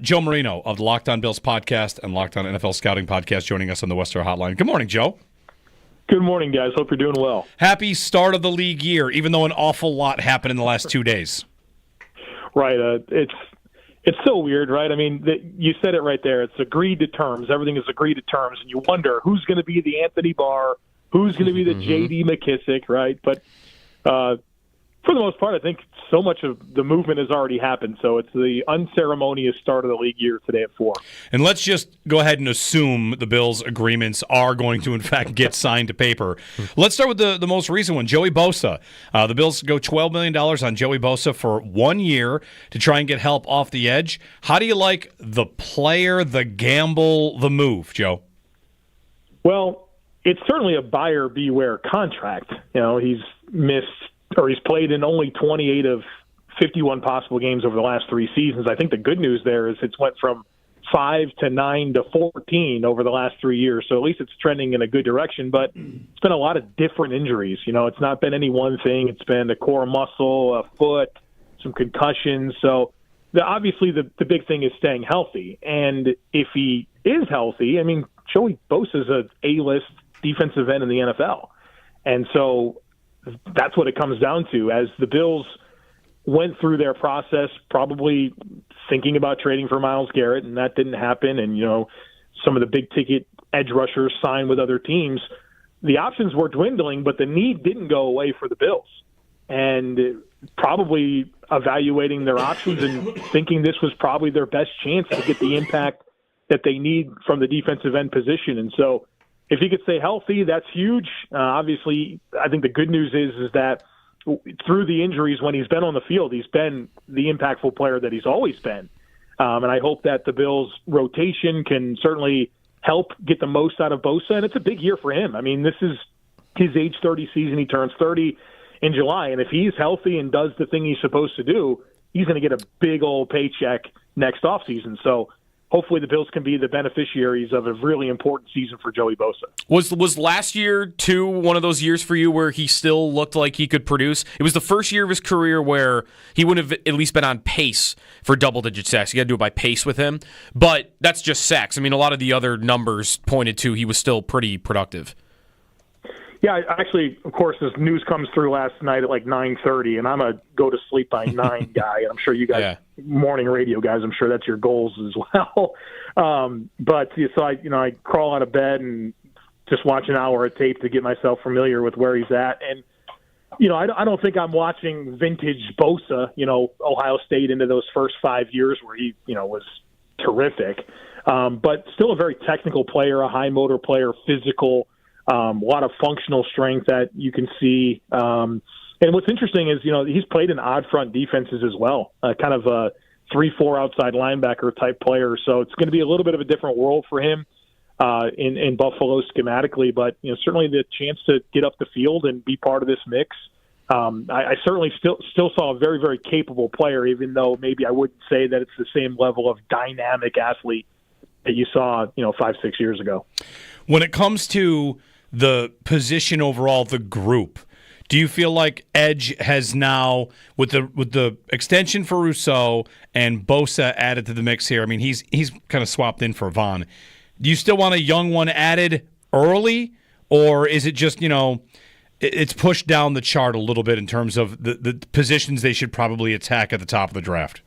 Joe Marino of the Locked On Bills podcast and Locked On NFL Scouting podcast joining us on the Western Hotline. Good morning, Joe. Good morning, guys. Hope you're doing well. Happy start of the league year, even though an awful lot happened in the last 2 days. Right. It's so weird, right? I mean, you said it right there. It's agreed to terms. Everything is agreed to terms. And you wonder who's going to be the Anthony Barr, who's going to be the J.D. McKissick, right? But for the most part, I think so much of the movement has already happened. So it's the unceremonious start of the league year today at 4. And let's just go ahead and assume the Bills' agreements are going to, in fact, get signed to paper. Let's start with the most recent one, Joey Bosa. The Bills go $12 million on Joey Bosa for 1 year to try and get help off the edge. How do you like the player, the gamble, the move, Joe? Well, it's certainly a buyer beware contract. He's played in only 28 of 51 possible games over the last 3 seasons. I think the good news there is it's went from 5 to 9 to 14 over the last 3 years. So at least it's trending in a good direction, but it's been a lot of different injuries. It's not been any one thing. It's been a core muscle, a foot, some concussions. So obviously the big thing is staying healthy. And if he is healthy, I mean, Joey Bosa is an A-list defensive end in the NFL. And so that's what it comes down to. As the Bills went through their process, probably thinking about trading for Myles Garrett, and that didn't happen, and some of the big-ticket edge rushers signed with other teams, the options were dwindling, but the need didn't go away for the Bills. And probably evaluating their options and thinking this was probably their best chance to get the impact that they need from the defensive end position. And so if he could stay healthy, that's huge. Obviously, I think the good news is that through the injuries, when he's been on the field, he's been the impactful player that he's always been. And I hope that the Bills' rotation can certainly help get the most out of Bosa. And it's a big year for him. I mean, this is his age 30 season. He turns 30 in July. And if he's healthy and does the thing he's supposed to do, he's going to get a big old paycheck next offseason. So hopefully the Bills can be the beneficiaries of a really important season for Joey Bosa. Was last year, too, one of those years for you where he still looked like he could produce? It was the first year of his career where he would have at least been on pace for double-digit sacks. You got to do it by pace with him. But that's just sacks. I mean, a lot of the other numbers pointed to he was still pretty productive. Yeah, actually, of course, this news comes through last night at like 9:30, and I'm a go-to-sleep by 9 guy. And I'm sure you guys, morning radio guys, I'm sure that's your goals as well. So I crawl out of bed and just watch an hour of tape to get myself familiar with where he's at. And, I don't think I'm watching vintage Bosa, Ohio State into those first 5 years where he, was terrific. But still a very technical player, a high motor player, physical, a lot of functional strength that you can see. And what's interesting is, he's played in odd front defenses as well, kind of a 3-4 outside linebacker type player. So it's going to be a little bit of a different world for him in Buffalo schematically, but certainly the chance to get up the field and be part of this mix. I certainly still saw a very, very capable player, even though maybe I wouldn't say that it's the same level of dynamic athlete that you saw, 5-6 years ago. When it comes to the position overall, the group, do you feel like edge has now, with the extension for Rousseau and Bosa added to the mix here? I mean, he's kind of swapped in for Vaughn. Do you still want a young one added early, or is it just it's pushed down the chart a little bit in terms of the positions they should probably attack at the top of the draft?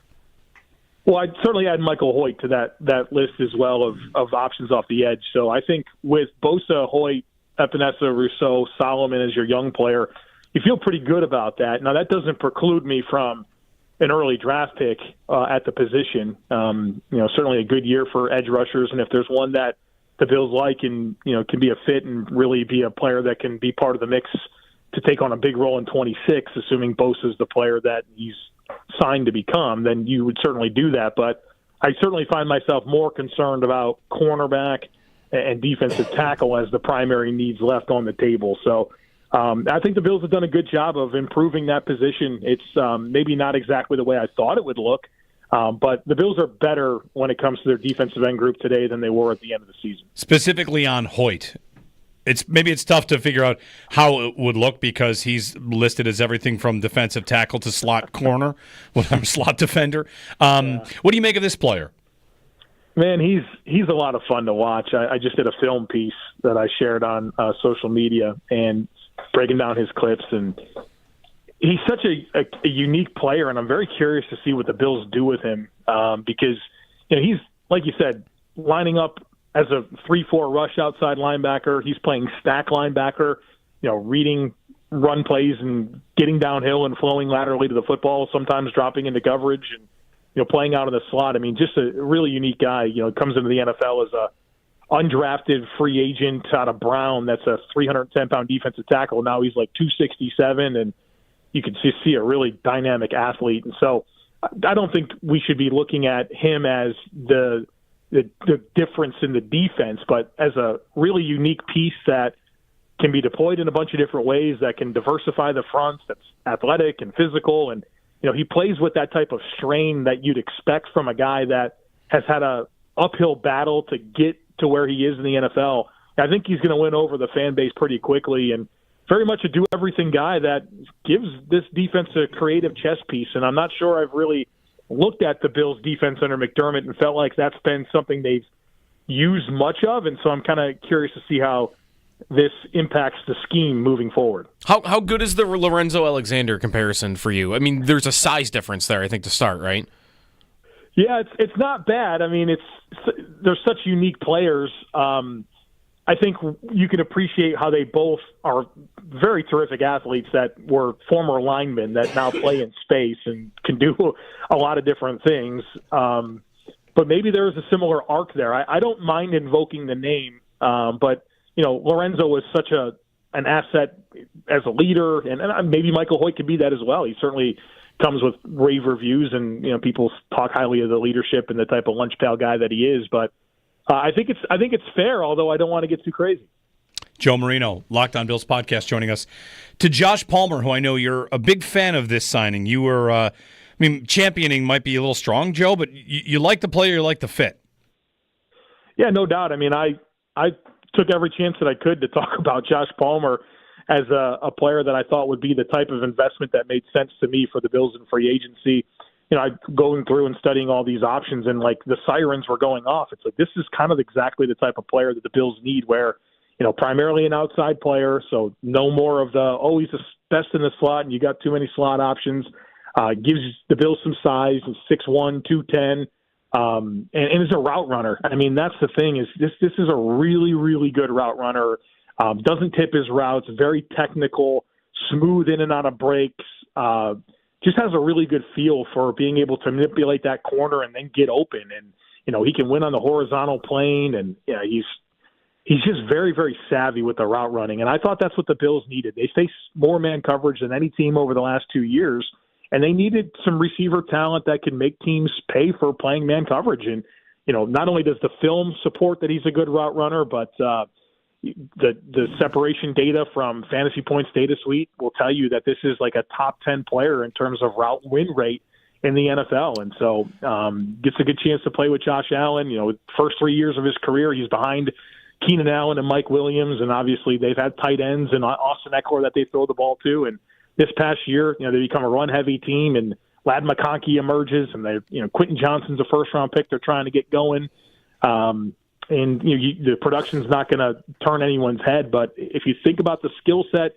Well, I'd certainly add Michael Hoyt to that list as well of options off the edge. So I think with Bosa, Hoyt, Epinesa, Rousseau, Solomon as your young player, you feel pretty good about that. Now, that doesn't preclude me from an early draft pick at the position. Certainly a good year for edge rushers, and if there's one that the Bills like and can be a fit and really be a player that can be part of the mix to take on a big role in 26, assuming Bosa's the player that he's signed to become, then you would certainly do that. But I certainly find myself more concerned about cornerback and defensive tackle as the primary needs left on the table. So I think the Bills have done a good job of improving that position. It's maybe not exactly the way I thought it would look, but the Bills are better when it comes to their defensive end group today than they were at the end of the season. Specifically on Hoyt, it's tough to figure out how it would look because he's listed as everything from defensive tackle to slot corner, slot defender. What do you make of this player? Man, he's a lot of fun to watch. I just did a film piece that I shared on social media and breaking down his clips, and he's such a unique player, and I'm very curious to see what the Bills do with him because he's, like you said, lining up as a 3-4 rush outside linebacker. He's playing stack linebacker, reading run plays and getting downhill and flowing laterally to the football, sometimes dropping into coverage and playing out in the slot. I mean, just a really unique guy. Comes into the NFL as a undrafted free agent out of Brown. That's a 310-pound defensive tackle. Now he's like 267, and you can see a really dynamic athlete. And so I don't think we should be looking at him as the difference in the defense, but as a really unique piece that can be deployed in a bunch of different ways, that can diversify the fronts, that's athletic and physical, and he plays with that type of strain that you'd expect from a guy that has had a uphill battle to get to where he is in the NFL. I think he's going to win over the fan base pretty quickly, and very much a do-everything guy that gives this defense a creative chess piece. And I'm not sure I've really looked at the Bills' defense under McDermott and felt like that's been something they've used much of, and so I'm kind of curious to see how this impacts the scheme moving forward. How good is the Lorenzo Alexander comparison for you? I mean, there's a size difference there, I think, to start, right? Yeah, it's not bad. I mean, they're such unique players. I think you can appreciate how they both are very terrific athletes that were former linemen that now play in space and can do a lot of different things. But maybe there is a similar arc there. I don't mind invoking the name, but Lorenzo was such an asset as a leader, and maybe Michael Hoyt could be that as well. He certainly comes with rave reviews, and people talk highly of the leadership and the type of lunch pail guy that he is. But I think it's fair, although I don't want to get too crazy. Joe Marino, Locked On Bills podcast, joining us. To Josh Palmer, who I know you're a big fan of this signing. You were, championing might be a little strong, Joe, but you like the player, you like the fit. Yeah, no doubt. I mean, I took every chance that I could to talk about Josh Palmer as a player that I thought would be the type of investment that made sense to me for the Bills in free agency. You know, I going through and studying all these options, and like the sirens were going off. It's like, this is kind of exactly the type of player that the Bills need, where, you know, primarily an outside player, so no more of the, he's the best in the slot and you got too many slot options. Gives the Bills some size, 6'1", 210, and is a route runner. I mean, that's the thing, is this is a really, really good route runner. Doesn't tip his routes, very technical, smooth in and out of breaks, just has a really good feel for being able to manipulate that corner and then get open. And, you know, he can win on the horizontal plane, and he's just very, very savvy with the route running. And I thought that's what the Bills needed. They faced more man coverage than any team over the last 2 years, and they needed some receiver talent that can make teams pay for playing man coverage. And, you know, not only does the film support that he's a good route runner, but the separation data from Fantasy Points Data Suite will tell you that this is like a top 10 player in terms of route win rate in the NFL. And so gets a good chance to play with Josh Allen. You know, first 3 years of his career, he's behind Keenan Allen and Mike Williams, and obviously they've had tight ends and Austin Eckler that they throw the ball to. And this past year, you know, they become a run-heavy team, and Lad McConkey emerges, and Quentin Johnston's a first-round pick they're trying to get going. And the production's not going to turn anyone's head, but if you think about the skill set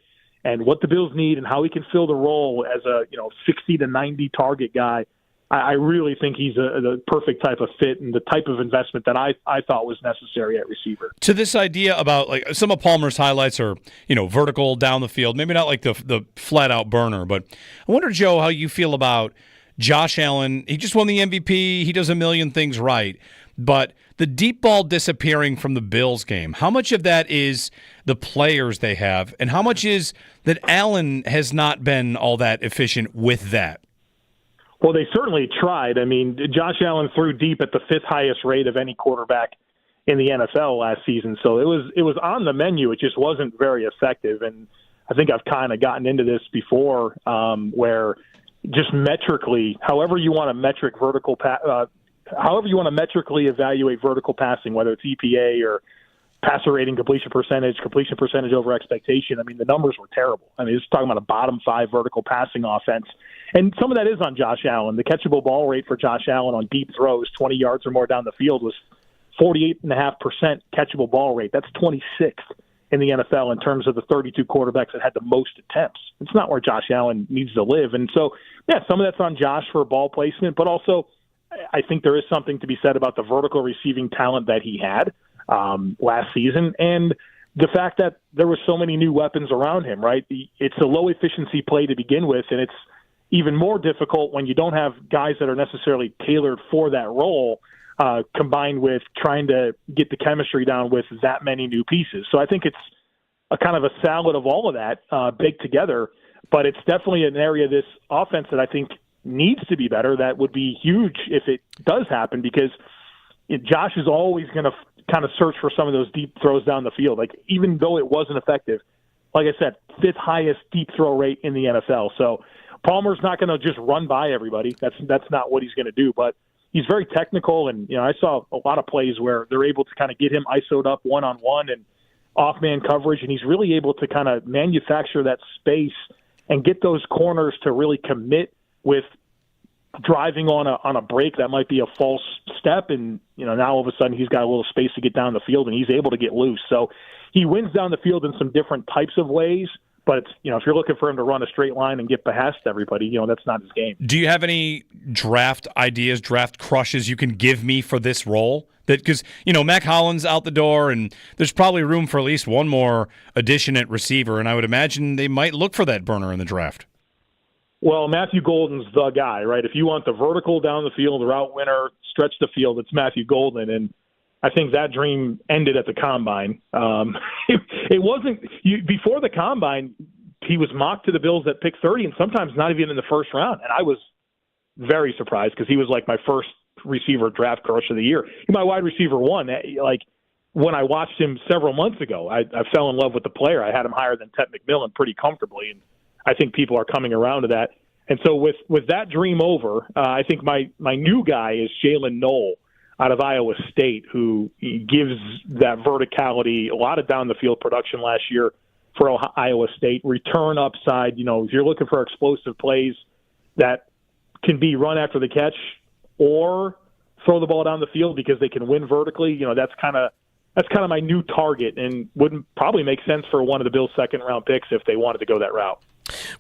and what the Bills need and how he can fill the role as a 60 to 90 target guy, I really think he's the perfect type of fit and the type of investment that I thought was necessary at receiver. To this idea about, like, some of Palmer's highlights are, vertical down the field, maybe not like the flat out burner, but I wonder, Joe, how you feel about Josh Allen. He just won the MVP. He does a million things right, but the deep ball disappearing from the Bills game, how much of that is the players they have, and how much is that Allen has not been all that efficient with that? Well, they certainly tried. I mean, Josh Allen threw deep at the fifth highest rate of any quarterback in the NFL last season. So it was on the menu. It just wasn't very effective. And I think I've kind of gotten into this before, where just metrically, however you want to metrically evaluate vertical passing, whether it's EPA or passer rating, completion percentage over expectation. I mean, the numbers were terrible. I mean, it's talking about a bottom 5 vertical passing offense. And some of that is on Josh Allen. The catchable ball rate for Josh Allen on deep throws, 20 yards or more down the field, was 48.5% catchable ball rate. That's 26th in the NFL in terms of the 32 quarterbacks that had the most attempts. It's not where Josh Allen needs to live. And so, yeah, some of that's on Josh for ball placement, but also I think there is something to be said about the vertical receiving talent that he had last season, and the fact that there were so many new weapons around him, right? It's a low-efficiency play to begin with, and it's even more difficult when you don't have guys that are necessarily tailored for that role, combined with trying to get the chemistry down with that many new pieces. So I think it's a kind of a salad of all of that baked together, but it's definitely an area of this offense that I think needs to be better. That would be huge if it does happen, because Josh is always going to kind of search for some of those deep throws down the field. Like, even though it wasn't effective, like I said, 5th highest deep throw rate in the NFL. So Palmer's not going to just run by everybody. That's not what he's going to do, but he's very technical. And, I saw a lot of plays where they're able to kind of get him ISO'd up one-on-one and off-man coverage, and he's really able to kind of manufacture that space and get those corners to really commit with driving on a break that might be a false step, and now all of a sudden he's got a little space to get down the field and he's able to get loose. So he wins down the field in some different types of ways, but it's, if you're looking for him to run a straight line and get past everybody, that's not his game. Do you have any draft ideas, draft crushes you can give me for this role? Because Mac Hollins out the door, and there's probably room for at least one more addition at receiver, and I would imagine they might look for that burner in the draft. Well, Matthew Golden's the guy, right? If you want the vertical down the field, the route winner, stretch the field, it's Matthew Golden. And I think that dream ended at the Combine. It wasn't – before the Combine, he was mocked to the Bills at pick 30 and sometimes not even in the first round. And I was very surprised because he was like my first receiver draft crush of the year. My wide receiver one, like when I watched him several months ago, I fell in love with the player. I had him higher than Ted McMillan pretty comfortably, and I think people are coming around to that. And so with that dream over, I think my new guy is Jalen Knoll out of Iowa State, who gives that verticality, a lot of down-the-field production last year for Iowa State. Return upside, if you're looking for explosive plays that can be run after the catch or throw the ball down the field because they can win vertically, that's kind of my new target, and wouldn't probably make sense for one of the Bills' second-round picks if they wanted to go that route.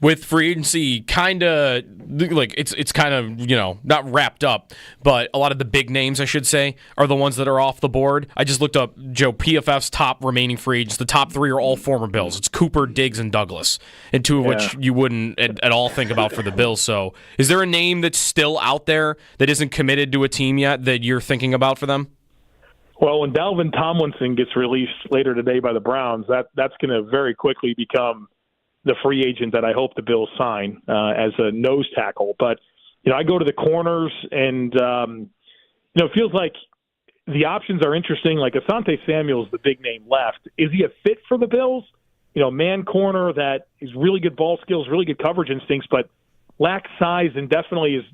With free agency kind of like it's kind of not wrapped up, but a lot of the big names, I should say, are the ones that are off the board. I just looked up Joe PFF's top remaining free agents. The top 3 are all former Bills. It's Cooper, Diggs, and Douglas, and 2 of which you wouldn't at all think about for the Bills. So is there a name that's still out there that isn't committed to a team yet that you're thinking about for them? Well, when Dalvin Tomlinson gets released later today by the Browns, that's going to very quickly become the free agent that I hope the Bills sign as a nose tackle. But, I go to the corners, and, it feels like the options are interesting. Like Asante Samuel's the big name left. Is he a fit for the Bills? Man corner that is really good ball skills, really good coverage instincts, but lacks size and definitely has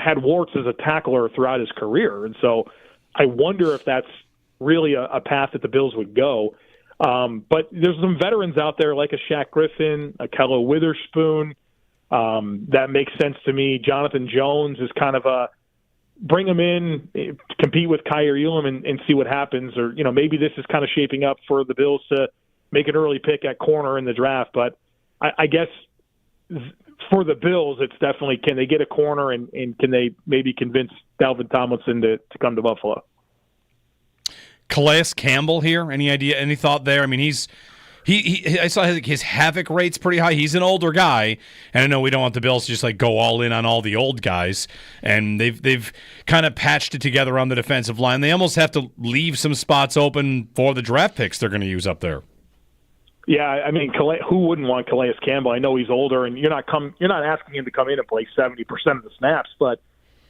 had warts as a tackler throughout his career. And so I wonder if that's really a path that the Bills would go. But there's some veterans out there like a Shaq Griffin, a Kello Witherspoon. That makes sense to me. Jonathan Jones is kind of a bring him in, compete with Kyer Elam and see what happens. Or, maybe this is kind of shaping up for the Bills to make an early pick at corner in the draft. But I guess for the Bills, it's definitely, can they get a corner and can they maybe convince Dalvin Tomlinson to come to Buffalo? Calais Campbell here. Any idea? Any thought there? I mean, I saw his havoc rate's pretty high. He's an older guy, and I know we don't want the Bills to just go all in on all the old guys. And they've kind of patched it together on the defensive line. They almost have to leave some spots open for the draft picks they're going to use up there. Yeah, I mean, who wouldn't want Calais Campbell? I know he's older, and you're not asking him to come in and play 70% of the snaps, but.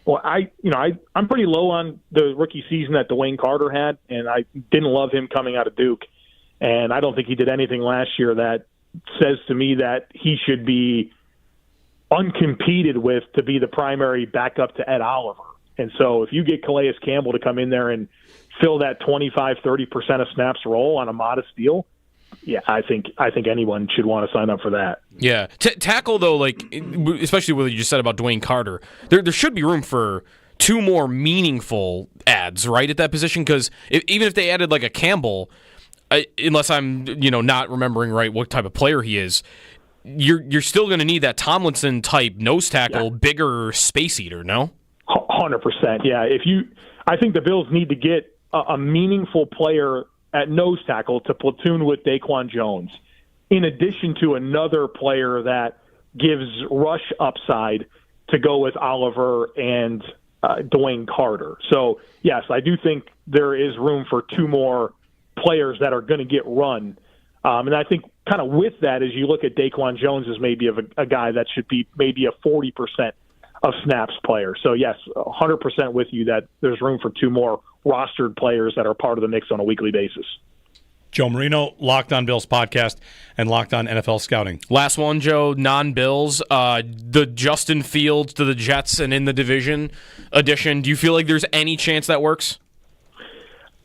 Well, I'm pretty low on the rookie season that Dwayne Carter had, and I didn't love him coming out of Duke. And I don't think he did anything last year that says to me that he should be uncompeted with to be the primary backup to Ed Oliver. And so if you get Calais Campbell to come in there and fill that 25-30% of snaps role on a modest deal, yeah, I think anyone should want to sign up for that. Yeah. Tackle, though, especially what you just said about Dwayne Carter, there should be room for 2 more meaningful ads, right, at that position? Because even if they added a Campbell, unless I'm not remembering right what type of player he is, you're still going to need that Tomlinson type nose tackle, bigger space eater, no? 100%. Yeah. I think the Bills need to get a meaningful player at nose tackle to platoon with Daquan Jones, in addition to another player that gives rush upside to go with Oliver and Dwayne Carter. So, yes, I do think there is room for 2 more players that are going to get run. And I think kind of with that, as you look at Daquan Jones as maybe a guy that should be maybe a 40% of snaps player. So, yes, 100% with you that there's room for 2 more rostered players that are part of the mix on a weekly basis. Joe Marino, Locked On Bills podcast and Locked On NFL Scouting. Last one, Joe, non-Bills. The Justin Fields to the Jets and in the division addition. Do you feel like there's any chance that works?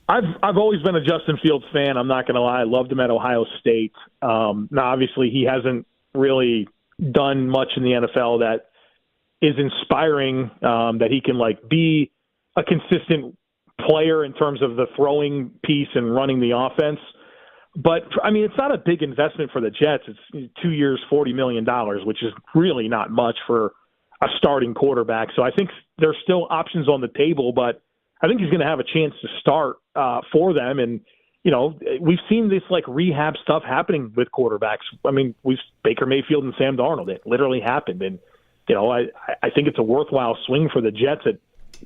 I've always been a Justin Fields fan. I'm not going to lie. I loved him at Ohio State. Now, obviously, he hasn't really done much in the NFL that is inspiring, that he can be a consistent player in terms of the throwing piece and running the offense. But, I mean, it's not a big investment for the Jets. It's 2 years, $40 million, which is really not much for a starting quarterback. So I think there's still options on the table, but I think he's going to have a chance to start for them. And, we've seen this rehab stuff happening with quarterbacks. I mean, Baker Mayfield and Sam Darnold. It literally happened. And, I think it's a worthwhile swing for the Jets at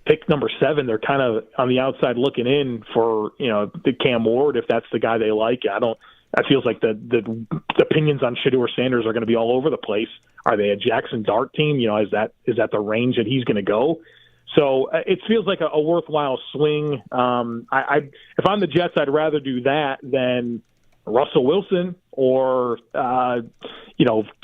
pick number 7. They're kind of on the outside looking in for, the Cam Ward, if that's the guy they like. That feels like the opinions on Shedeur Sanders are going to be all over the place. Are they a Jackson Dart team? Is that the range that he's going to go? So it feels like a worthwhile swing. If I'm the Jets, I'd rather do that than Russell Wilson or,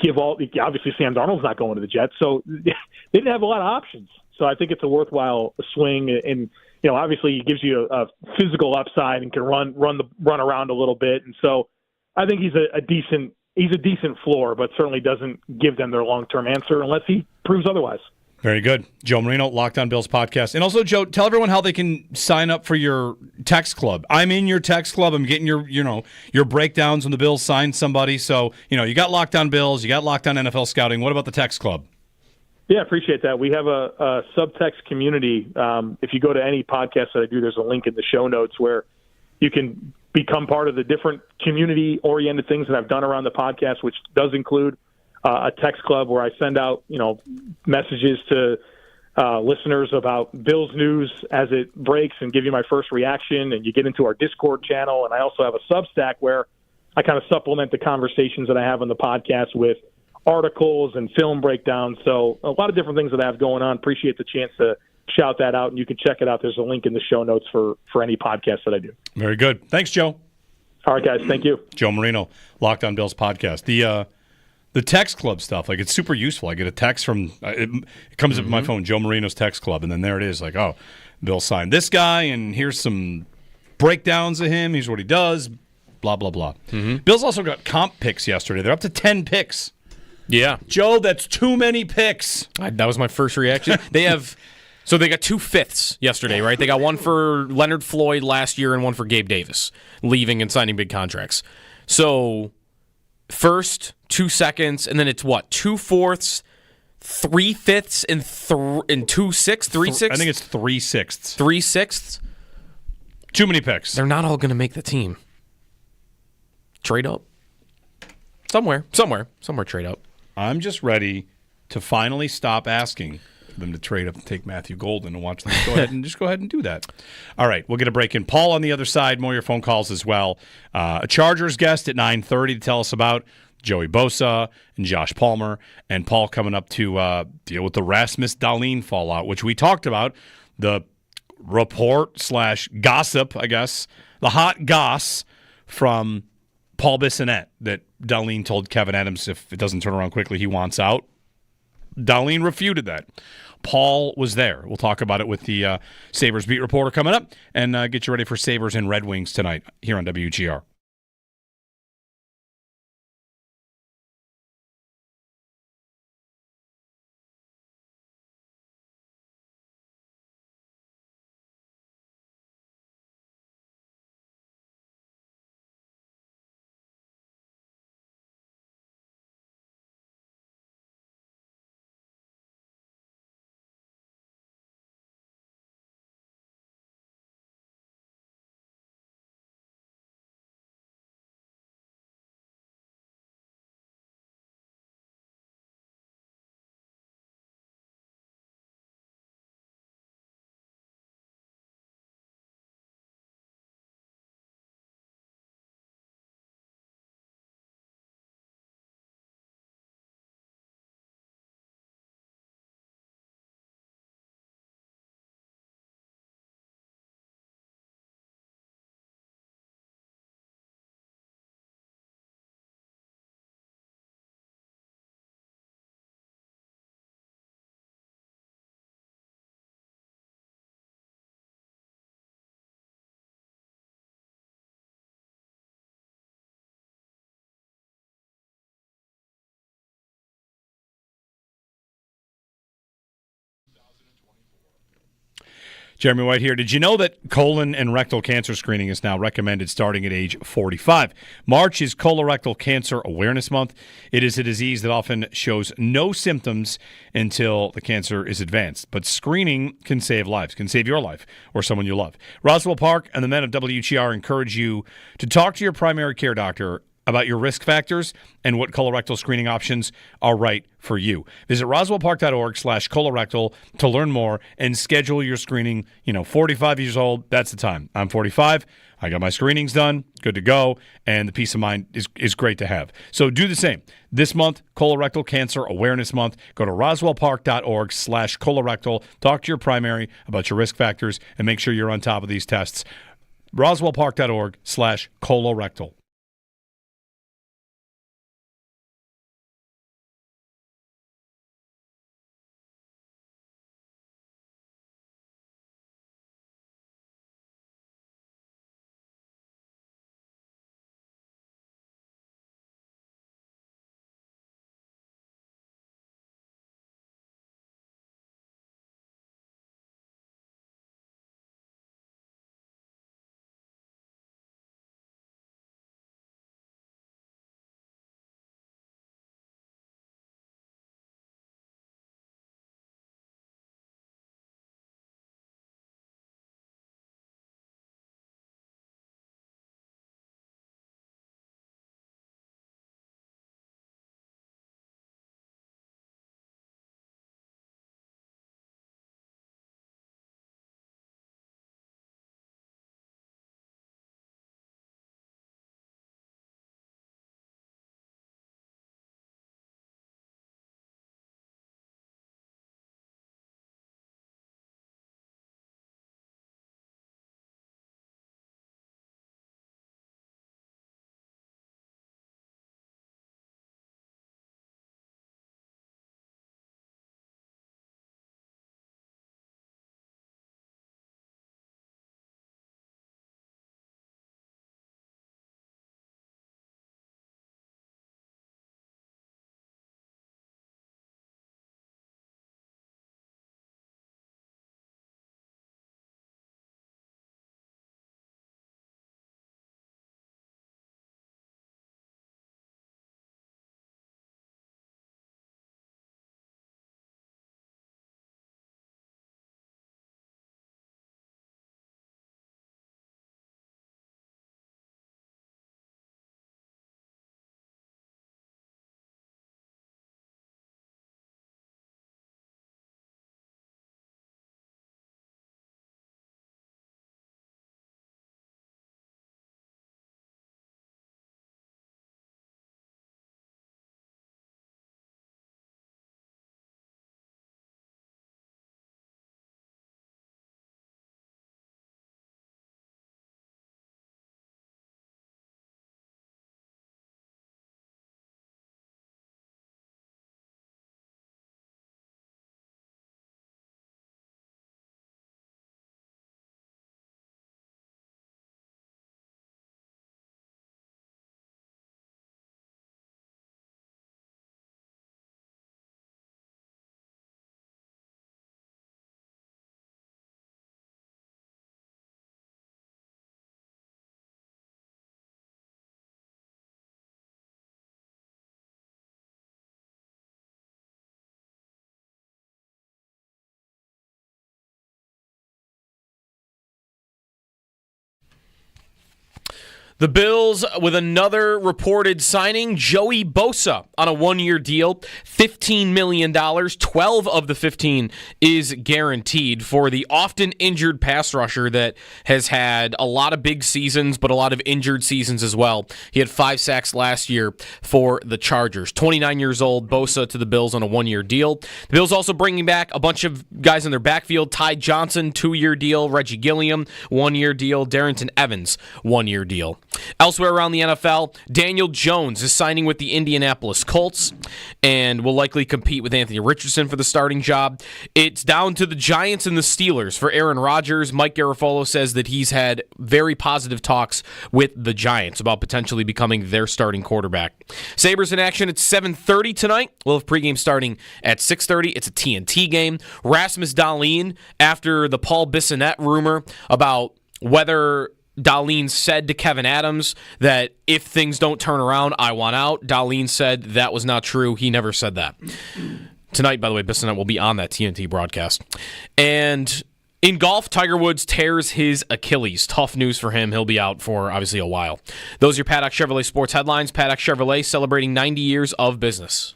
give all – obviously Sam Darnold's not going to the Jets. So they didn't have a lot of options. So I think it's a worthwhile swing, and obviously he gives you a physical upside and can run around a little bit, and so I think he's a decent floor, but certainly doesn't give them their long-term answer unless he proves otherwise. Very good. Joe Marino, Locked On Bills podcast. And also, Joe, tell everyone how they can sign up for your text club. I'm in your text club. I'm getting your breakdowns when the Bills sign somebody. So, you got Locked On Bills, you got Locked On NFL Scouting. What about the text club? Yeah, appreciate that. We have a subtext community. If you go to any podcast that I do, there's a link in the show notes where you can become part of the different community-oriented things that I've done around the podcast, which does include a text club where I send out, messages to listeners about Bills news as it breaks and give you my first reaction, and you get into our Discord channel. And I also have a Substack where I kind of supplement the conversations that I have on the podcast with articles and film breakdowns. So a lot of different things that I have going on. Appreciate the chance to shout that out, and you can check it out. There's a link in the show notes for any podcast that I do. Very good. Thanks, Joe. All right, guys. Thank you. Joe Marino, Locked On Bills podcast. The text club stuff, it's super useful. I get a text from it comes up on my phone, Joe Marino's text club, and then there it is, Bill signed this guy, and here's some breakdowns of him. Here's what he does, blah, blah, blah. Bills also got comp picks yesterday. They're up to 10 picks. Yeah. Joe, that's too many picks. That was my first reaction. They got 2 fifths yesterday, right? They got one for Leonard Floyd last year and one for Gabe Davis, leaving and signing big contracts. So first, 2 seconds, and then it's what? 2 fourths, 3 fifths, and 2 sixths? 3 sixths? I think it's 3 sixths. 3 sixths? Too many picks. They're not all going to make the team. Trade up. Somewhere trade up. I'm just ready to finally stop asking for them to trade up and take Matthew Golden and watch them go ahead and do that. All right, we'll get a break in. Paul on the other side, more of your phone calls as well. A Chargers guest at 9:30 to tell us about Joey Bosa and Josh Palmer, and Paul coming up to deal with the Rasmus Dahlin fallout, which we talked about, the report/gossip, I guess, the hot goss from Paul Bissonnette that Dahlin told Kevin Adams if it doesn't turn around quickly, he wants out. Dahlin refuted that. Paul was there. We'll talk about it with the Sabres beat reporter coming up and get you ready for Sabres and Red Wings tonight here on WGR. Jeremy White here. Did you know that colon and rectal cancer screening is now recommended starting at age 45? March is Colorectal Cancer Awareness Month. It is a disease that often shows no symptoms until the cancer is advanced. But screening can save lives, can save your life or someone you love. Roswell Park and the men of WGR encourage you to talk to your primary care doctor about your risk factors and what colorectal screening options are right for you. Visit roswellpark.org/colorectal to learn more and schedule your screening. 45 years old, that's the time. I'm 45. I got my screenings done, good to go, and the peace of mind is great to have. So do the same. This month, Colorectal Cancer Awareness Month. Go to roswellpark.org/colorectal. Talk to your primary about your risk factors and make sure you're on top of these tests. roswellpark.org/colorectal. The Bills with another reported signing, Joey Bosa on a one-year deal, $15 million. 12 of the 15 is guaranteed for the often injured pass rusher that has had a lot of big seasons, but a lot of injured seasons as well. He had 5 sacks last year for the Chargers. 29 years old, Bosa to the Bills on a one-year deal. The Bills also bringing back a bunch of guys in their backfield. Ty Johnson, 2-year deal. Reggie Gilliam, 1-year deal. Darrington Evans, 1-year deal. Elsewhere around the NFL, Daniel Jones is signing with the Indianapolis Colts and will likely compete with Anthony Richardson for the starting job. It's down to the Giants and the Steelers for Aaron Rodgers. Mike Garafolo says that he's had very positive talks with the Giants about potentially becoming their starting quarterback. Sabres in action at 7:30 tonight. We'll have pregame starting at 6:30. It's a TNT game. Rasmus Dahlin, after the Paul Bissonnette rumor about whether Dahlin said to Kevin Adams that if things don't turn around, I want out. Dahlin said that was not true. He never said that. Tonight, by the way, Bissonnette will be on that TNT broadcast. And in golf, Tiger Woods tears his Achilles. Tough news for him. He'll be out for, obviously, a while. Those are your Paddock Chevrolet sports headlines. Paddock Chevrolet celebrating 90 years of business.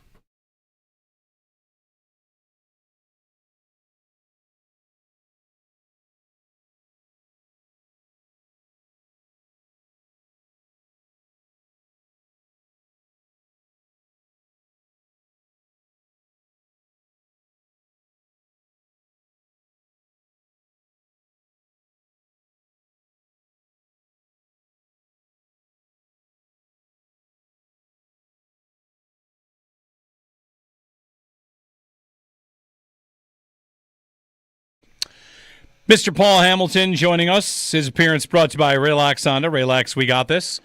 Mr. Paul Hamilton joining us. His appearance brought to you by Relax Honda. Relax, we got this.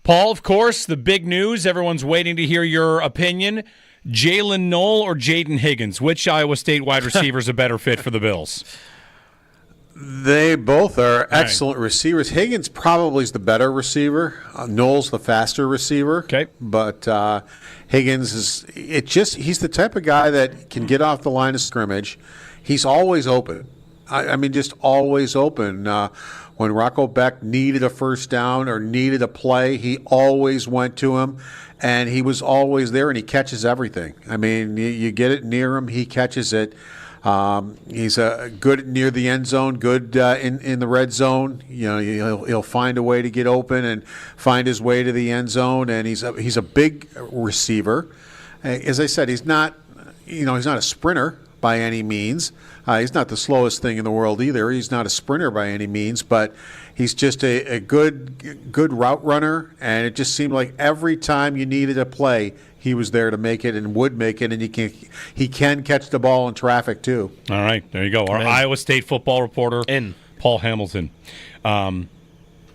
Paul, of course, the big news. Everyone's waiting to hear your opinion. Jalen Knoll or Jaden Higgins? Which Iowa State wide receiver is a better fit for the Bills? They both are excellent receivers. Higgins probably is the better receiver. Knoll's the faster receiver. Okay. But Higgins he's the type of guy that can get off the line of scrimmage. He's always open. I mean, just always open. When Rocco Beck needed a first down or needed a play, he always went to him, and he was always there, and he catches everything. I mean, you get it near him, he catches it. He's good near the end zone, good in the red zone. You know, he'll find a way to get open and find his way to the end zone, and he's a big receiver. As I said, he's not a sprinter by any means. He's not the slowest thing in the world either. He's not a sprinter by any means, but he's just a good route runner, and it just seemed like every time you needed a play, he was there to make it and would make it, and he can catch the ball in traffic too. All right, there you go. Our Iowa State football reporter, Paul Hamilton.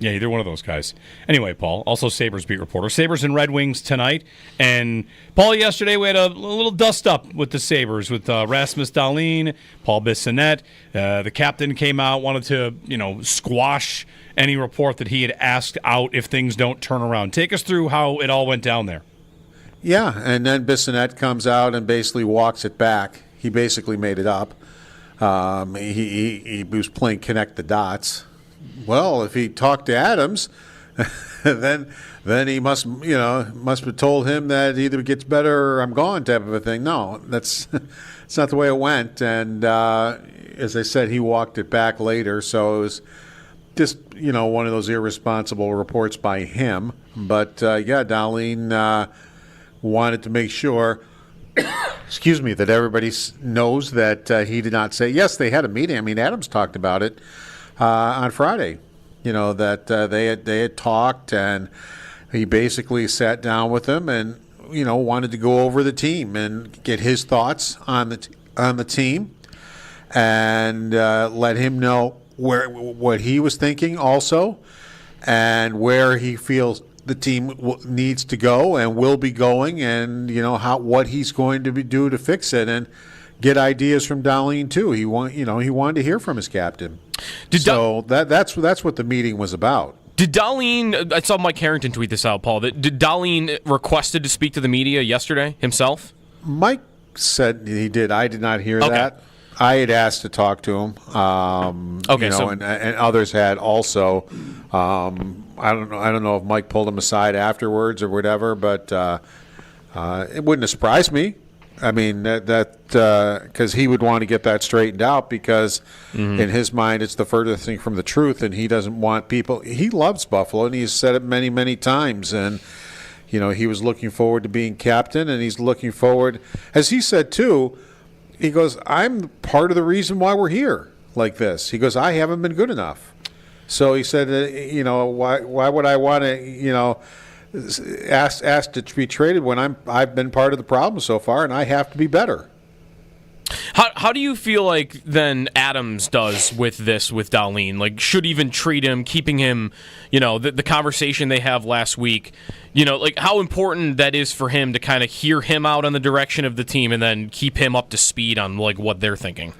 Yeah, either one of those guys. Anyway, Paul, also Sabres beat reporter. Sabres and Red Wings tonight. And, Paul, yesterday we had a little dust-up with the Sabres with Rasmus Dahlin, Paul Bissonnette. The captain came out, wanted to, squash any report that he had asked out if things don't turn around. Take us through how it all went down there. Yeah, and then Bissonnette comes out and basically walks it back. He basically made it up. He was playing connect the dots. Well, if he talked to Adams, then he must have told him that either it gets better or I'm gone type of a thing. No, that's not the way it went. And as I said, he walked it back later. So it was just one of those irresponsible reports by him. But Dahlin wanted to make sure. Excuse me, that everybody knows that he did not say. Yes, they had a meeting. I mean, Adams talked about it. On Friday, that they had talked, and he basically sat down with him and wanted to go over the team and get his thoughts on the team, and let him know what he was thinking also, and where he feels the team needs to go and will be going, and what he's going to do to fix it, and get ideas from Dahlin too. He wanted to hear from his captain. That's what the meeting was about. Did Dahlin? I saw Mike Harrington tweet this out, Paul. Did Dahlin requested to speak to the media yesterday himself? Mike said he did. I did not hear that. I had asked to talk to him. And others had also. I don't know if Mike pulled him aside afterwards or whatever, but it wouldn't have surprised me. I mean, because he would want to get that straightened out because in his mind it's the furthest thing from the truth, and he doesn't want people. He loves Buffalo, and he's said it many, many times. And he was looking forward to being captain, and he's looking forward, as he said too. He goes, "I'm part of the reason why we're here like this." He goes, "I haven't been good enough." So he said, why would I want to, ask to be traded when I've been part of the problem so far, and I have to be better. How do you feel like then Adams does with Dahlin? Like, should even treat him, keeping him, the conversation they have last week, like how important that is for him to kind of hear him out on the direction of the team and then keep him up to speed on like what they're thinking?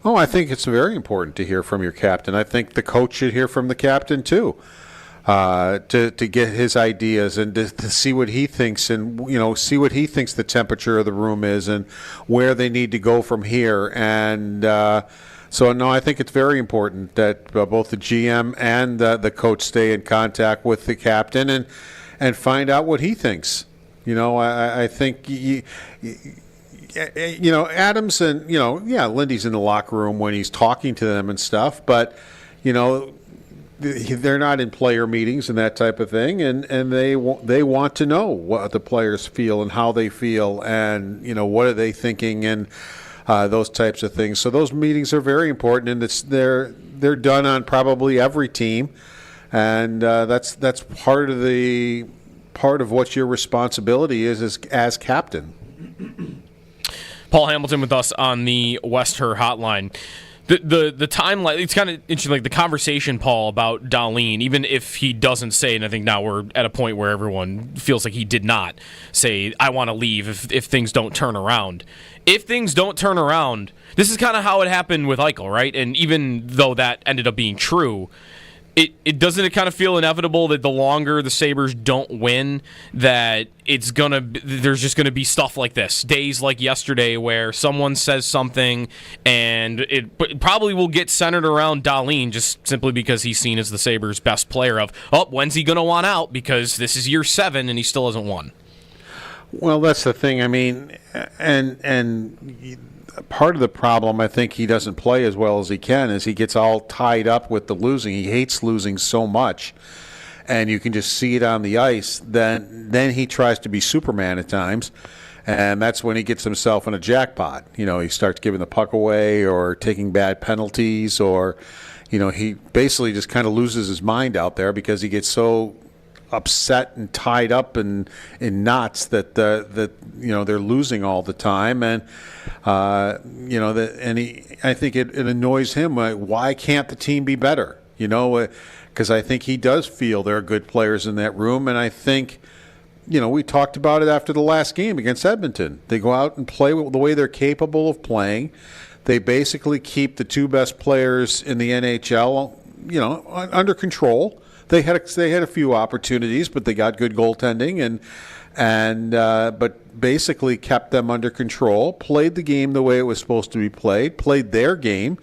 Oh, I think it's very important to hear from your captain. I think the coach should hear from the captain too, to get his ideas and to see what he thinks, and see what he thinks the temperature of the room is and where they need to go from here. And so, no, I think it's very important that both the GM and the coach stay in contact with the captain and find out what he thinks. I think. Adams and, Lindy's in the locker room when he's talking to them and stuff, but, they're not in player meetings and that type of thing, and they want to know what the players feel and how they feel and, what are they thinking and those types of things. So those meetings are very important, and they're done on probably every team, and that's part of what your responsibility is as captain. Paul Hamilton with us on the West Her hotline. The timeline, it's kind of interesting, like the conversation, Paul, about Dahlin, even if he doesn't say, and I think now we're at a point where everyone feels like he did not say, I want to leave if things don't turn around. If things don't turn around, this is kind of how it happened with Eichel, right? And even though that ended up being true, it doesn't kind of feel inevitable that the longer the Sabres don't win, that there's just gonna be stuff like this, days like yesterday where someone says something and it probably will get centered around Dahlin just simply because he's seen as the Sabres' best player. When's he gonna want out, because this is year 7 and he still hasn't won. Well, that's the thing. I mean, and part of the problem, I think he doesn't play as well as he can, is he gets all tied up with the losing. He hates losing so much, and you can just see it on the ice. Then he tries to be Superman at times, and that's when he gets himself in a jackpot. He starts giving the puck away or taking bad penalties, or he basically just kind of loses his mind out there because he gets so upset and tied up in knots that they're losing all the time, and I think it annoys him. Why can't the team be better? Because I think he does feel there are good players in that room, and I think we talked about it after the last game against Edmonton. They go out and play the way they're capable of playing. They basically keep the 2 best players in the NHL, under control. They had a few opportunities, but they got good goaltending but basically kept them under control, played the game the way it was supposed to be played their game,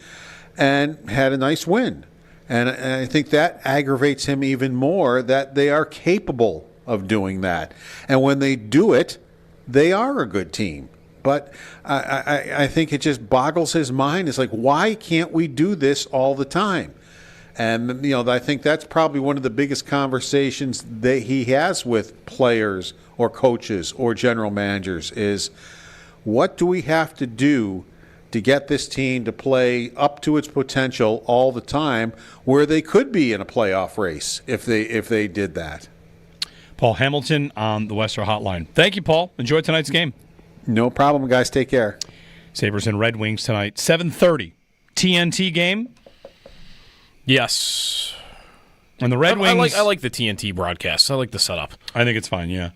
and had a nice win. And I think that aggravates him even more, that they are capable of doing that. And when they do it, they are a good team. But I think it just boggles his mind. It's like, why can't we do this all the time? And, I think that's probably one of the biggest conversations that he has with players or coaches or general managers is, what do we have to do to get this team to play up to its potential all the time, where they could be in a playoff race if they did that? Paul Hamilton on the Western Hotline. Thank you, Paul. Enjoy tonight's game. No problem, guys. Take care. Sabres and Red Wings tonight, 7:30. TNT game. Yes. And the Red Wings... I like the TNT broadcast. I like the setup. I think it's fine, yeah.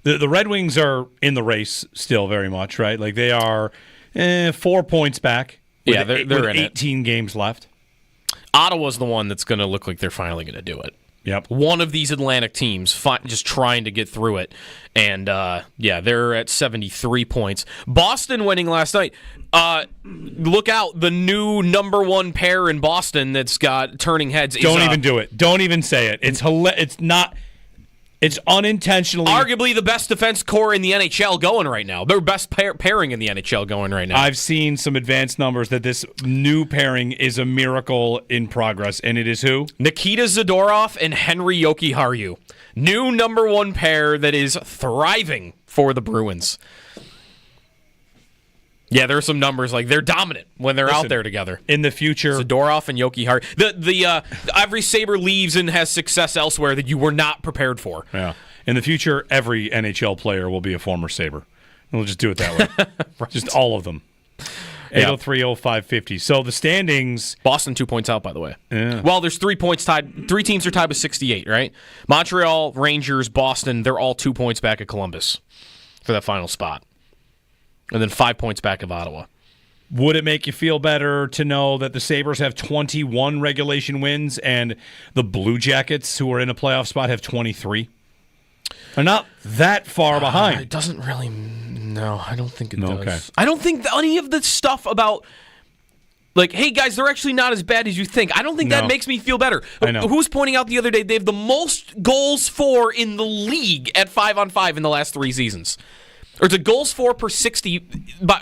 The Red Wings are in the race still very much, right? Like, they are 4 points back. They're with in 18 games left. Ottawa's the one that's going to look like they're finally going to do it. Yep. One of these Atlantic teams just trying to get through it. And, they're at 73 points. Boston winning last night. Look out, the new number one pair in Boston that's got turning heads. Don't even do it. Don't even say it. It's not... It's unintentionally... Arguably the best defense core in the NHL going right now. Their best pairing in the NHL going right now. I've seen some advanced numbers that this new pairing is a miracle in progress, and it is who? Nikita Zadorov and Henry Jokiharju. New number one pair that is thriving for the Bruins. Yeah, there are some numbers like they're dominant when they're out there together. In the future, Zadorov and Jokiharju. The every Sabre leaves and has success elsewhere that you were not prepared for. Yeah. In the future, every NHL player will be a former Sabre. We'll just do it that way. Right. Just all of them. 803-0550. So the standings. Boston 2 points out, by the way. Yeah. Well, there's 3 points tied. 3 teams are tied with 68, right? Montreal, Rangers, Boston, they're all 2 points back at Columbus for that final spot. And then 5 points back of Ottawa. Would it make you feel better to know that the Sabres have 21 regulation wins and the Blue Jackets, who are in a playoff spot, have 23? They're not that far behind. It doesn't really... No, I don't think it does. Okay. I don't think any of the stuff about... Like, hey, guys, they're actually not as bad as you think. I don't think that makes me feel better. I know. Who's pointing out the other day they have the most goals for in the league at 5-on-5 in the last 3 seasons? Or it's a goals for per 60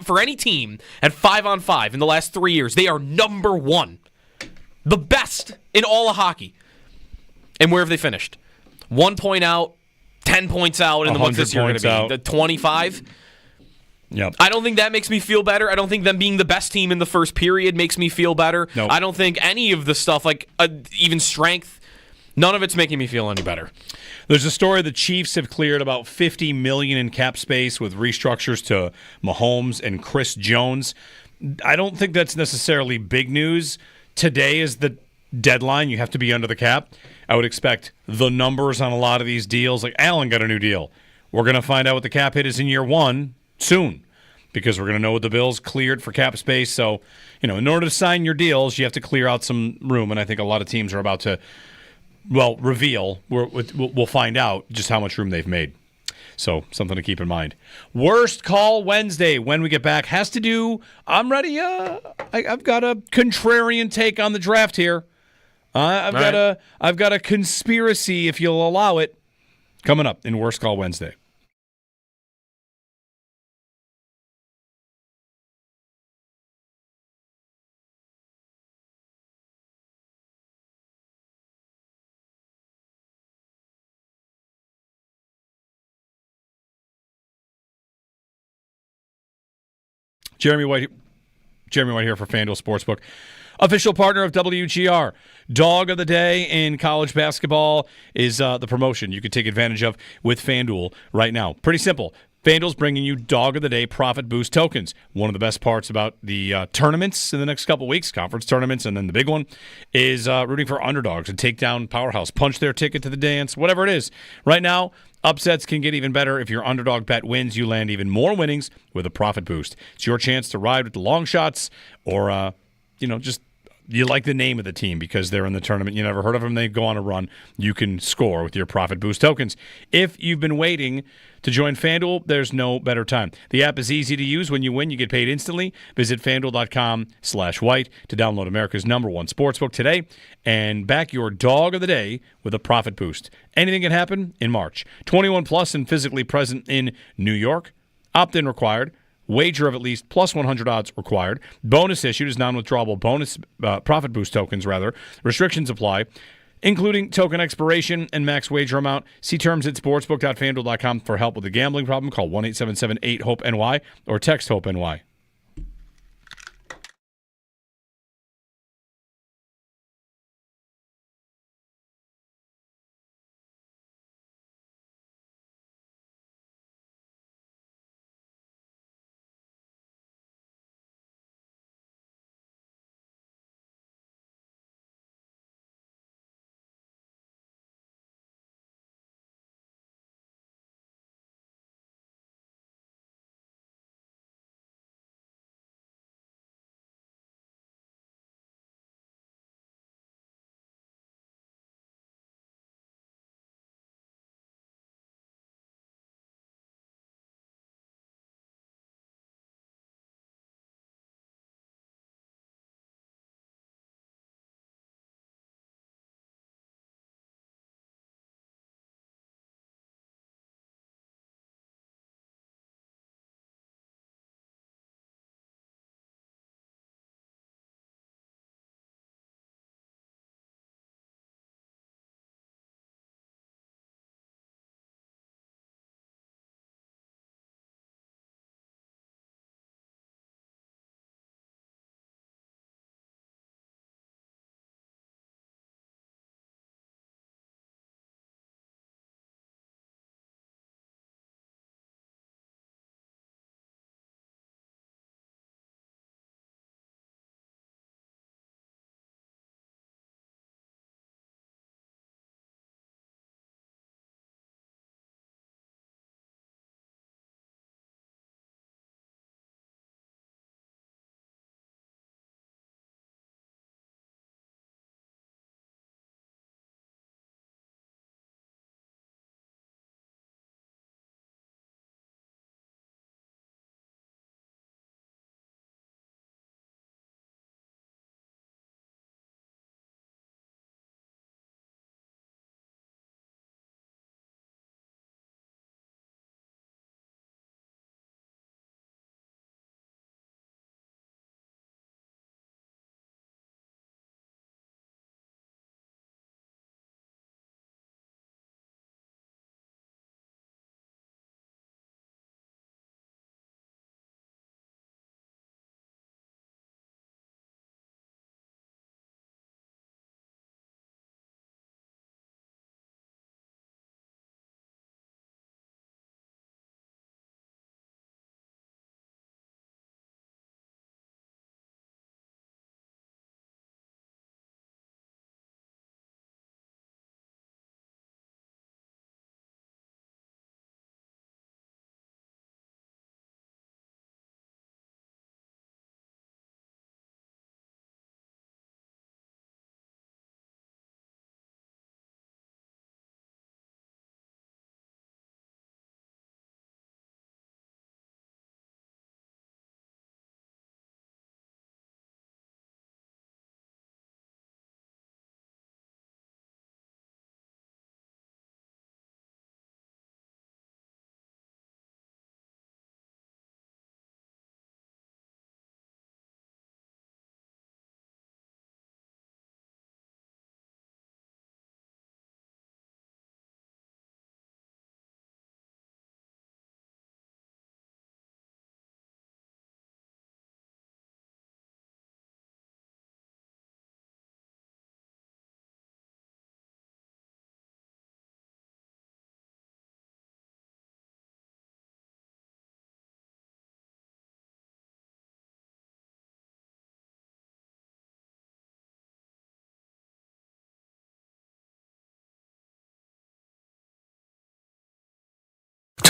for any team at 5-on-5 in the last 3 years. They are number one. The best in all of hockey. And where have they finished? 1 point out, 10 points out, and then what's this year going to be? The 25? Yep. I don't think that makes me feel better. I don't think them being the best team in the first period makes me feel better. Nope. I don't think any of the stuff, like even strength, none of it's making me feel any better. There's a story the Chiefs have cleared about $50 million in cap space with restructures to Mahomes and Chris Jones. I don't think that's necessarily big news. Today is the deadline. You have to be under the cap. I would expect the numbers on a lot of these deals. Like Allen got a new deal. We're going to find out what the cap hit is in year one soon because we're going to know what the Bills cleared for cap space. So, in order to sign your deals, you have to clear out some room, and I think a lot of teams are about to reveal. We'll find out just how much room they've made. So, something to keep in mind. Worst Call Wednesday, when we get back, has to do, I'm ready, I've got a contrarian take on the draft here. I've got a conspiracy, if you'll allow it, coming up in Worst Call Wednesday. Jeremy White here for FanDuel Sportsbook, official partner of WGR. Dog of the Day in college basketball is the promotion you can take advantage of with FanDuel right now. Pretty simple. FanDuel's bringing you Dog of the Day Profit Boost tokens. One of the best parts about the tournaments in the next couple weeks, conference tournaments, and then the big one, is rooting for underdogs and take down Powerhouse, punch their ticket to the dance, whatever it is. Right now, upsets can get even better. If your underdog bet wins, you land even more winnings with a profit boost. It's your chance to ride with the long shots or, just you like the name of the team because they're in the tournament. You never heard of them. They go on a run. You can score with your profit boost tokens. If you've been waiting to join FanDuel, there's no better time. The app is easy to use. When you win, you get paid instantly. Visit FanDuel.com/white to download America's #1 sportsbook today and back your Dog of the Day with a profit boost. Anything can happen in March. 21 plus and physically present in New York. Opt-in required. Wager of at least plus 100 odds required. Bonus issued is non-withdrawable bonus profit boost tokens, rather. Restrictions apply, including token expiration and max wager amount. See terms at sportsbook.fanduel.com for help with a gambling problem. Call 1-877-8-HOPE-NY or text HOPE-NY.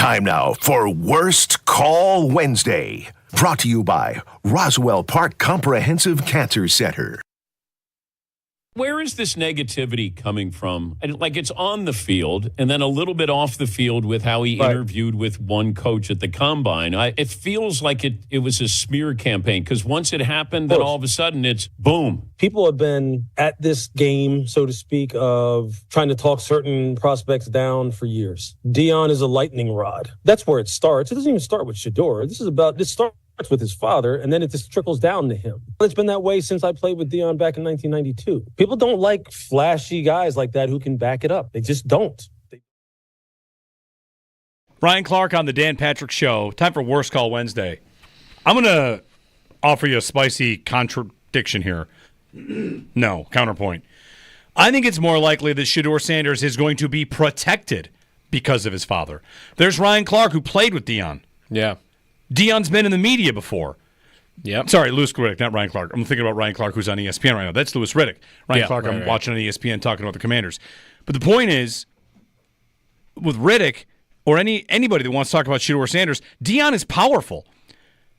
Time now for Worst Call Wednesday. Brought to you by Roswell Park Comprehensive Cancer Center. Where is this negativity coming from? And like, it's on the field and then a little bit off the field with how he interviewed with one coach at the combine. It feels like it was a smear campaign, because once it happened, then all of a sudden it's boom. People have been at this game, so to speak, of trying to talk certain prospects down for years. Deion is a lightning rod. That's where it starts. It doesn't even start with Shedeur. This starts with his father, and then it just trickles down to him. It's been that way since I played with Deion back in 1992. People don't like flashy guys like that who can back it up. They just don't. Ryan Clark on the Dan Patrick Show. Time for Worst Call Wednesday. I'm going to offer you a spicy contradiction here. No, counterpoint. I think it's more likely that Shedeur Sanders is going to be protected because of his father. There's Ryan Clark, who played with Deion. Yeah. Deion's been in the media before. Yeah. Sorry, Louis Riddick, not Ryan Clark. I'm thinking about Ryan Clark, who's on ESPN right now. That's Louis Riddick. Ryan Clark, I'm watching on ESPN talking about the Commanders. But the point is, with Riddick or anybody that wants to talk about Shedeur Sanders, Deion is powerful.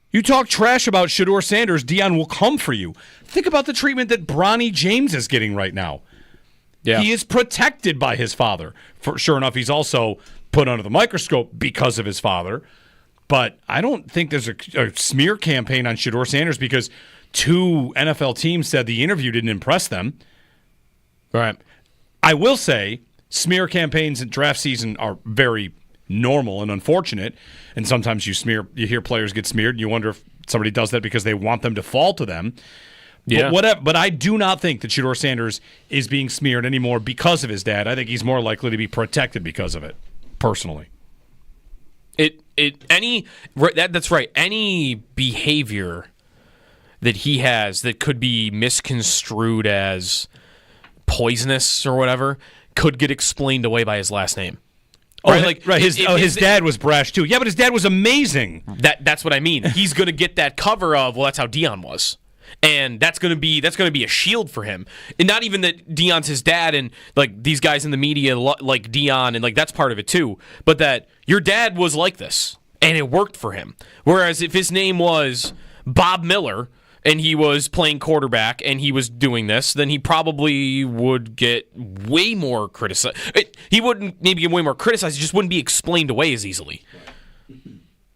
You talk trash about Shedeur Sanders, Deion will come for you. Think about the treatment that Bronny James is getting right now. Yeah. He is protected by his father. Sure enough, he's also put under the microscope because of his father. But I don't think there's a smear campaign on Shedeur Sanders because 2 NFL teams said the interview didn't impress them. Right. I will say smear campaigns in draft season are very normal and unfortunate. And sometimes you hear players get smeared, and you wonder if somebody does that because they want them to fall to them. Yeah. But I do not think that Shedeur Sanders is being smeared anymore because of his dad. I think he's more likely to be protected because of it, personally. That's right. Any behavior that he has that could be misconstrued as poisonous or whatever could get explained away by his last name. His dad was brash too. Yeah, but his dad was amazing. That's what I mean. He's going to get that cover of, well, that's how Deion was. And that's going to be a shield for him. And not even that Deion's his dad and like these guys in the media like Deion, and like that's part of it too, but that your dad was like this and it worked for him. Whereas if his name was Bob Miller and he was playing quarterback and he was doing this, then he probably would get way more criticized. He wouldn't maybe get way more criticized, he just wouldn't be explained away as easily.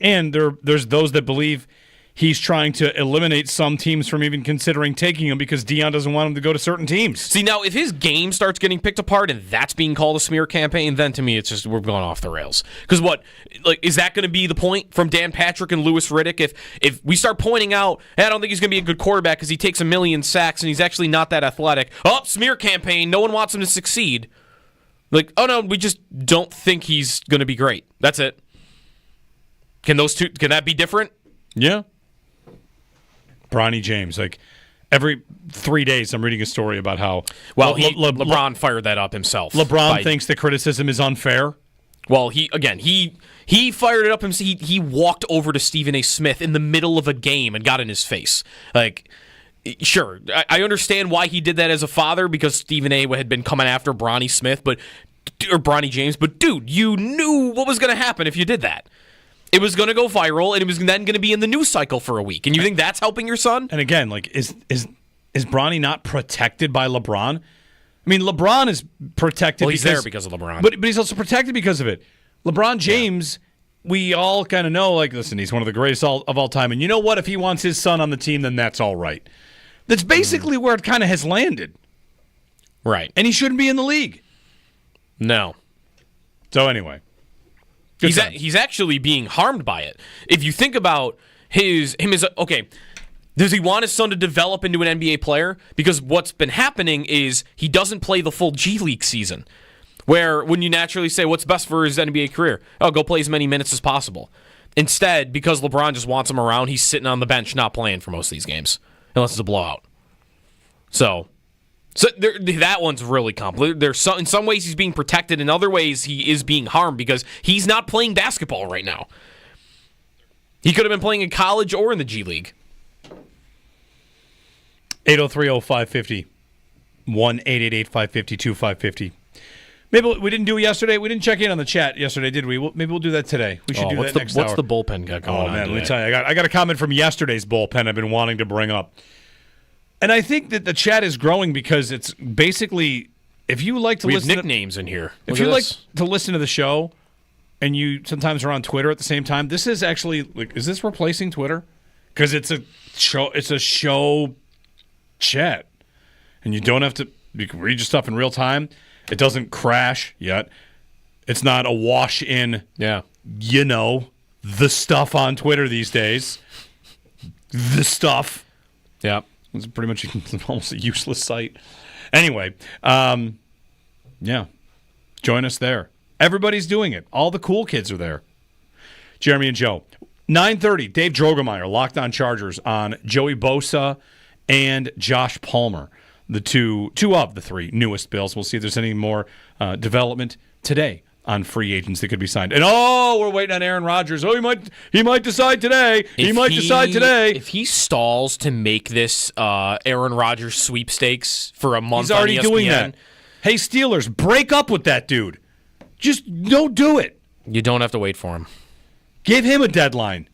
And there's those that believe he's trying to eliminate some teams from even considering taking him because Deion doesn't want him to go to certain teams. See, now, if his game starts getting picked apart and that's being called a smear campaign, then to me it's just we're going off the rails. Because is that going to be the point from Dan Patrick and Louis Riddick? If we start pointing out, hey, I don't think he's going to be a good quarterback because he takes 1 million sacks and he's actually not that athletic. Oh, smear campaign, no one wants him to succeed. Like, oh no, we just don't think he's going to be great. That's it. Can that be different? Yeah. Bronny James, like every 3 days I'm reading a story about how LeBron fired that up himself. LeBron thinks the criticism is unfair. Well, he fired it up himself. He walked over to Stephen A. Smith in the middle of a game and got in his face. Like, sure, I understand why he did that as a father because Stephen A. had been coming after Bronny James, but dude, you knew what was going to happen if you did that. It was going to go viral, and it was then going to be in the news cycle for a week. And you think that's helping your son? And again, like, is Bronny not protected by LeBron? I mean, LeBron is protected. Well, he's there because of LeBron. But he's also protected because of it. LeBron James, we all kind of know, like, listen, he's one of the greatest of all time. And you know what? If he wants his son on the team, then that's all right. That's basically where it kind of has landed. Right. And he shouldn't be in the league. No. So anyway. He's actually being harmed by it. If you think about does he want his son to develop into an NBA player? Because what's been happening is he doesn't play the full G League season. Where when you naturally say what's best for his NBA career? Oh, go play as many minutes as possible. Instead, because LeBron just wants him around, he's sitting on the bench not playing for most of these games. Unless it's a blowout. So that one's really complicated. In some ways he's being protected. In other ways he is being harmed because he's not playing basketball right now. He could have been playing in college or in the G League. 803-0550. 1-888-550-2550. Maybe we didn't do it yesterday. We didn't check in on the chat yesterday, did we? Maybe we'll do that today. We should do that next hour. What's the bullpen got going on man, today? let me tell you. I got a comment from yesterday's bullpen I've been wanting to bring up. And I think that the chat is growing because it's basically, if you like to listen have nicknames in here. If you like to listen to the show and you sometimes are on Twitter at the same time, this is actually, is this replacing Twitter? Because it's a show chat. And you don't have to read your stuff in real time. It doesn't crash yet. It's not a wash in, the stuff on Twitter these days. The stuff. Yeah. It's pretty much almost a useless site. Anyway, join us there. Everybody's doing it. All the cool kids are there. Jeremy and Joe. 9:30, Dave Droegemeier, Locked On Chargers on Joey Bosa and Josh Palmer, the two of the three newest Bills. We'll see if there's any more development today on free agents that could be signed. And we're waiting on Aaron Rodgers. He might decide today. If he stalls to make this Aaron Rodgers sweepstakes for a month, he's already on ESPN, doing that. Hey, Steelers, break up with that dude. Just don't do it. You don't have to wait for him. Give him a deadline.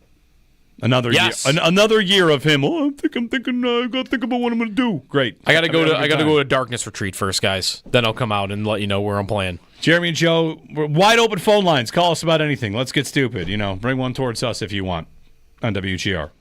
Another year. Another year of him. I gotta think about what I'm gonna do. Great. I gotta go to Darkness Retreat first, guys. Then I'll come out and let you know where I'm playing. Jeremy and Joe, we're wide open phone lines. Call us about anything. Let's get stupid. Bring one towards us if you want on WGR.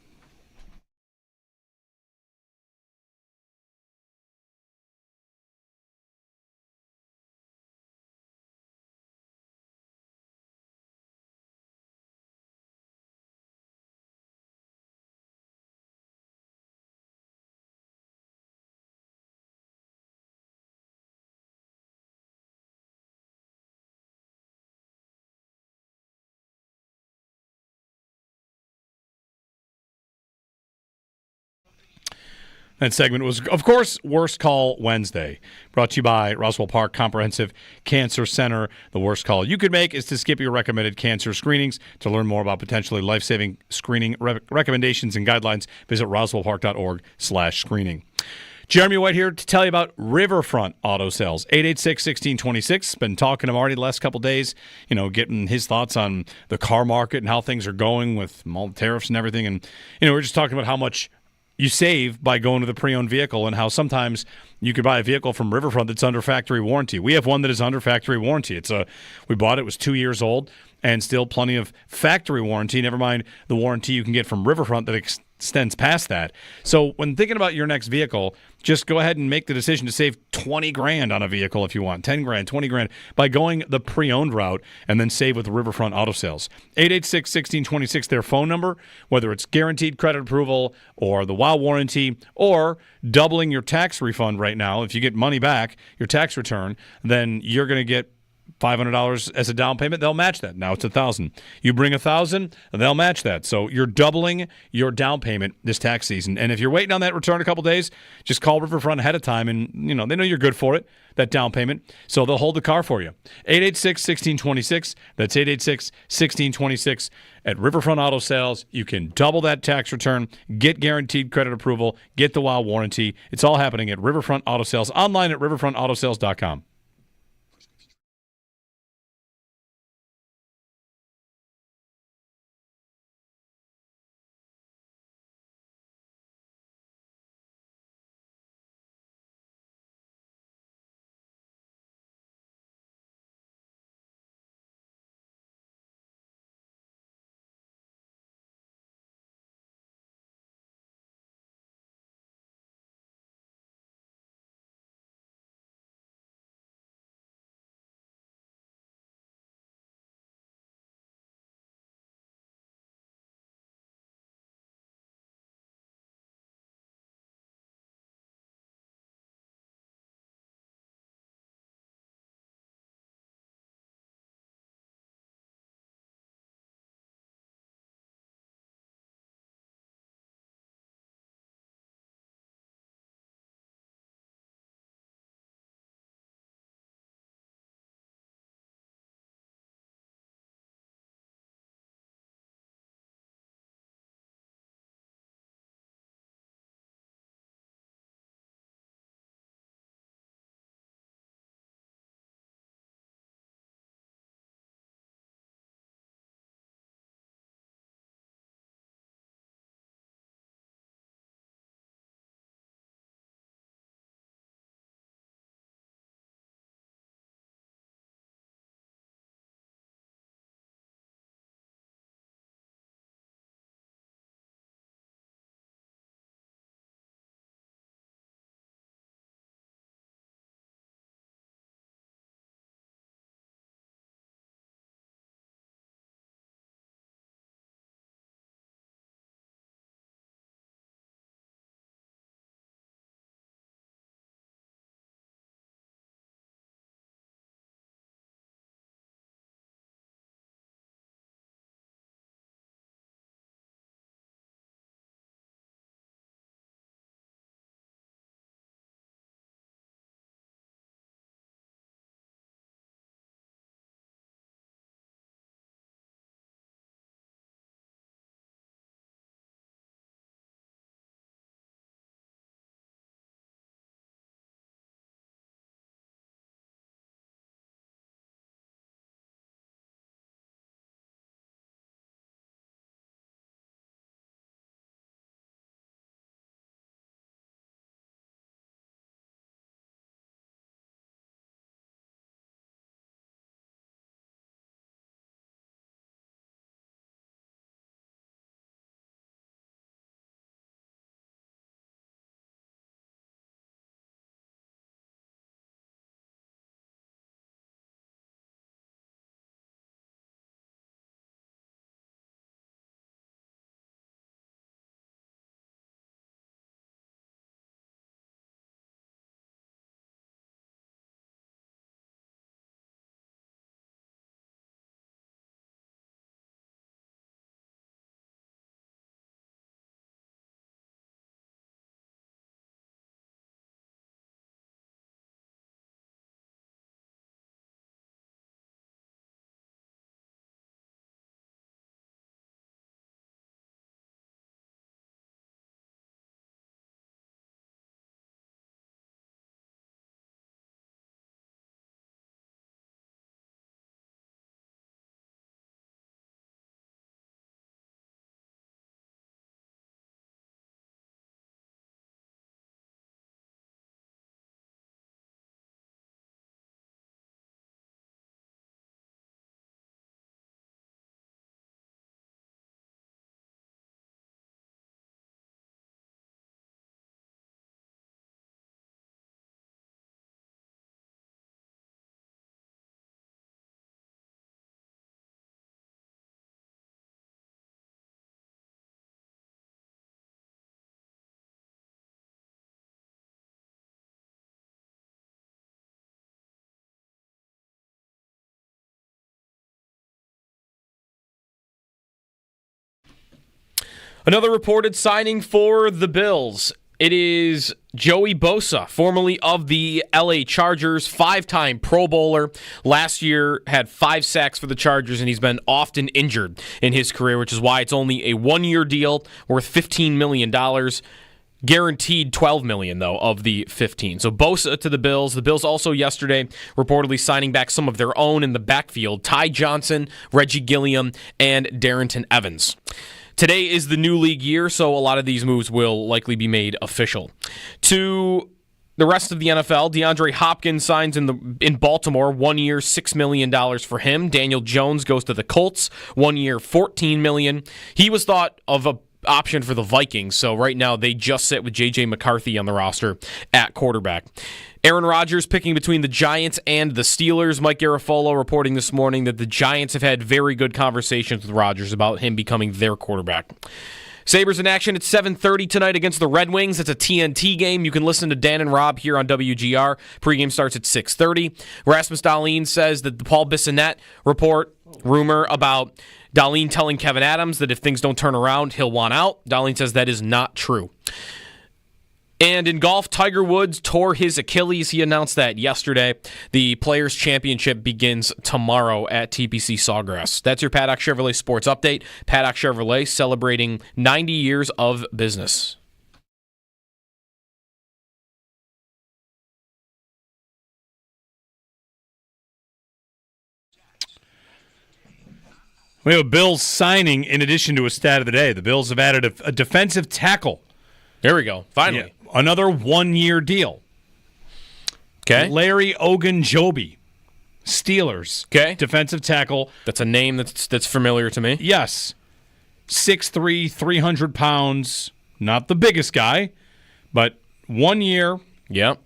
That segment was, of course, Worst Call Wednesday, brought to you by Roswell Park Comprehensive Cancer Center. The worst call you could make is to skip your recommended cancer screenings. To learn more about potentially life-saving screening recommendations and guidelines, visit roswellpark.org/screening. Jeremy White here to tell you about Riverfront Auto Sales, 886-1626. Been talking to Marty the last couple days, getting his thoughts on the car market and how things are going with all the tariffs and everything. And, we're just talking about how much you save by going to the pre-owned vehicle and how sometimes you could buy a vehicle from Riverfront that's under factory warranty. We have one that is under factory warranty. We bought it was 2 years old and still plenty of factory warranty, never mind the warranty you can get from Riverfront that extends past that. So when thinking about your next vehicle, just go ahead and make the decision to save $20,000 on a vehicle if you want, $10,000, $20,000 by going the pre-owned route and then save with Riverfront Auto Sales. 886-1626, their phone number, whether it's guaranteed credit approval or the WOW warranty or doubling your tax refund right now. If you get money back, your tax return, then you're going to get $500 as a down payment. They'll match that. Now it's $1,000. You bring $1,000, they'll match that. So you're doubling your down payment this tax season. And if you're waiting on that return a couple days, just call Riverfront ahead of time, and they know you're good for it, that down payment. So they'll hold the car for you. 886-1626. That's 886-1626 at Riverfront Auto Sales. You can double that tax return, get guaranteed credit approval, get the WOW warranty. It's all happening at Riverfront Auto Sales. Online at riverfrontautosales.com. Another reported signing for the Bills. It is Joey Bosa, formerly of the LA Chargers, 5-time Pro Bowler. Last year had 5 sacks for the Chargers, and he's been often injured in his career, which is why it's only a 1-year deal worth $15 million. Guaranteed $12 million, though, of the 15. So Bosa to the Bills. The Bills also yesterday reportedly signing back some of their own in the backfield. Ty Johnson, Reggie Gilliam, and Darrington Evans. Today is the new league year, so a lot of these moves will likely be made official. To the rest of the NFL, DeAndre Hopkins signs in Baltimore, 1 year, $6 million for him. Daniel Jones goes to the Colts, 1 year, $14 million. He was thought of a option for the Vikings, so right now they just sit with J.J. McCarthy on the roster at quarterback. Aaron Rodgers picking between the Giants and the Steelers. Mike Garafolo reporting this morning that the Giants have had very good conversations with Rodgers about him becoming their quarterback. Sabres in action at 7:30 tonight against the Red Wings. It's a TNT game. You can listen to Dan and Rob here on WGR. Pregame starts at 6:30. Rasmus Dahlin says that the Paul Bissonnette rumor about Dahlin telling Kevin Adams that if things don't turn around, he'll want out. Dahlin says that is not true. And in golf, Tiger Woods tore his Achilles. He announced that yesterday. The Players' Championship begins tomorrow at TPC Sawgrass. That's your Paddock Chevrolet Sports Update. Paddock Chevrolet celebrating 90 years of business. We have a Bills signing in addition to a stat of the day. The Bills have added a defensive tackle. There we go. Finally. Yeah. Another 1-year deal. Okay. Larry Ogunjobi, Steelers. Okay. Defensive tackle. That's a name that's familiar to me. Yes. 6'3", 300 pounds. Not the biggest guy, but 1 year. Yep.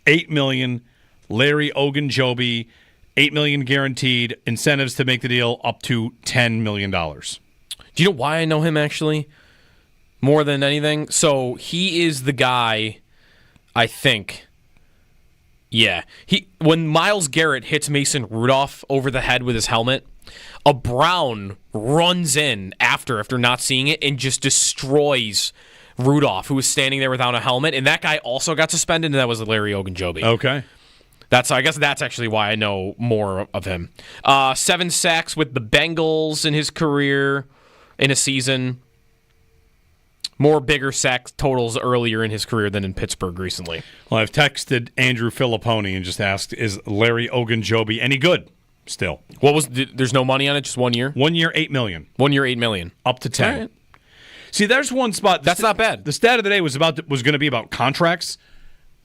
$8 million. Larry Ogunjobi, $8 million guaranteed. Incentives to make the deal up to $10 million. Do you know why I know him, actually? More than anything? So he is the guy, I think. Yeah. When Myles Garrett hits Mason Rudolph over the head with his helmet, a Brown runs in after not seeing it and just destroys Rudolph, who was standing there without a helmet. And that guy also got suspended, and that was Larry Ogunjobi. Okay. I guess that's actually why I know more of him. 7 sacks with the Bengals in his career in a season. More bigger sack totals earlier in his career than in Pittsburgh recently. Well, I've texted Andrew Filipponi and just asked, is Larry Ogunjobi any good still? There's no money on it, just 1 year? 1 year, $8 million. 1 year, $8 million. Up to 10. Right. See, there's one spot. That's not bad. The stat of the day was going to be about contracts.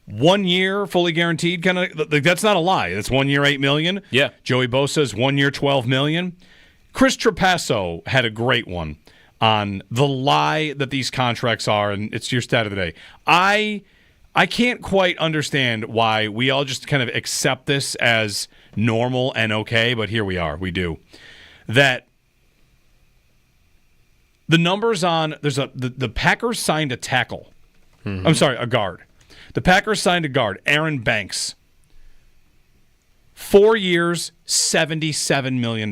1 year, fully guaranteed, kind of. That's not a lie. That's 1 year, $8 million. Yeah. Joey Bosa's 1 year, $12 million. Chris Trapasso had a great one on the lie that these contracts are, and it's your stat of the day. I can't quite understand why we all just kind of accept this as normal and okay, but here we are. We do. That the numbers on the Packers signed a tackle. Mm-hmm. I'm sorry, a guard. The Packers signed a guard, Aaron Banks. 4 years, $77 million.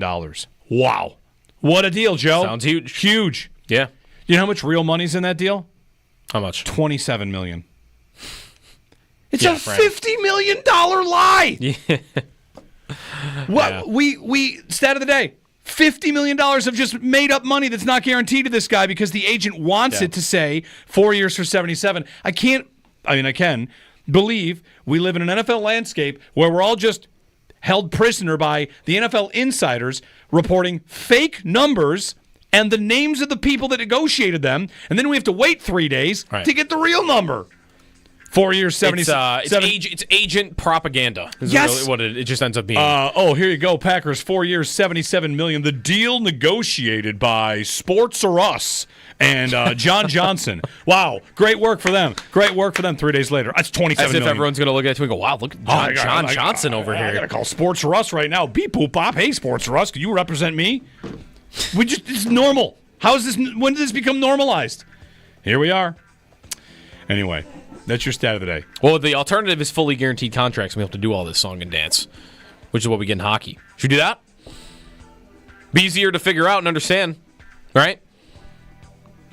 Wow. What a deal, Joe. Sounds huge. Huge. Yeah. You know how much real money's in that deal? How much? $27 million. It's a $50 million lie. Yeah. What Yeah. we stat of the day. $50 million of just made up money that's not guaranteed to this guy because the agent wants it to say 4 years for 77. I can believe we live in an NFL landscape where we're all just held prisoner by the NFL insiders reporting fake numbers and the names of the people that negotiated them, and then we have to wait 3 days to get the real number. 4 years, 77. It's agent propaganda. Yes. Really what it just ends up being. Here you go. Packers, 4 years, $77 million. The deal negotiated by Sports or Us and John Johnson. Wow. Great work for them. 3 days later. That's $27 As if million. Everyone's going to look at it and go, wow, look at John Johnson over here. I got to call Sports or Us right now. Beep, boop, bop. Hey, Sports or Us, can you represent me? It's normal. How is this? When did this become normalized? Here we are. Anyway. That's your stat of the day. Well, the alternative is fully guaranteed contracts, and we have to do all this song and dance, which is what we get in hockey. Should we do that? Be easier to figure out and understand, right?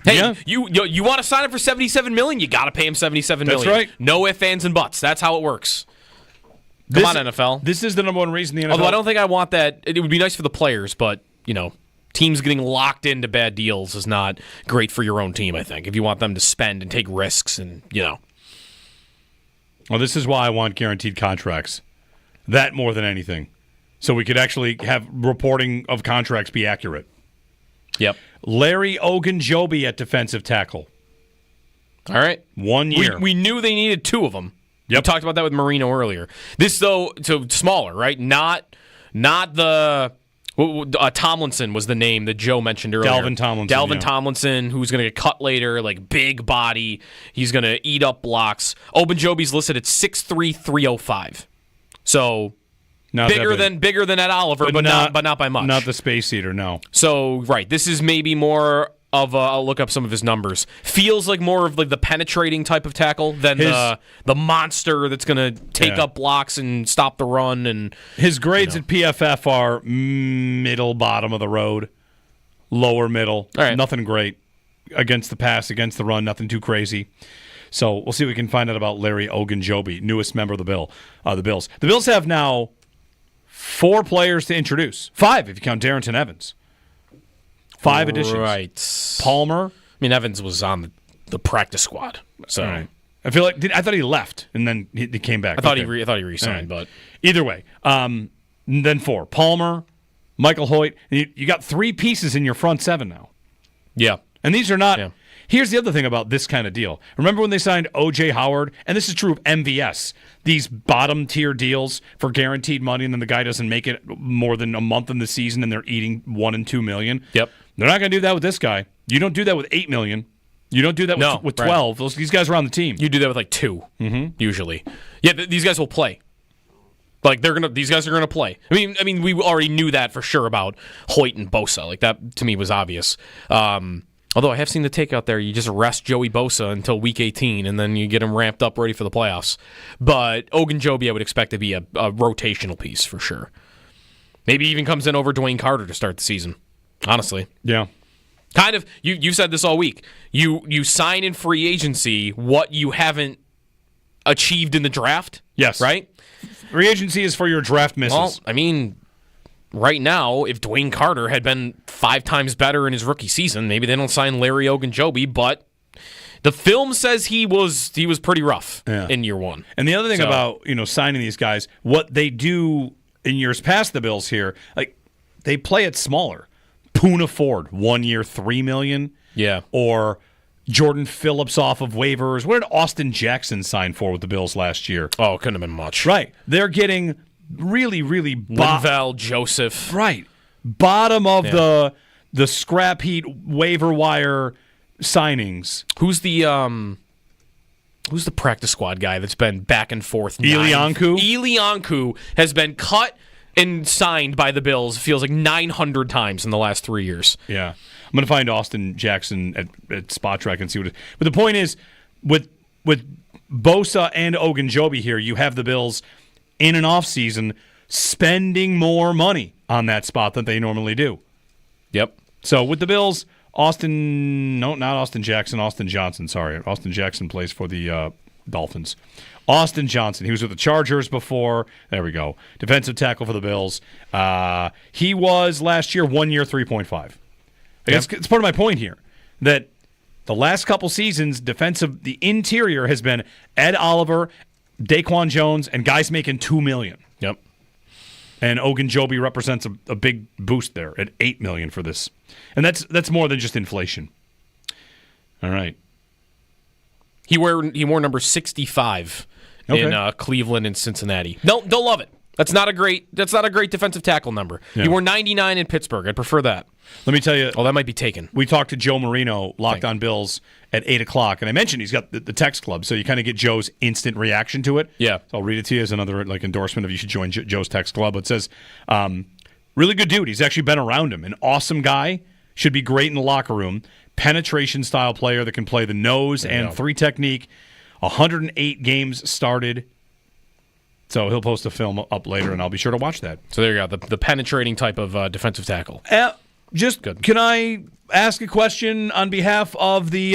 Hey, you want to sign him for $77 million? You got to pay him $77 million. That's right. No ifs, ands, and buts. That's how it works. Come on, NFL. This is the number one reason the NFL. Although I don't think I want that. It would be nice for the players, but teams getting locked into bad deals is not great for your own team. I think if you want them to spend and take risks, and Well, this is why I want guaranteed contracts. That more than anything, so we could actually have reporting of contracts be accurate. Yep. Larry Ogunjobi at defensive tackle. All right. 1 year. We knew they needed two of them. Yep. We talked about that with Marino earlier. This, though, so smaller, right? Not the... Tomlinson was the name that Joe mentioned earlier. Dalvin Tomlinson, who's going to get cut later, like big body. He's going to eat up blocks. Ogunjobi's listed at 6'3", 305. So... Bigger than Ed Oliver, but not by much. Not the space eater, no. So right, this is maybe more of I'll look up some of his numbers. Feels like more of like the penetrating type of tackle than the monster that's going to take up blocks and stop the run. And his grades at PFF are middle, bottom of the road, lower middle. All right. Nothing great against the pass, against the run. Nothing too crazy. So we'll see if we can find out about Larry Ogunjobi, newest member of the Bills. The Bills have now 4 players to introduce. 5 if you count Darrington Evans. 5 additions. Right. Palmer. I mean, Evans was on the practice squad. So right. I thought he left and then he came back. I thought he re-signed, but either way. Then 4. Palmer, Michael Hoyt. You got 3 pieces in your front 7 now. Yeah. And these are not. Yeah. Here's the other thing about this kind of deal. Remember when they signed O.J. Howard? And this is true of MVS. These bottom-tier deals for guaranteed money, and then the guy doesn't make it more than a month in the season, and they're eating $1 and $2 million. Yep. They're not going to do that with this guy. You don't do that with $8 million. You don't do that with 12. Right. These guys are on the team. You do that with like 2, usually. Yeah, these guys will play. Like these guys are gonna play. I mean, we already knew that for sure about Hoyt and Bosa. Like that to me was obvious. Although I have seen the take out there, you just rest Joey Bosa until week 18, and then you get him ramped up ready for the playoffs. But Ogunjobi, I would expect to be a rotational piece for sure. Maybe even comes in over Dwayne Carter to start the season. Honestly, yeah. Kind of. You said this all week. You sign in free agency what you haven't achieved in the draft. Yes. Right. Free agency is for your draft misses. Well, I mean, right now, if Dwayne Carter had been 5 times better in his rookie season, maybe they don't sign Larry Ogunjobi, but the film says he was pretty rough in year 1. And the other thing about signing these guys, what they do in years past the Bills here, like they play it smaller. Poona Ford, 1 year, $3 million. Yeah. Or Jordan Phillips off of waivers. What did Austin Jackson sign for with the Bills last year? Oh, it couldn't have been much. Right. They're getting really, really Linval Joseph. Right. Bottom of the scrap heap waiver wire signings. Who's the practice squad guy that's been back and forth? Elianku? Elianku has been cut and signed by the Bills, feels like 900 times in the last 3 years. Yeah. I'm going to find Austin Jackson at Spot Track and see what it is. But the point is, with Bosa and Ogunjobi here, you have the Bills in an offseason spending more money on that spot than they normally do. Yep. So with the Bills, Austin Johnson, sorry. Austin Jackson plays for the Dolphins. Austin Johnson, he was with the Chargers before. There we go. Defensive tackle for the Bills. He was last year 1 year, 3.5. It's part of my point here that the last couple seasons, the interior has been Ed Oliver, Daquan Jones, and guys making $2 million. Yep. And Ogunjobi represents a big boost there at $8 million for this, and that's more than just inflation. All right. He wore number 65 in Cleveland and Cincinnati. They'll love it. That's not a great defensive tackle number. Yeah. He wore 99 in Pittsburgh. I'd prefer that. Let me tell you. Oh, that might be taken. We talked to Joe Marino, Locked On Bills, at 8 o'clock, and I mentioned he's got the text club, so you kind of get Joe's instant reaction to it. Yeah. So I'll read it to you as another endorsement of you should join Joe's text club. It says, really good dude. He's actually been around him. An awesome guy. Should be great in the locker room. Penetration-style player that can play the nose and 3 technique. 108 games started. So he'll post a film up later, and I'll be sure to watch that. So there you go, the penetrating type of defensive tackle. Just can I ask a question on behalf of the,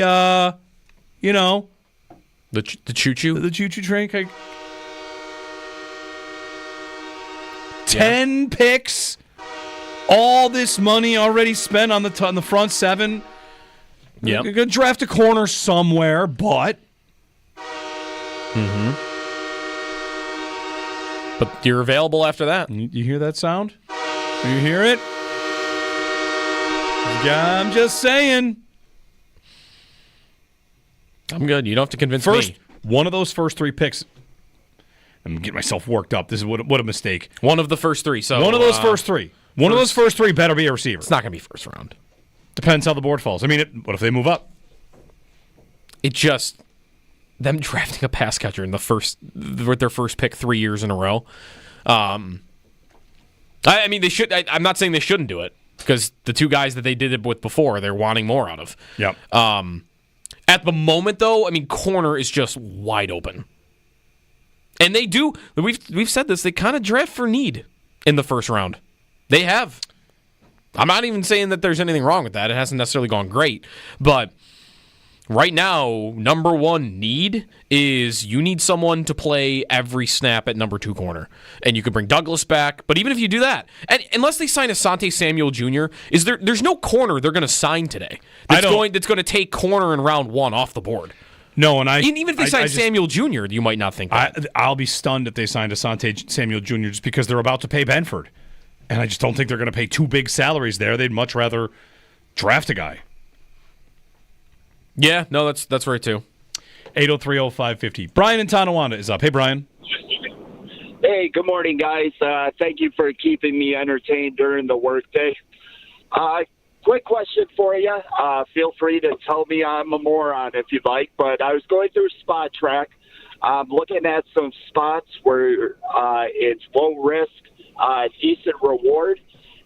the choo-choo? The choo-choo train? 10 picks, all this money already spent on the front seven. Yeah. You're going to draft a corner somewhere, but... But you're available after that. You hear that sound? You hear it? I'm just saying. I'm good. You don't have to convince me. One of those first 3 picks. I'm getting myself worked up. This is what a mistake. One of the first 3. So one of those first 3. One of those first 3 better be a receiver. It's not going to be first round. Depends how the board falls. I mean, what if they move up? It just them drafting a pass catcher in with their first pick 3 years in a row. I mean, they should. I'm not saying they shouldn't do it because the 2 guys that they did it with before, they're wanting more out of. Yep. At the moment, though, I mean, corner is just wide open. And they do. We've said this. They kind of draft for need in the first round. They have. I'm not even saying that there's anything wrong with that. It hasn't necessarily gone great. But right now, number 1 need is you need someone to play every snap at number 2 corner. And you can bring Douglas back. But even if you do that, and unless they sign Asante Samuel Jr., there's no corner they're going to sign today that's going to take corner in round 1 off the board. No, and even if they sign Samuel Jr., you might not think that. I'll be stunned if they signed Asante Samuel Jr. just because they're about to pay Benford. And I just don't think they're going to pay 2 big salaries there. They'd much rather draft a guy. Yeah, no, that's right, too. 803-0550. Brian in Tonawanda is up. Hey, Brian. Hey, good morning, guys. Thank you for keeping me entertained during the workday. Quick question for you. Feel free to tell me I'm a moron if you'd like, but I was going through Spot Track. I'm looking at some spots where it's low risk, decent reward.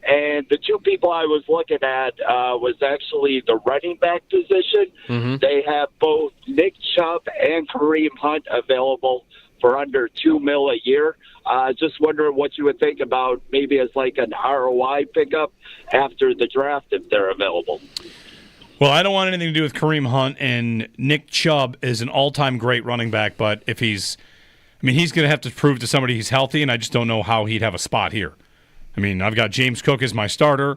And the 2 people I was looking at was actually the running back position. Mm-hmm. They have both Nick Chubb and Kareem Hunt available for under $2 million a year. Just wondering what you would think about maybe as like an ROI pickup after the draft if they're available. Well, I don't want anything to do with Kareem Hunt, and Nick Chubb is an all-time great running back, but if he's going to have to prove to somebody he's healthy, and I just don't know how he'd have a spot here. I mean, I've got James Cook as my starter,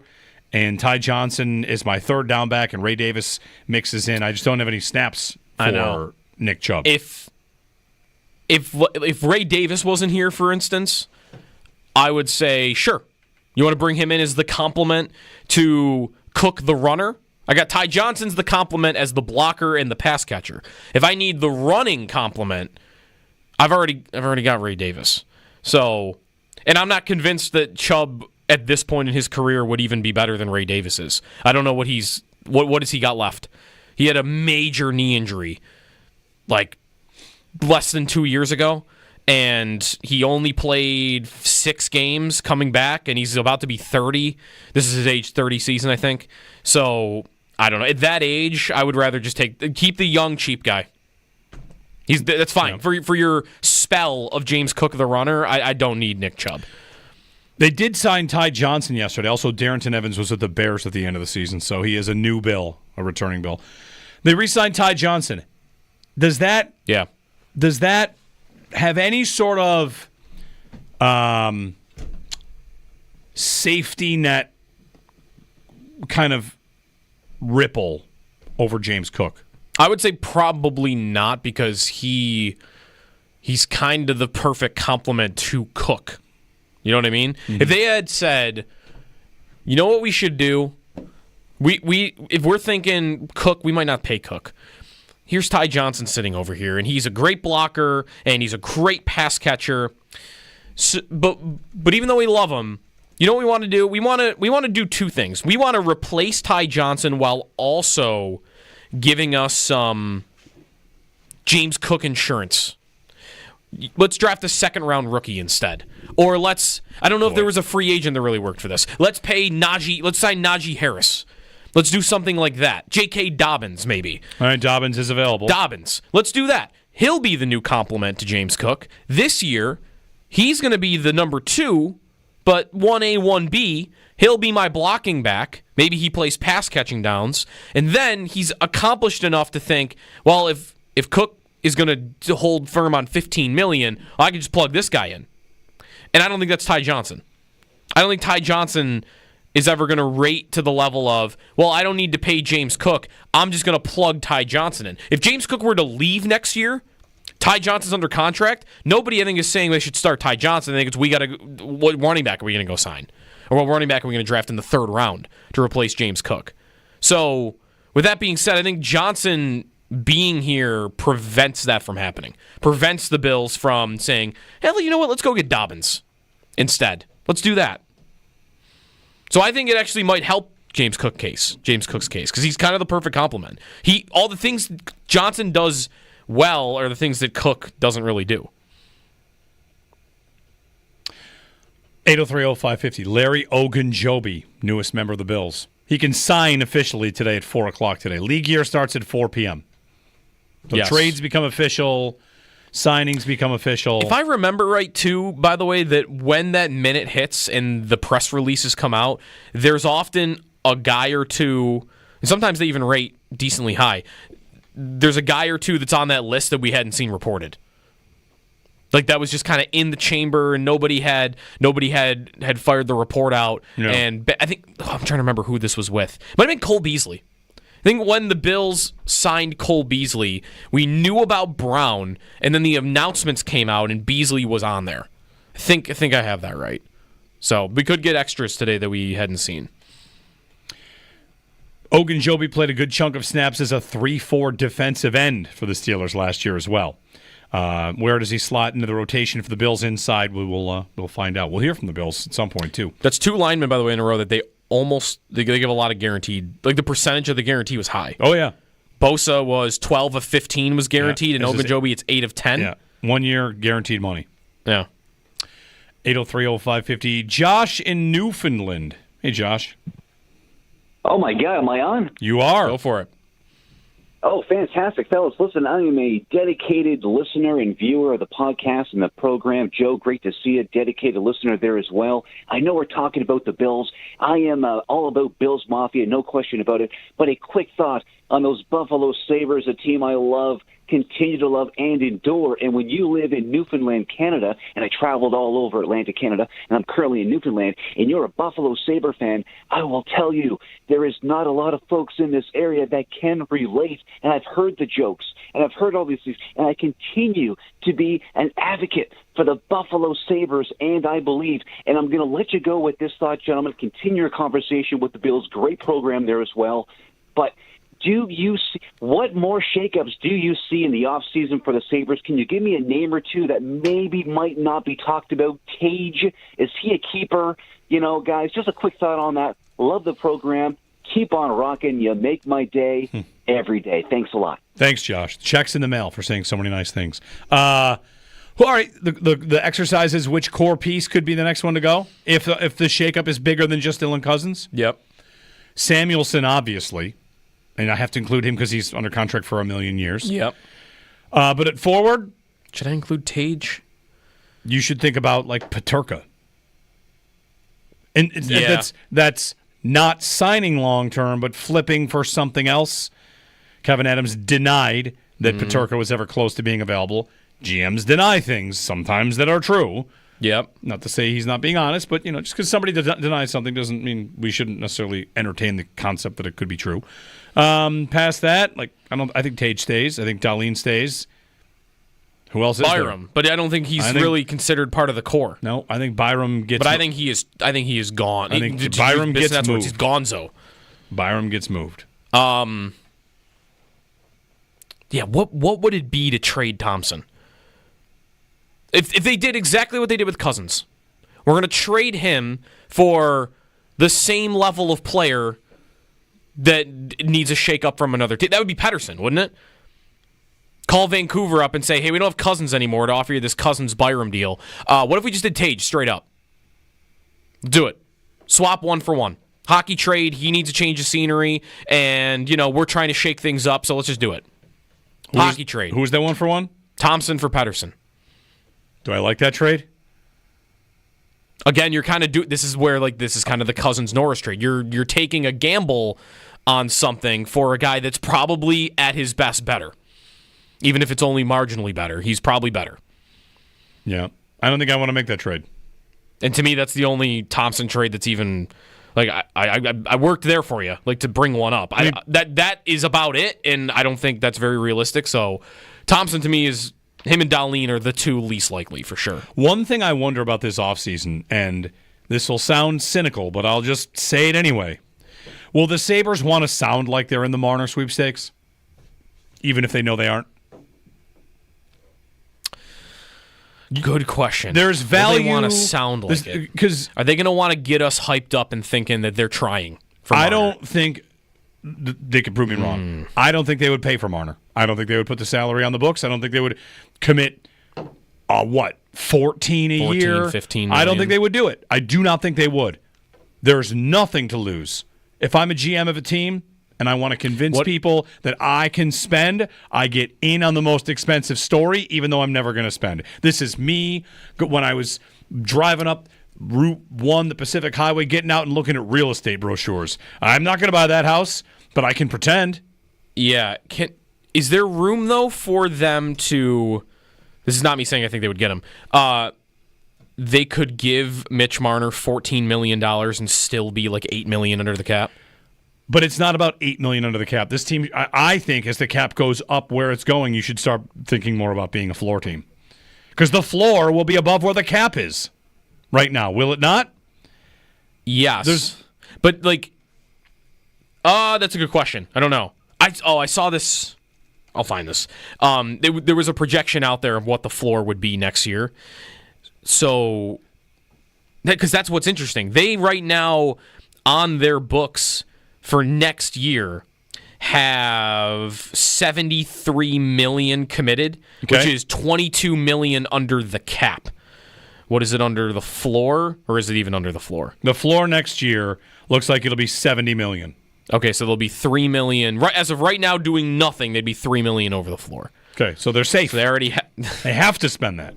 and Ty Johnson is my third down back, and Ray Davis mixes in. I just don't have any snaps for Nick Chubb. If Ray Davis wasn't here, for instance, I would say, sure. You want to bring him in as the complement to Cook the runner? I got Ty Johnson's the complement as the blocker and the pass catcher. If I need the running complement, I've already got Ray Davis. So, and I'm not convinced that Chubb at this point in his career would even be better than Ray Davis is. I don't know what has he got left. He had a major knee injury, like less than 2 years ago, and he only played 6 games coming back, and he's about to be 30. This is his age 30 season, I think. So I don't know. At that age, I would rather just keep the young cheap guy. That's fine. Yeah. For your spell of James Cook the runner, I don't need Nick Chubb. They did sign Ty Johnson yesterday. Also, Darrington Evans was with the Bears at the end of the season, so he is a new Bill, a returning Bill. They re-signed Ty Johnson. Does that have any sort of safety net kind of ripple over James Cook? I would say probably not, because he's kind of the perfect complement to Cook. You know what I mean? Mm-hmm. If they had said, you know what we should do? If we're thinking Cook, we might not pay Cook. Here's Ty Johnson sitting over here, and he's a great blocker, and he's a great pass catcher. So, but even though we love him, you know what we want to do? We want to do 2 things. We want to replace Ty Johnson while also giving us some James Cook insurance. Let's draft a 2nd-round rookie instead. Or I don't know if there was a free agent that really worked for this. Let's sign Najee Harris. Let's do something like that. J.K. Dobbins, maybe. All right, Dobbins is available. Dobbins. Let's do that. He'll be the new complement to James Cook. This year, he's going to be the number 2, but 1A, 1B. He'll be my blocking back. Maybe he plays pass-catching downs. And then he's accomplished enough to think, well, if Cook is going to hold firm on $15 million, well, I can just plug this guy in. And I don't think that's Ty Johnson. I don't think Ty Johnson is ever going to rate to the level of, well, I don't need to pay James Cook. I'm just going to plug Ty Johnson in. If James Cook were to leave next year, Ty Johnson's under contract, nobody, I think, is saying they should start Ty Johnson. I think it's, what running back are we going to go sign? Or what running back are we going to draft in the third round to replace James Cook? So, with that being said, I think Johnson being here prevents that from happening. Prevents the Bills from saying, hey, you know what, let's go get Dobbins instead. Let's do that. So I think it actually might help James Cook's case, because he's kind of the perfect complement. All the things Johnson does well are the things that Cook doesn't really do. 803-0550. Larry Ogunjobi, newest member of the Bills. He can sign officially today at 4 o'clock today. League year starts at 4 p.m. So Yes. Trades become official. Signings become official. If I remember right, too, by the way, that when that minute hits and the press releases come out, there's often a guy or two, and sometimes they even rate decently high. There's a guy or two that's on that list that we hadn't seen reported. Like that was just kind of in the chamber, and nobody had fired the report out. Yeah. And I think I'm trying to remember who this was with. It might have been Cole Beasley. I think when the Bills signed Cole Beasley, we knew about Brown, and then the announcements came out, and Beasley was on there. I think I have that right. So we could get extras today that we hadn't seen. Ogunjobi played a good chunk of snaps as a 3-4 defensive end for the Steelers last year as well. Where does he slot into the rotation for the Bills inside? We'll find out. We'll hear from the Bills at some point too. That's two linemen, by the way, in a row that they give a lot of guaranteed. Like the percentage of the guarantee was high. Oh yeah, Bosa was 12 of 15 was guaranteed, and Ogunjobi it's 8 of 10. Yeah, 1 year guaranteed money. Yeah. 803-0550. Josh in Newfoundland. Hey, Josh. Oh my God, am I on? You are. Go for it. Oh, fantastic, fellas. Listen, I am a dedicated listener and viewer of the podcast and the program. Joe, great to see you. Dedicated listener there as well. I know we're talking about the Bills. I am all about Bills Mafia, no question about it. But a quick thought on those Buffalo Sabres, a team I love, continue to love and endure. And when you live in Newfoundland, Canada, and I traveled all over Atlantic Canada, and I'm currently in Newfoundland, and you're a Buffalo Sabre fan, I will tell you, there is not a lot of folks in this area that can relate. And I've heard the jokes, and I've heard all these things, and I continue to be an advocate for the Buffalo Sabres, and I believe, and I'm going to let you go with this thought, gentlemen, continue your conversation with the Bills. Great program there as well. But do you see, what more shakeups do you see in the offseason for the Sabres? Can you give me a name or two that maybe might not be talked about? Tage, is he a keeper? You know, guys, just a quick thought on that. Love the program. Keep on rocking. You make my day every day. Thanks a lot. Thanks, Josh. Checks in the mail for saying so many nice things. All right, the exercise is which core piece could be the next one to go if the shakeup is bigger than just Dylan Cousins? Yep. Samuelson, obviously. And I have to include him because he's under contract for 1 million years. Yep. But at forward, should I include Tage? You should think about like Paterka. And that's not signing long term, but flipping for something else. Kevin Adams denied that Paterka was ever close to being available. GMs deny things sometimes that are true. Yep. Not to say he's not being honest, but just because somebody denies something doesn't mean we shouldn't necessarily entertain the concept that it could be true. Past that, I think Tage stays. I think Dahlin stays. Who else is there? Byram, but I don't think he's really considered part of the core. No, I think Byram gets. But I think he is gone. I think Byram gets moved. He's gonzo. Byram gets moved. Yeah. What would it be to trade Thompson? If they did exactly what they did with Cousins, we're going to trade him for the same level of player that needs a shake-up from another team. That would be Pedersen, wouldn't it? Call Vancouver up and say, hey, we don't have Cousins anymore to offer you this Cousins-Byram deal. What if we just did Tage straight up? Do it. Swap 1 for 1. Hockey trade, he needs a change of scenery, and, we're trying to shake things up, so let's just do it. Hockey trade. Who's that 1 for 1? Thompson for Pedersen. Do I like that trade? Again, you're kind of this is where this is kind of the Cousins-Norris trade. You're taking a gamble on something for a guy that's probably at his best better. Even if it's only marginally better, he's probably better. Yeah. I don't think I want to make that trade. And to me, that's the only Thompson trade that's even I worked there for you, to bring one up. That is about it, and I don't think that's very realistic. So Thompson to me is him and Dahlin are the two least likely for sure. One thing I wonder about this offseason, and this will sound cynical, but I'll just say it anyway. Will the Sabres want to sound like they're in the Marner sweepstakes, even if they know they aren't? Good question. There's value. Do they want to sound like it? Because are they going to want to get us hyped up and thinking that they're trying? I don't think they could prove me wrong. I don't think they would pay for Marner. I don't think they would put the salary on the books. I don't think they would commit 14 a year, 15 million. I don't think they would do it. I do not think they would. There's nothing to lose. If I'm a GM of a team and I want to convince people that I can spend, I get in on the most expensive story, even though I'm never going to spend. This is me when I was driving up Route 1, the Pacific Highway, getting out and looking at real estate brochures. I'm not going to buy that house, but I can pretend. Yeah. Is there room, though, for them to... This is not me saying I think they would get him. They could give Mitch Marner $14 million and still be $8 million under the cap. But it's not about $8 million under the cap. This team, I think, as the cap goes up where it's going, you should start thinking more about being a floor team. Because the floor will be above where the cap is right now, will it not? Yes. But, that's a good question. I don't know. I saw this. I'll find this. There was a projection out there of what the floor would be next year. So, because that's what's interesting. They, right now, on their books for next year, have $73 million committed, which is $22 million under the cap. What is it under the floor, or is it even under the floor? The floor next year looks like it'll be $70 million. Okay, so there'll be $3 million. As of right now, doing nothing, they'd be $3 million over the floor. Okay, so they're safe. So they already they have to spend that.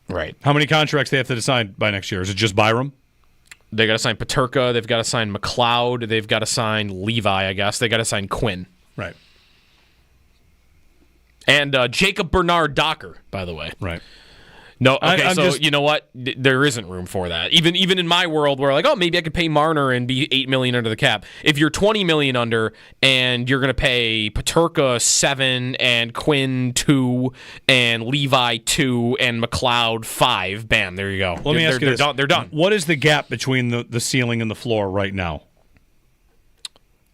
Right. How many contracts they have to decide by next year? Is it just Byram? They got to sign Paterka. They've got to sign McLeod. They've got to sign Levi, I guess. They got to sign Quinn. Right. And Jacob Bernard Docker, by the way. Right. No, okay, you know what? There isn't room for that. Even in my world where maybe I could pay Marner and be $8 million under the cap. If you're $20 million under and you're going to pay Paterka $7 and Quinn $2 and Levi $2 and McLeod $5, bam, there you go. Let me ask you this. They're done. What is the gap between the ceiling and the floor right now?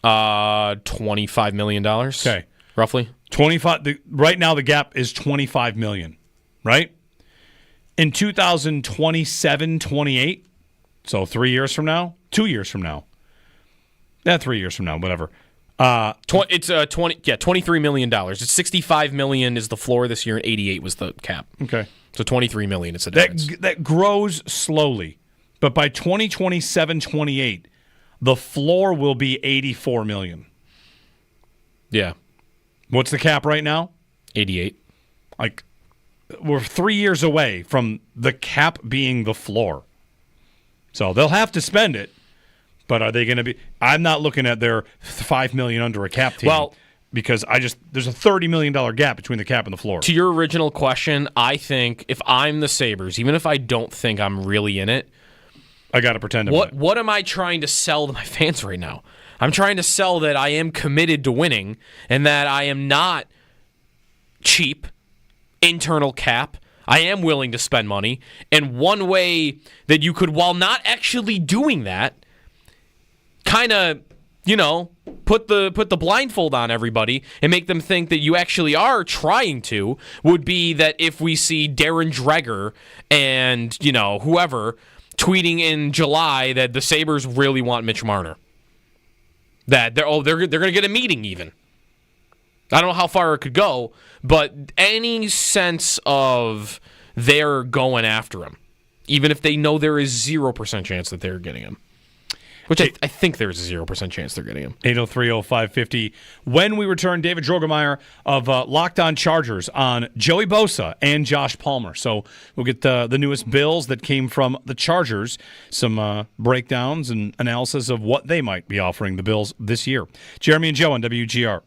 $25 million. Okay. Roughly. 25. Right now the gap is $25 million, right? In 2027-28, so 3 years from now, 2 years from now, 3 years from now, whatever. It's $23 million. It's $65 million is the floor this year, and $88 was the cap. Okay, so $23 million. It's a difference. That grows slowly, but by 2027-28, the floor will be $84 million. Yeah. What's the cap right now? 88. We're 3 years away from the cap being the floor. So they'll have to spend it, but are they going to be... I'm not looking at their $5 million under a cap team. Well, because there's a $30 million gap between the cap and the floor. To your original question, I think if I'm the Sabres, even if I don't think I'm really in it, I got to pretend I'm What am I trying to sell to my fans right now? I'm trying to sell that I am committed to winning and that I am not cheap. Internal cap. I am willing to spend money. And one way that you could, while not actually doing that, kind of, put the blindfold on everybody and make them think that you actually are trying to, would be that if we see Darren Dreger and, whoever tweeting in July that the Sabres really want Mitch Marner. That they're going to get a meeting even. I don't know how far it could go, but any sense of they're going after him, even if they know there is 0% chance that they're getting him. Which I think there's a 0% chance they're getting him. 803-0550. When we return, David Droegemeier of Locked On Chargers on Joey Bosa and Josh Palmer. So we'll get the newest bills that came from the Chargers, some breakdowns and analysis of what they might be offering the Bills this year. Jeremy and Joe on WGR.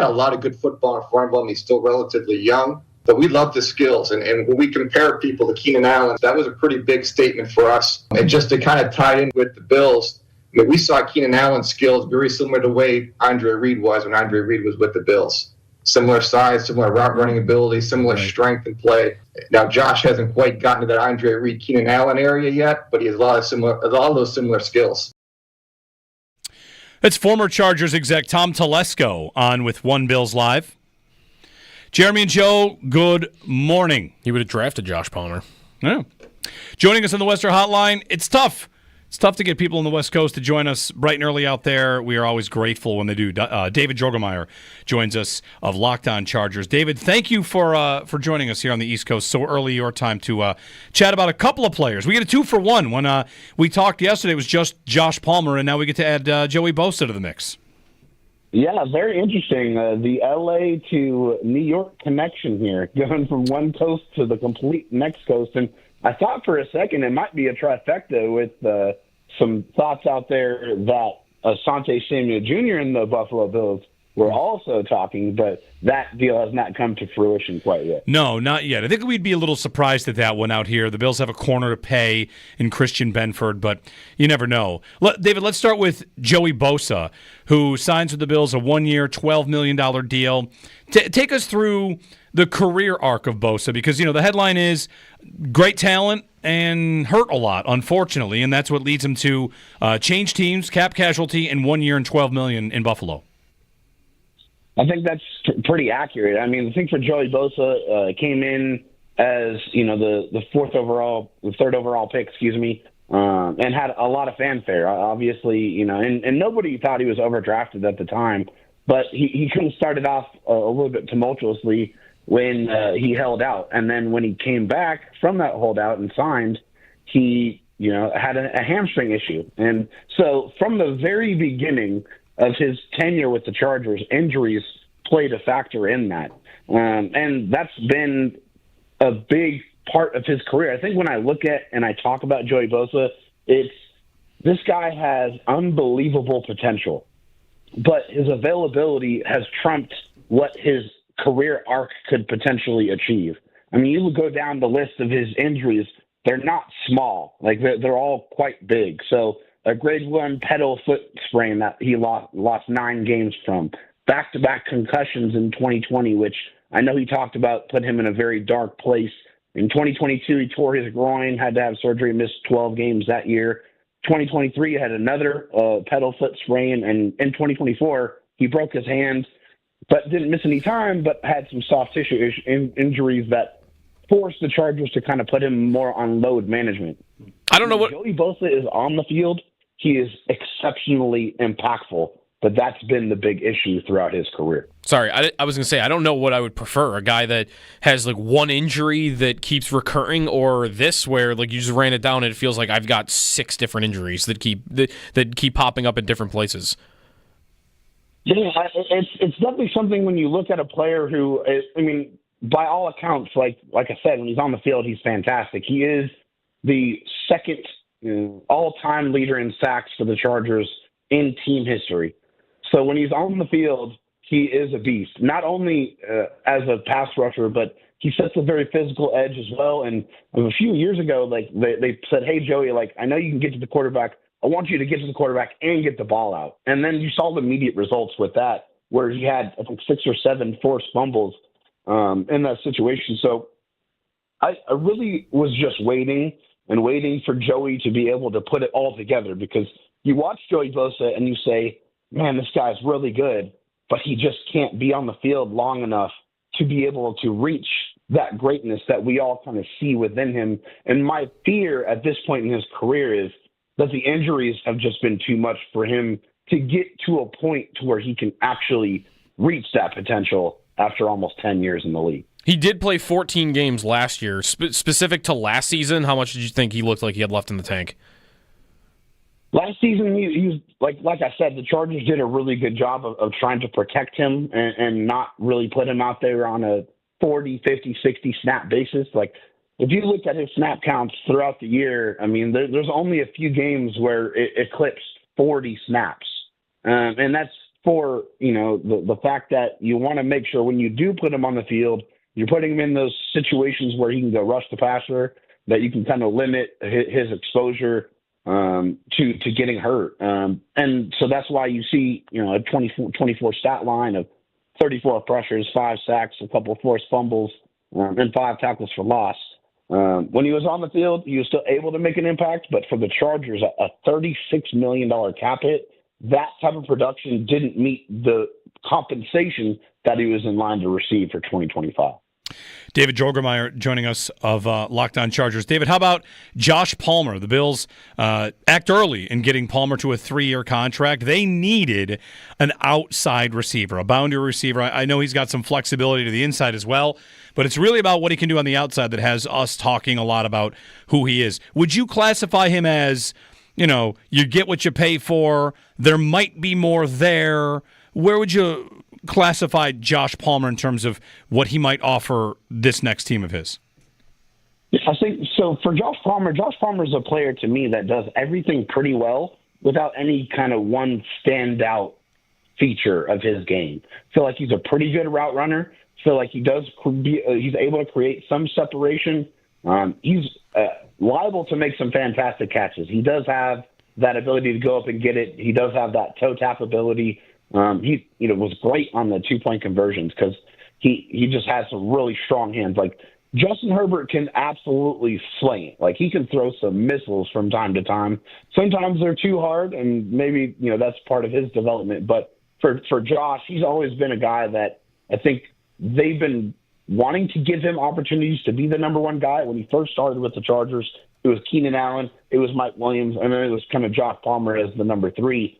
got a lot of good football in front of him. He's still relatively young. But we love the skills. And when we compare people to Keenan Allen, that was a pretty big statement for us. And just to kind of tie in with the Bills, I mean, we saw Keenan Allen's skills very similar to the way Andre Reed was when Andre Reed was with the Bills. Similar size, similar route running ability, similar strength and play. Now, Josh hasn't quite gotten to that Andre Reed, Keenan Allen area yet, but he has a lot of those similar skills. That's former Chargers exec Tom Telesco on with One Bills Live. Jeremy and Joe, good morning. He would have drafted Josh Palmer. Yeah. Joining us on the Western Hotline, it's tough. It's tough to get people on the West Coast to join us bright and early out there. We are always grateful when they do. David Droegemeier joins us of Locked On Chargers. David, thank you for joining us here on the East Coast so early your time to chat about a couple of players. We get a 2-for-1. When we talked yesterday, it was just Josh Palmer, and now we get to add Joey Bosa to the mix. Yeah, very interesting. The L.A. to New York connection here, going from one coast to the complete next coast. And I thought for a second it might be a trifecta with some thoughts out there that Asante Samuel Jr. and the Buffalo Bills were also talking, but that deal has not come to fruition quite yet. No, not yet. I think we'd be a little surprised at that one out here. The Bills have a corner to pay in Christian Benford, but you never know. David, let's start with Joey Bosa, who signs with the Bills a 1-year, $12 million deal. Take us through the career arc of Bosa, because, the headline is great talent and hurt a lot, unfortunately, and that's what leads him to change teams, cap casualty, and 1 year and $12 million in Buffalo. I think that's pretty accurate. I mean, the thing for Joey Bosa came in as the third overall pick, and had a lot of fanfare. Obviously, and nobody thought he was overdrafted at the time, but he kind of started off a little bit tumultuously when he held out, and then when he came back from that holdout and signed, he had a hamstring issue, and so from the very beginning of his tenure with the Chargers, injuries played a factor in that. And that's been a big part of his career. I think when I look at and I talk about Joey Bosa, this guy has unbelievable potential, but his availability has trumped what his career arc could potentially achieve. I mean, you would go down the list of his injuries, they're not small. Like, they're all quite big. So a grade 1 pedal foot sprain that he lost 9 games from. Back-to-back concussions in 2020, which I know he talked about put him in a very dark place. In 2022, he tore his groin, had to have surgery, missed 12 games that year. 2023, he had another pedal foot sprain, and in 2024, he broke his hand, but didn't miss any time, but had some soft tissue injuries that forced the Chargers to kind of put him more on load management. I don't know what Joey Bosa is on the field. He is exceptionally impactful, but that's been the big issue throughout his career. Sorry, I was going to say, I don't know what I would prefer, a guy that has like one injury that keeps recurring, or this where like you just ran it down and it feels like I've got 6 different injuries that keep popping up in different places. Yeah, it's definitely something when you look at a player who, I mean, by all accounts, like I said, when he's on the field, he's fantastic. He is the second all-time leader in sacks for the Chargers in team history. So when he's on the field, he is a beast, not only as a pass rusher, but he sets a very physical edge as well. And a few years ago, like they said, hey, Joey, like, I know you can get to the quarterback. I want you to get to the quarterback and get the ball out. And then you saw the immediate results with that, where he had, I think, 6 or 7 forced fumbles in that situation. So I really was just waiting for Joey to be able to put it all together, because you watch Joey Bosa and you say, man, this guy's really good, but he just can't be on the field long enough to be able to reach that greatness that we all kind of see within him. And my fear at this point in his career is that the injuries have just been too much for him to get to a point to where he can actually reach that potential after almost 10 years in the league. He did play 14 games last year. Specific to last season, how much did you think he looked like he had left in the tank? Last season, he was like I said, the Chargers did a really good job of trying to protect him and not really put him out there on a 40, 50, 60 snap basis. Like, if you look at his snap counts throughout the year, I mean, there's only a few games where it eclipsed 40 snaps. And that's for, the fact that you want to make sure when you do put him on the field, you're putting him in those situations where he can go rush the passer, that you can kind of limit his exposure to getting hurt. And so that's why you see, a 24 stat line of 34 pressures, 5 sacks, a couple of forced fumbles, and 5 tackles for loss. When he was on the field, he was still able to make an impact, but for the Chargers, a $36 million cap hit, that type of production didn't meet the compensation that he was in line to receive for 2025. David Droegemeier joining us of Locked On Chargers. David, how about Josh Palmer? The Bills act early in getting Palmer to a 3-year contract. They needed an outside receiver, a boundary receiver. I know he's got some flexibility to the inside as well, but it's really about what he can do on the outside that has us talking a lot about who he is. Would you classify him as, you get what you pay for, there might be more there? Where would you classify Josh Palmer in terms of what he might offer this next team of his? I think so. For Josh Palmer is a player to me that does everything pretty well without any kind of one standout feature of his game. I feel like he's a pretty good route runner. I feel like he's able to create some separation. He's liable to make some fantastic catches. He does have that ability to go up and get it. He does have that toe tap ability. He was great on the 2-point conversions because he just has some really strong hands. Like Justin Herbert can absolutely slay it. Like he can throw some missiles from time to time. Sometimes they're too hard, and maybe that's part of his development. But for Josh, he's always been a guy that I think they've been wanting to give him opportunities to be the number one guy. When he first started with the Chargers, it was Keenan Allen, it was Mike Williams, and then it was kind of Josh Palmer as the number 3.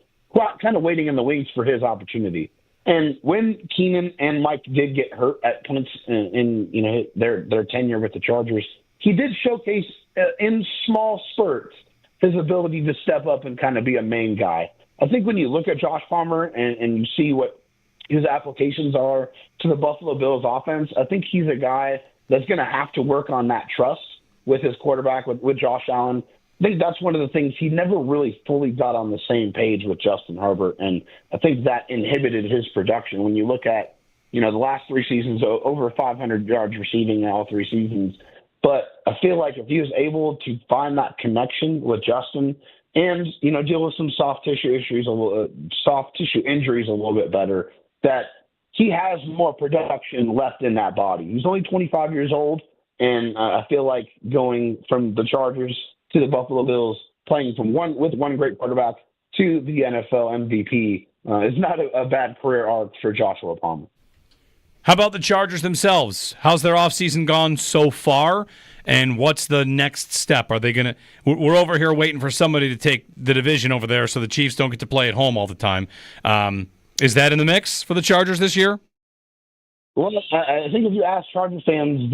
Kind of waiting in the wings for his opportunity. And when Keenan and Mike did get hurt at points in their tenure with the Chargers, he did showcase in small spurts his ability to step up and kind of be a main guy. I think when you look at Josh Palmer and you see what his applications are to the Buffalo Bills offense, I think he's a guy that's going to have to work on that trust with his quarterback, with Josh Allen. I think that's one of the things he never really fully got on the same page with Justin Herbert, and I think that inhibited his production. When you look at, the last 3 seasons, over 500 yards receiving in all 3 seasons. But I feel like if he was able to find that connection with Justin and, deal with some soft tissue injuries a little bit better, that he has more production left in that body. He's only 25 years old, and I feel like going from the Chargers to the Buffalo Bills, playing with one great quarterback to the NFL MVP is not a bad career arc for Joshua Palmer. How about the Chargers themselves? How's their offseason gone so far, and what's the next step? Are they going to – we're over here waiting for somebody to take the division over there so the Chiefs don't get to play at home all the time. Is that in the mix for the Chargers this year? Well, I think if you ask Chargers fans,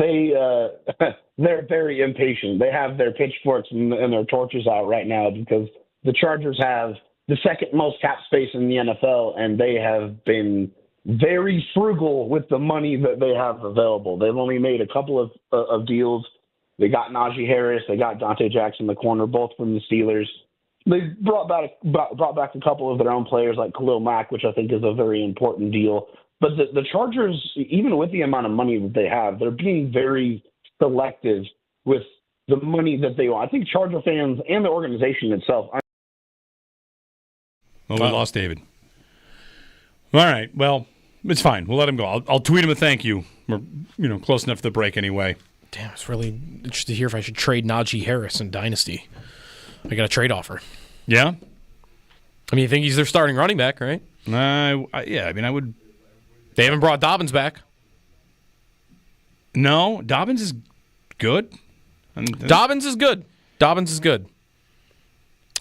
they're very impatient. They have their pitchforks and their torches out right now because the Chargers have the second most cap space in the NFL, and they have been very frugal with the money that they have available. They've only made a couple of deals. They got Najee Harris. They got Dante Jackson, the corner, both from the Steelers. They brought back a couple of their own players like Khalil Mack, which I think is a very important deal. But the Chargers, even with the amount of money that they have, they're being very selective with the money that they want. I think Charger fans and the organization itself. Well, we lost David. All right. Well, it's fine. We'll let him go. I'll tweet him a thank you. We're close enough to the break anyway. Damn, it's really interested to hear if I should trade Najee Harris in Dynasty. I got a trade offer. Yeah? You think he's their starting running back, right? Yeah, I would. They haven't brought Dobbins back. No, Dobbins is good. Dobbins is good.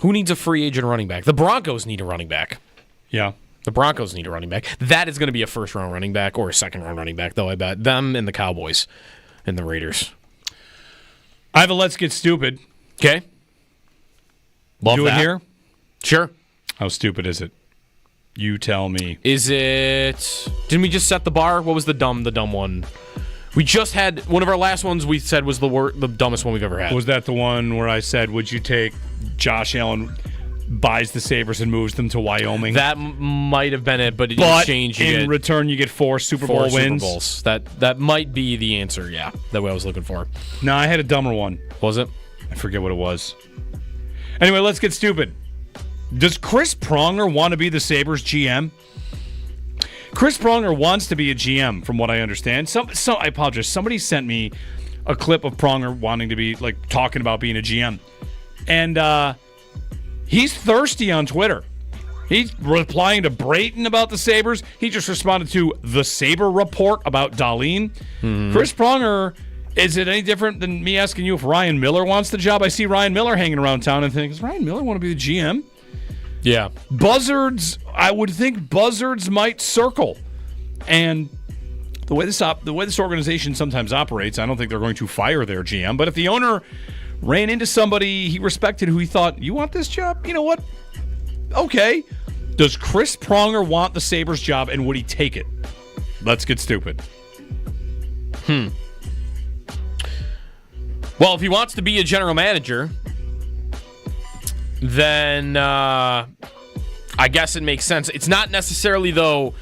Who needs a free agent running back? The Broncos need a running back. Yeah. The Broncos need a running back. That is going to be a first-round running back or a second-round running back, though, I bet. Them and the Cowboys and the Raiders. I have a Let's Get Stupid. Okay. Love Do that. it here? Sure. How stupid is it? You tell me. Is it... Didn't we just set the bar? What was the dumb one? We just had... One of our last ones we said was the dumbest one we've ever had. Was that the one where I said, would you take Josh Allen buys the Sabres and moves them to Wyoming. That might have been it, but in But exchange, you in get return, you get 4 Super Bowl wins. Super Bowls. That might be the answer, yeah, that way I was looking for. No, I had a dumber one. Was it? I forget what it was. Anyway, let's get stupid. Does Chris Pronger want to be the Sabres GM? Chris Pronger wants to be a GM, from what I understand. I apologize. Somebody sent me a clip of Pronger wanting to be, like, talking about being a GM. And he's thirsty on Twitter. He's replying to Brayton about the Sabres. He just responded to the Sabre Report about Dahlin. Mm-hmm. Chris Pronger, is it any different than me asking you if Ryan Miller wants the job? I see Ryan Miller hanging around town and think, does Ryan Miller want to be the GM? Yeah. Buzzards, I would think buzzards might circle. And the way this organization sometimes operates, I don't think they're going to fire their GM. But if the owner ran into somebody he respected who he thought, you want this job? You know what? Okay. Does Chris Pronger want the Sabres job, and would he take it? Let's get stupid. Well, if he wants to be a general manager, then I guess it makes sense. It's not necessarily, though,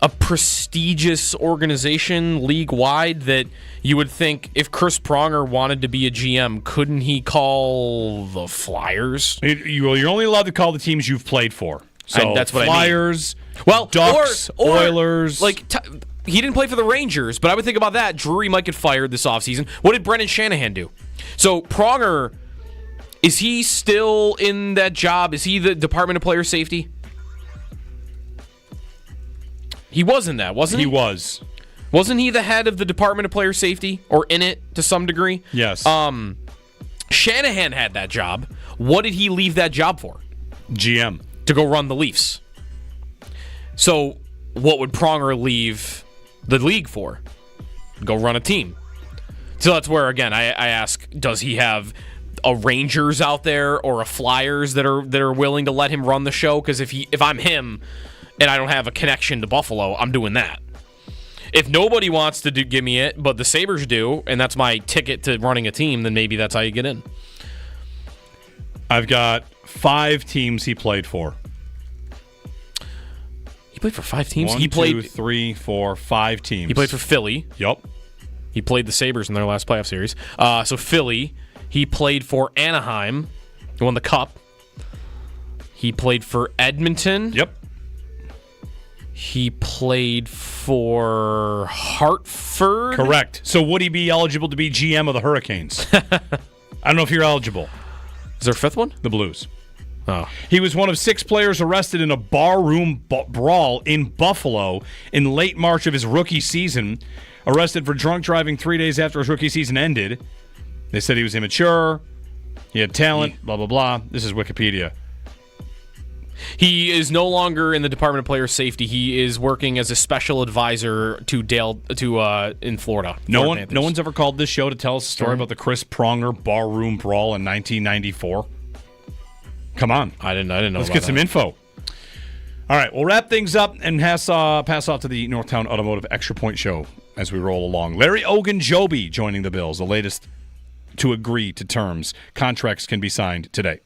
a prestigious organization league-wide that you would think if Chris Pronger wanted to be a GM, couldn't he call the Flyers? You're only allowed to call the teams you've played for. So that's what Flyers, I mean. Well, Ducks, or Oilers. He didn't play for the Rangers, but I would think about that. Drury might get fired this offseason. What did Brendan Shanahan do? So Pronger, is he still in that job? Is he the Department of Player Safety? He was in that, wasn't he? He was. Wasn't he the head of the Department of Player Safety, or in it to some degree? Yes. Shanahan had that job. What did he leave that job for? GM. To go run the Leafs. So what would Pronger leave the league for? Go run a team. So that's where, again, I ask, does he have a Rangers out there or a Flyers that are willing to let him run the show? Because if I'm him and I don't have a connection to Buffalo, I'm doing that. If nobody wants to give me it, but the Sabres do, and that's my ticket to running a team, then maybe that's how you get in. I've got 5 teams he played for. He played for 5 teams? 1, 2, 3, 4, 5 teams. He played for Philly. Yep. He played the Sabres in their last playoff series. So Philly. He played for Anaheim. He won the Cup. He played for Edmonton. Yep. He played for Hartford. Correct. So would he be eligible to be GM of the Hurricanes? I don't know if you're eligible. Is there a 5th one? The Blues. Oh. He was one of 6 players arrested in a barroom brawl in Buffalo in late March of his rookie season. Arrested for drunk driving 3 days after his rookie season ended. They said he was immature. He had talent, blah, blah, blah. This is Wikipedia. He is no longer in the Department of Player Safety. He is working as a special advisor to in Florida. No one's ever called this show to tell us a story about the Chris Pronger barroom brawl in 1994. Come on, I didn't know. Let's get some info. All right, we'll wrap things up and pass off to the Northtown Automotive Extra Point Show as we roll along. Larry Ogunjobi joining the Bills, the latest to agree to terms. Contracts can be signed today.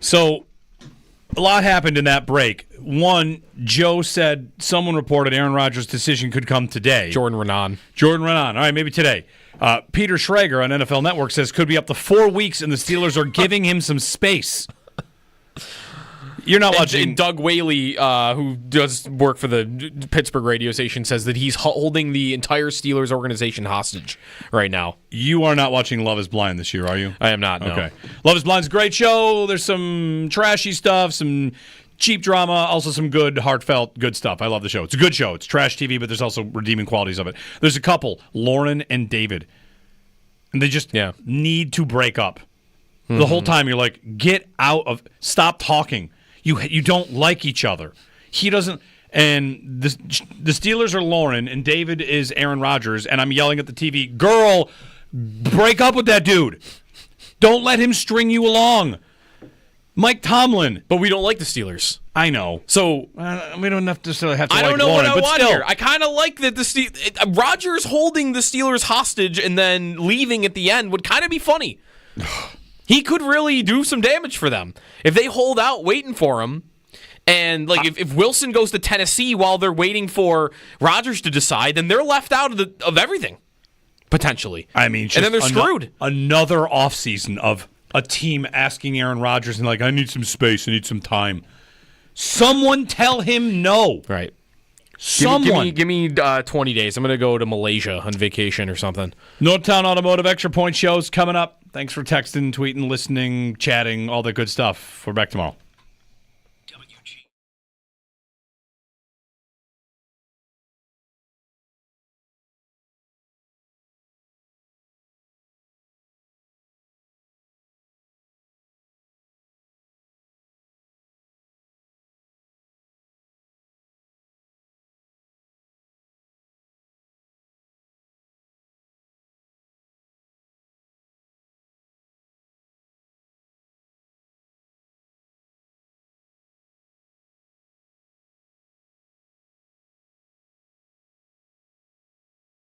So a lot happened in that break. One, Joe said someone reported Aaron Rodgers' decision could come today. Jordan Renan. All right, maybe today. Peter Schrager on NFL Network says could be up to 4 weeks, and the Steelers are giving him some space. You're not watching. And Doug Whaley, who does work for the Pittsburgh radio station, says that he's holding the entire Steelers organization hostage right now. You are not watching Love is Blind this year, are you? I am not, no. Okay. Love is Blind's a great show. There's some trashy stuff, some cheap drama, also some good, heartfelt, good stuff. I love the show. It's a good show. It's trash TV, but there's also redeeming qualities of it. There's a couple, Lauren and David, and they just need to break up. Mm-hmm. The whole time you're like, get out of, stop talking. You don't like each other. He doesn't, and the Steelers are Lauren, and David is Aaron Rodgers, and I'm yelling at the TV, girl, break up with that dude. Don't let him string you along. Mike Tomlin. But we don't like the Steelers. I know. So we don't have to have to I like don't know Lauren, what I but want still. here. I kind of like that Rodgers holding the Steelers hostage and then leaving at the end would kind of be funny. He could really do some damage for them. If they hold out waiting for him, and like if Wilson goes to Tennessee while they're waiting for Rodgers to decide, then they're left out of everything, potentially. I mean, and then they're screwed. Another offseason of a team asking Aaron Rodgers, and like, I need some space, I need some time. Someone tell him no. Right. Someone. Give me 20 days. I'm going to go to Malaysia on vacation or something. Northtown Automotive Extra Point shows coming up. Thanks for texting, tweeting, listening, chatting, all that good stuff. We're back tomorrow.